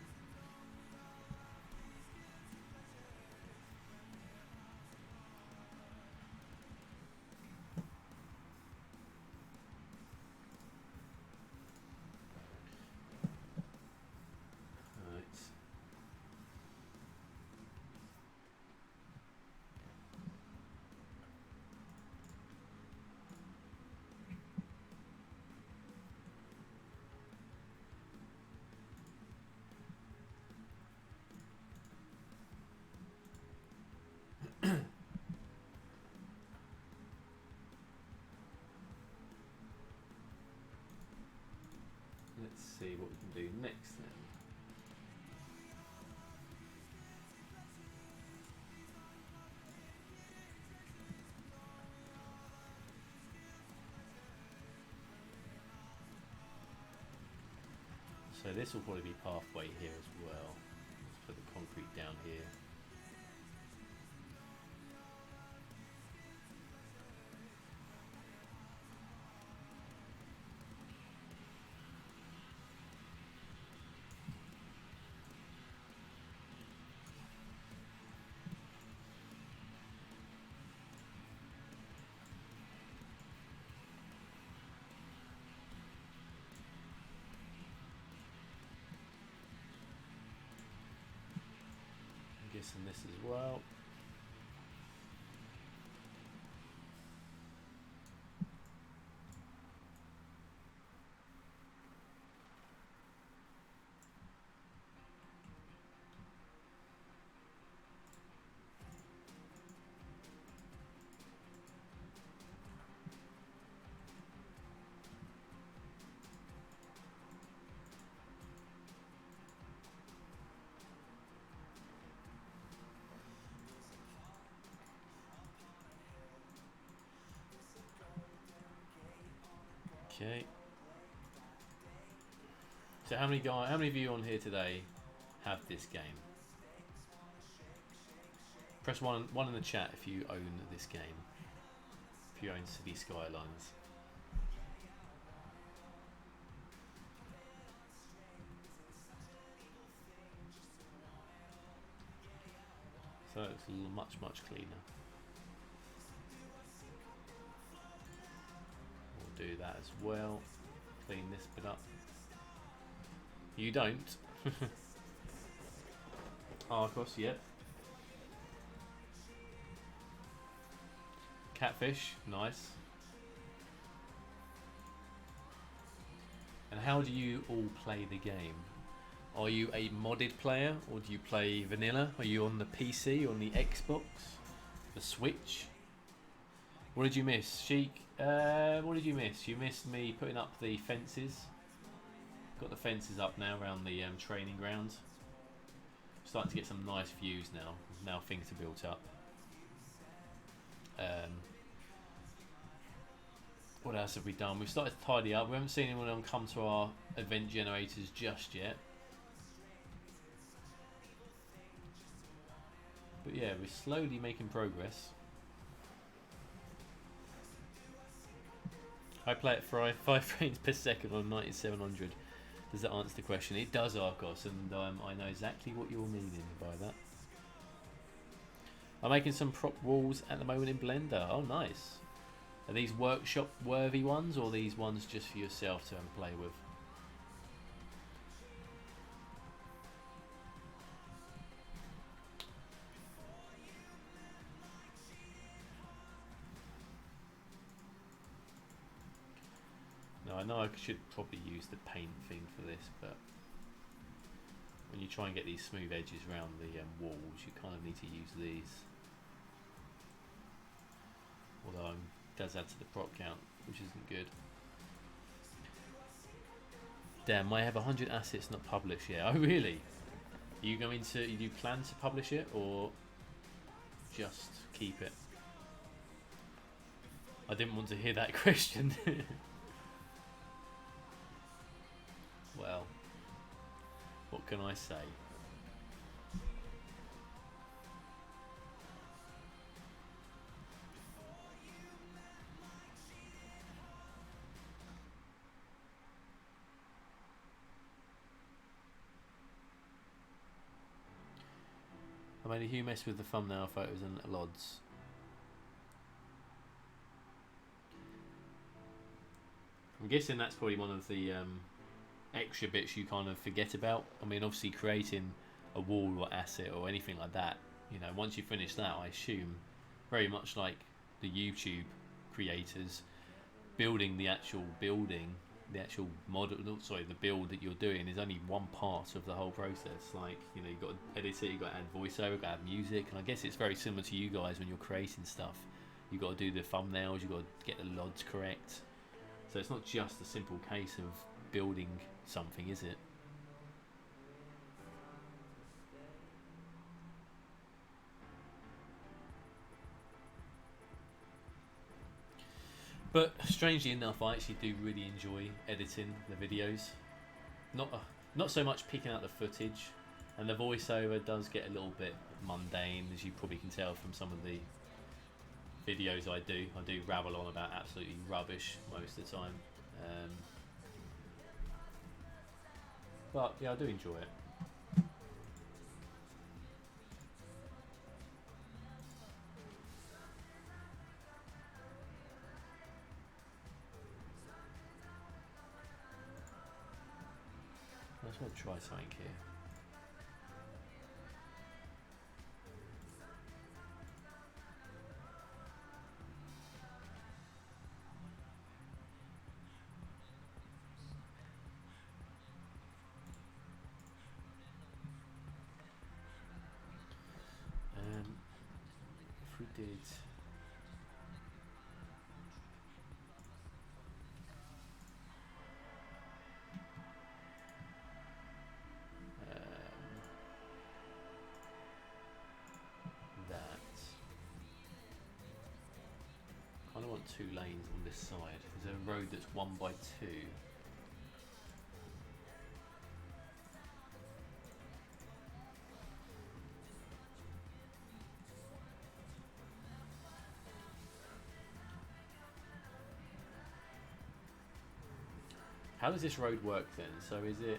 [SPEAKER 3] Let's see what we can do next then. So this will probably be pathway here as well. Let's put the concrete down here. And this as well. Okay. So how many of you on here today have this game? Press one in the chat if you own this game. If you own City Skylines. So it's much cleaner. We'll do that as well. Clean this bit up. You don't. Arcos, yep. Catfish, nice. And how do you all play the game? Are you a modded player or do you play vanilla? Are you on the PC, on the Xbox, the Switch? What did you miss? Sheik, what did you miss? You missed me putting up the fences. Got the fences up now around the training grounds. Starting to get some nice views now. Now things are built up. What else have we done? We've started to tidy up. We haven't seen anyone come to our event generators just yet. But yeah, we're slowly making progress. I play at 5 frames per second on 9700. Does that answer the question? It does, Arcos, and I know exactly what you're meaning by that. I'm making some prop walls at the moment in Blender. Oh, nice. Are these workshop-worthy ones, or these ones just for yourself to play with? No, I know I should probably use the paint thing for this, but when you try and get these smooth edges around the walls, you kind of need to use these. Although it does add to the prop count, which isn't good. Damn, I have 100 assets not published yet. Oh really? Do you plan to publish it or just keep it? I didn't want to hear that question. Well, what can I say? I made a huge mess with the thumbnail photos and LODs. I'm guessing that's probably one of the extra bits you kind of forget about. I mean, obviously creating a wall or asset or anything like that, you know, once you finish that, I assume, very much like the YouTube creators, building the actual building, the actual model, sorry, the build that you're doing is only one part of the whole process. Like, you know, you've got to edit it, you've got to add voiceover, you've got to add music, and I guess it's very similar to you guys when you're creating stuff. You've got to do the thumbnails, you've got to get the LODs correct. So it's not just a simple case of building something, is it? But strangely enough, I actually do really enjoy editing the videos. Not so much picking out the footage, and the voiceover does get a little bit mundane, as you probably can tell from some of the videos I do. I do rabble on about absolutely rubbish most of the time. But yeah, I do enjoy it. I just want to try something here. If we did that, kind of want 2 lanes on this side. There's a road that's 1 by 2. How does this road work then? So is it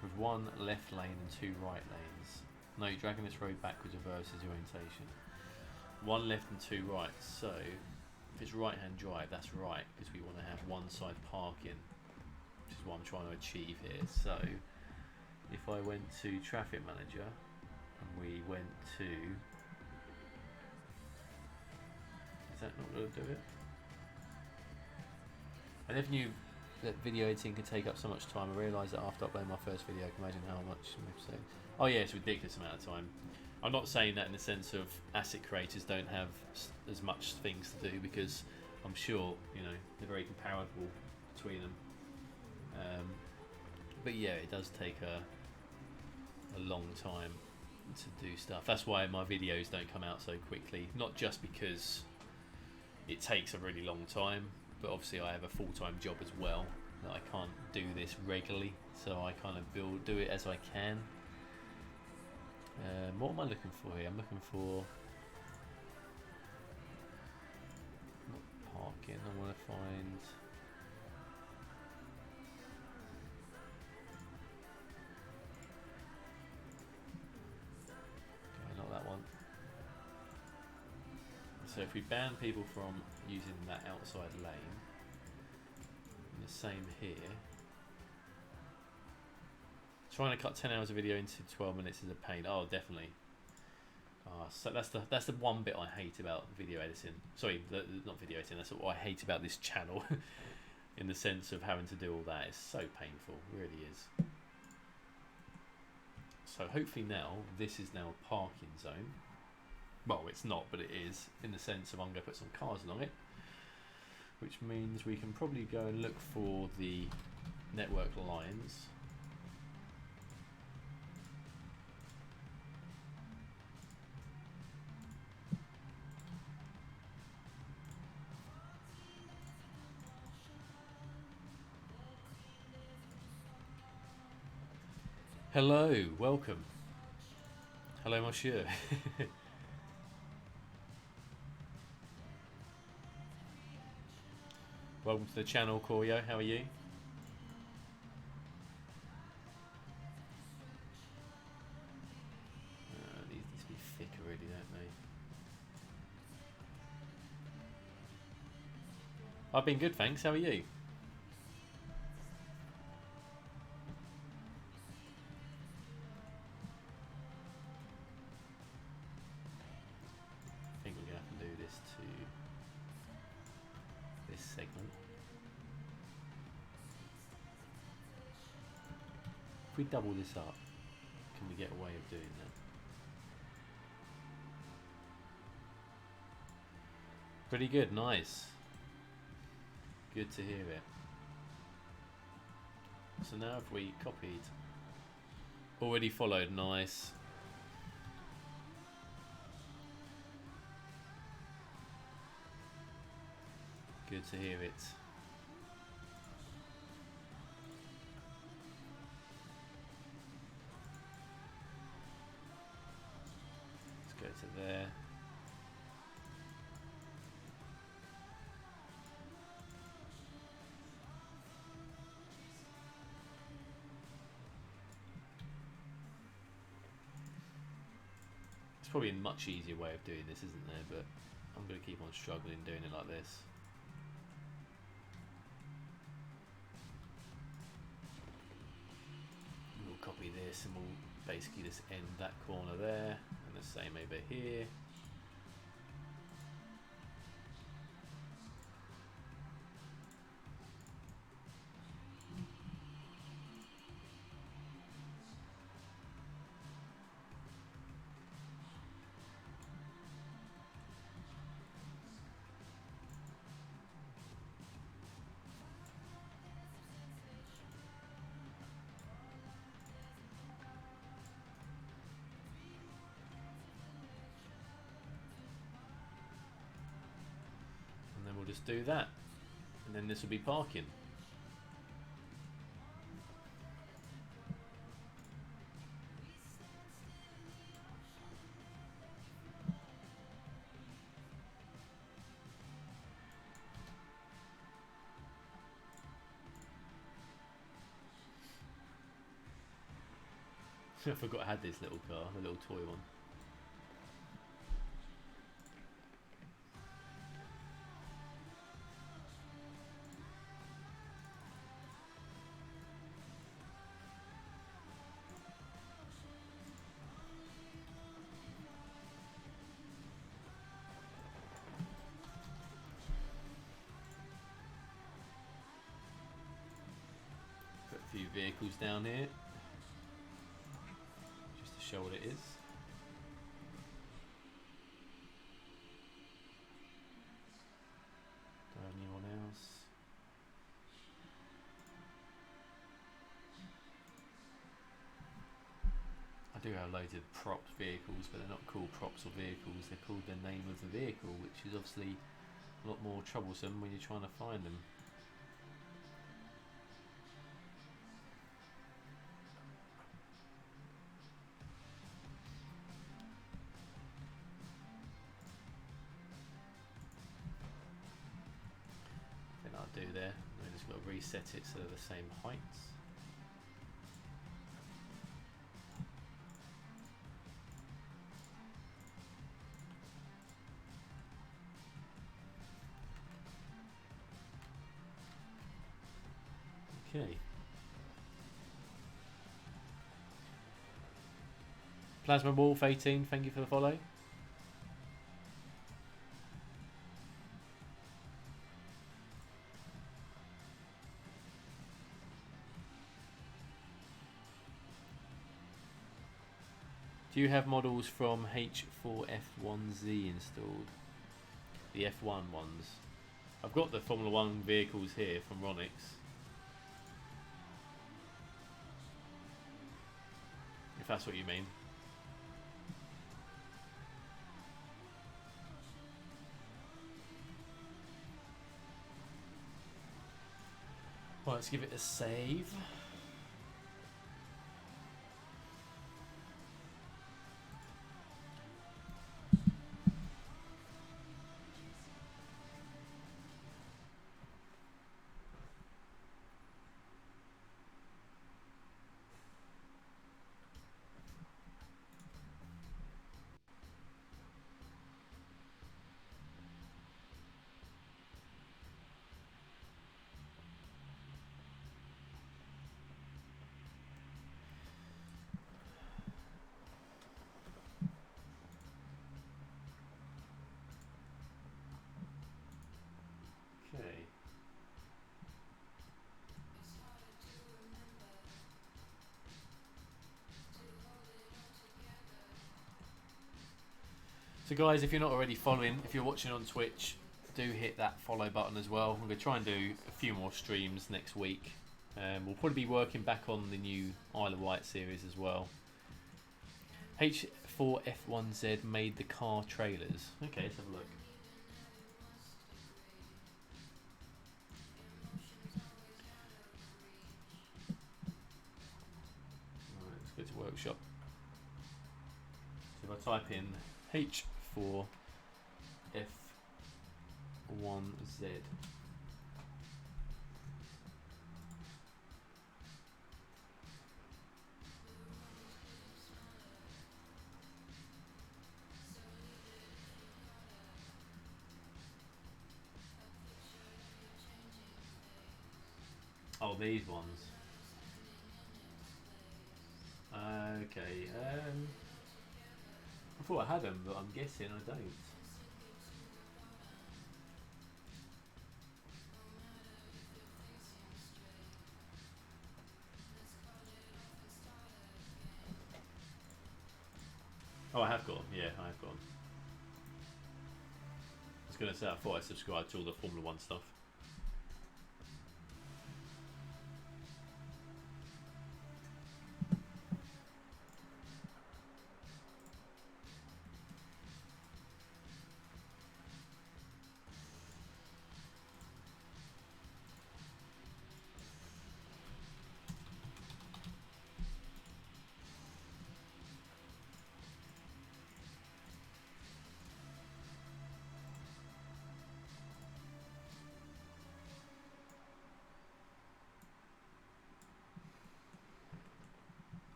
[SPEAKER 3] with 1 left lane and 2 right lanes? No, you're dragging this road backwards versus your orientation. 1 left and 2 right. So if it's right hand drive, that's right, because we want to have one side parking, which is what I'm trying to achieve here. So if I went to traffic manager and we went to, is that not going to do it? I never knew that video editing could take up so much time. I realised that after uploading my first video, I can imagine how much. Oh yeah, it's a ridiculous amount of time. I'm not saying that in the sense of asset creators don't have as much things to do, because I'm sure, you know, they're very comparable between them. But yeah, it does take a long time to do stuff. That's why my videos don't come out so quickly. Not just because it takes a really long time, but obviously I have a full-time job as well, that I can't do this regularly, so I kind of do it as I can. What am I looking for here? I'm looking for not parking. I want to find okay, not that one. So if we ban people from using that outside lane, and the same here. Trying to cut 10 hours of video into 12 minutes is a pain. Oh, definitely. So that's the one bit I hate about video editing. Sorry, not video editing. That's what I hate about this channel, in the sense of having to do all that. It's so painful, it really is. So hopefully now this is now a parking zone. Well, it's not, but it is, in the sense of I'm going to put some cars along it, which means we can probably go and look for the network lines. Hello, welcome. Hello, monsieur. Welcome to the channel, Corio. How are you? These need to be thicker, really, don't they? I've been good, thanks. How are you? I think we're going to have to do this to this segment. If we double this up, can we get a way of doing that? Pretty good, nice. Good to hear it. So now if we copied, already followed, nice. Good to hear it. Let's go to there. It's probably a much easier way of doing this, isn't there? But I'm going to keep on struggling doing it like this. We'll copy this and we'll basically just end that corner there, and the same over here. And then we'll just do that, and then this will be parking. I forgot I had this little car, the little toy one. Put a few vehicles down here, just to show what it is. Don't have anyone else. I do have loads of props vehicles, but they're not called props or vehicles, they're called the name of the vehicle, which is obviously a lot more troublesome when you're trying to find them. I think I'll do there. I just got to reset it so they're the same heights. Okay. Plasma Wolf 18, thank you for the follow. Do you have models from H4F1Z installed? The F1 ones. I've got the Formula 1 vehicles here from Ronix. If that's what you mean. Well, let's give it a save. Okay. So guys, if you're not already following, if you're watching on Twitch, do hit that follow button as well. I'm going to try and do a few more streams next week. We'll probably be working back on the new Isle of Wight series as well. H4F1Z made the car trailers. Okay, let's have a look. Alright, let's go to workshop. So if I type in H4F1Z. Oh, these ones. Okay. I thought I had them, but I'm guessing I don't. Oh, I have got them. Yeah, I have got them. I was going to say I thought I subscribed to all the Formula 1 stuff.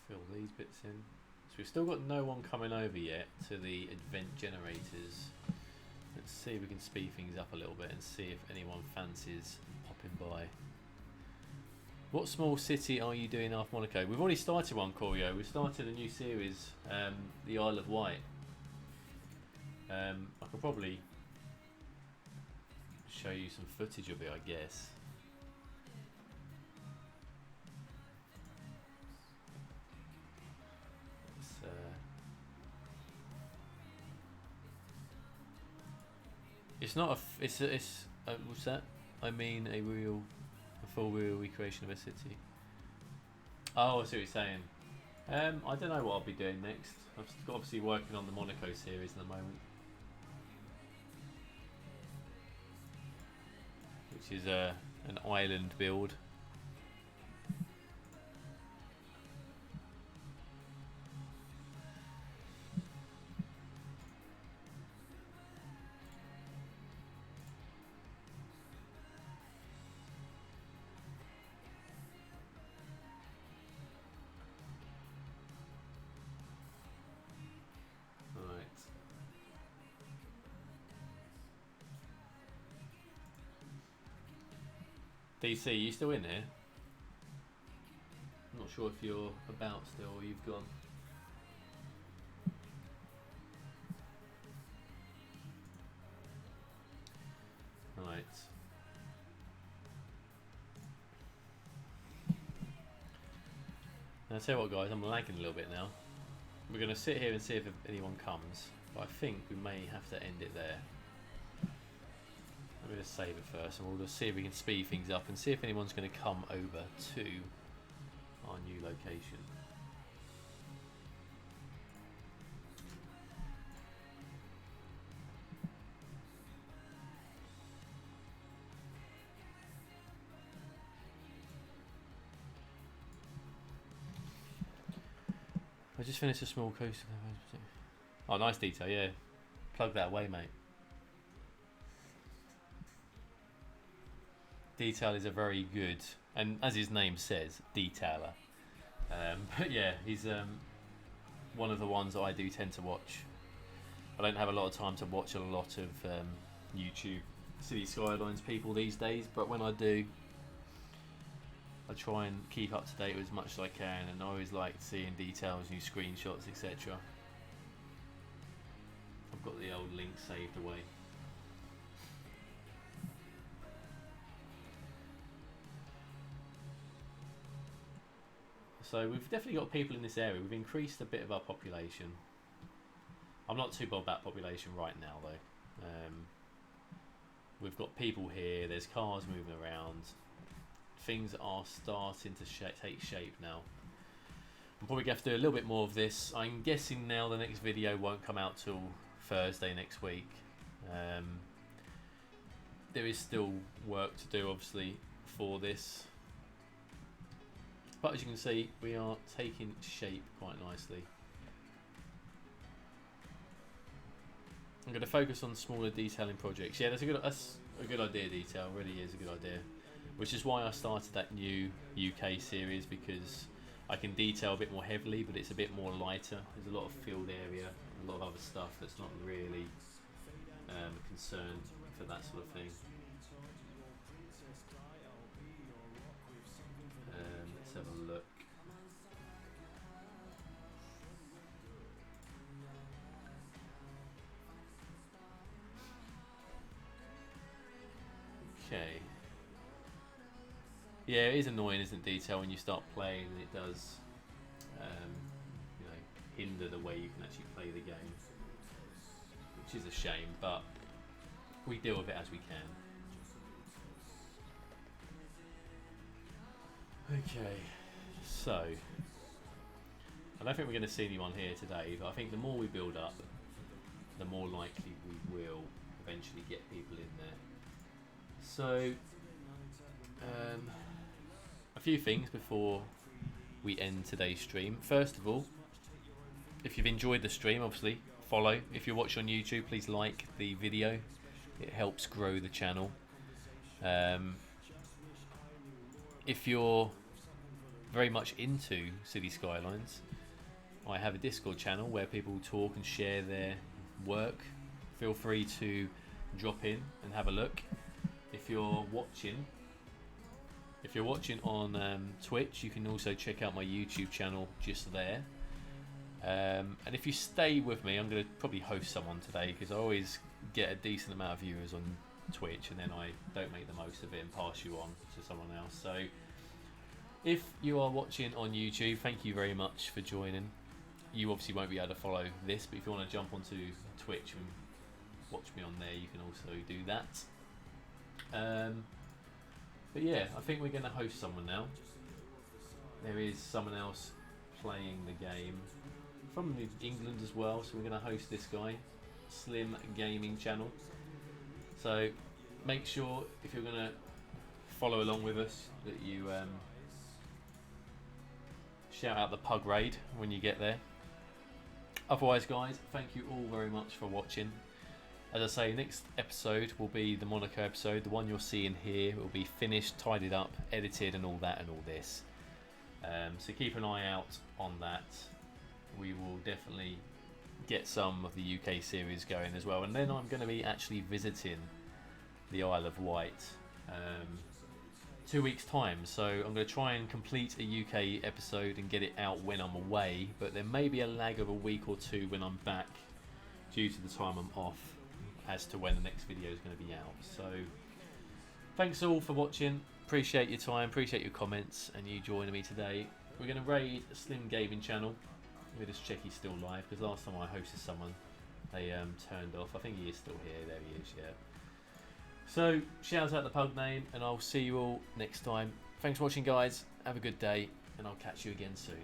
[SPEAKER 3] Fill these bits in. So we've still got no one coming over yet to the event generators. Let's see if we can speed things up a little bit and see if anyone fancies popping by. What small city are you doing after Monaco? We've already started one, Corio. We've started a new series, the Isle of Wight. I could probably show you some footage of it, I guess. It's not a. What's that? I mean, a full real recreation of a city. Oh, I see what you're saying. I don't know what I'll be doing next. I'm obviously working on the Monaco series at the moment, which is an island build. DC, you still in here? I'm not sure if you're about still or you've gone. Right. Now, I'll tell you what, guys, I'm lagging a little bit now. We're going to sit here and see if anyone comes, but I think we may have to end it there. I'm going to save it first and we'll just see if we can speed things up and see if anyone's going to come over to our new location. I just finished a small coaster. Oh, nice detail, yeah. Plug that away, mate. Detail is a very good, and as his name says, detailer. But yeah, he's one of the ones that I do tend to watch. I don't have a lot of time to watch a lot of YouTube City Skylines people these days, but when I do, I try and keep up to date with as much as I can, and I always like seeing details, new screenshots, etc. I've got the old link saved away. So we've definitely got people in this area. We've increased a bit of our population. I'm not too bothered about population right now though. We've got people here, there's cars moving around, things are starting to take shape now. I'm probably going to have to do a little bit more of this. I'm guessing now the next video won't come out till Thursday next week. There is still work to do obviously for this, but as you can see we are taking shape quite nicely. I'm going to focus on smaller detailing projects. Yeah, that's a good idea. Detail really is a good idea, which is why I started that new UK series, because I can detail a bit more heavily, but it's a bit more lighter. There's a lot of field area, a lot of other stuff that's not really a concern for that sort of thing. Let's have a look. Okay. Yeah, it is annoying, isn't it, detail, when you start playing and it does, you know, hinder the way you can actually play the game, which is a shame, but we deal with it as we can. Okay, so I don't think we're going to see anyone here today, but I think the more we build up, the more likely we will eventually get people in there. So, a few things before we end today's stream. First of all, if you've enjoyed the stream, obviously follow. If you're watching on YouTube, please like the video. It helps grow the channel. If you're very much into City Skylines, I have a Discord channel where people talk and share their work. Feel free to drop in and have a look. If you're watching on Twitch, you can also check out my YouTube channel just there. And if you stay with me, I'm going to probably host someone today, because I always get a decent amount of viewers on Twitch and then I don't make the most of it and pass you on to someone else. So if you are watching on YouTube, thank you very much for joining. You obviously won't be able to follow this, but if you want to jump onto Twitch and watch me on there, you can also do that. But yeah, I think we're going to host someone now. There is someone else playing the game from England as well, so we're going to host this guy, Slim Gaming Channel. So make sure, if you're going to follow along with us, that you shout out the pug raid when you get there. Otherwise guys, thank you all very much for watching. As I say, next episode will be the Monaco episode. The one you're seeing here will be finished, tidied up, edited and all that and all this. So keep an eye out on that. We will definitely get some of the UK series going as well. And then I'm going to be actually visiting the Isle of Wight 2 weeks time. So I'm going to try and complete a UK episode and get it out when I'm away. But there may be a lag of a week or two when I'm back, due to the time I'm off, as to when the next video is going to be out. So thanks all for watching, appreciate your time, appreciate your comments and you joining me today. We're going to raid a Slim Gaming Channel. Let me just check he's still live, because last time I hosted someone they turned off. I think he is still here, there he is, yeah. So shout out the pug name and I'll see you all next time. Thanks for watching guys, have a good day and I'll catch you again soon.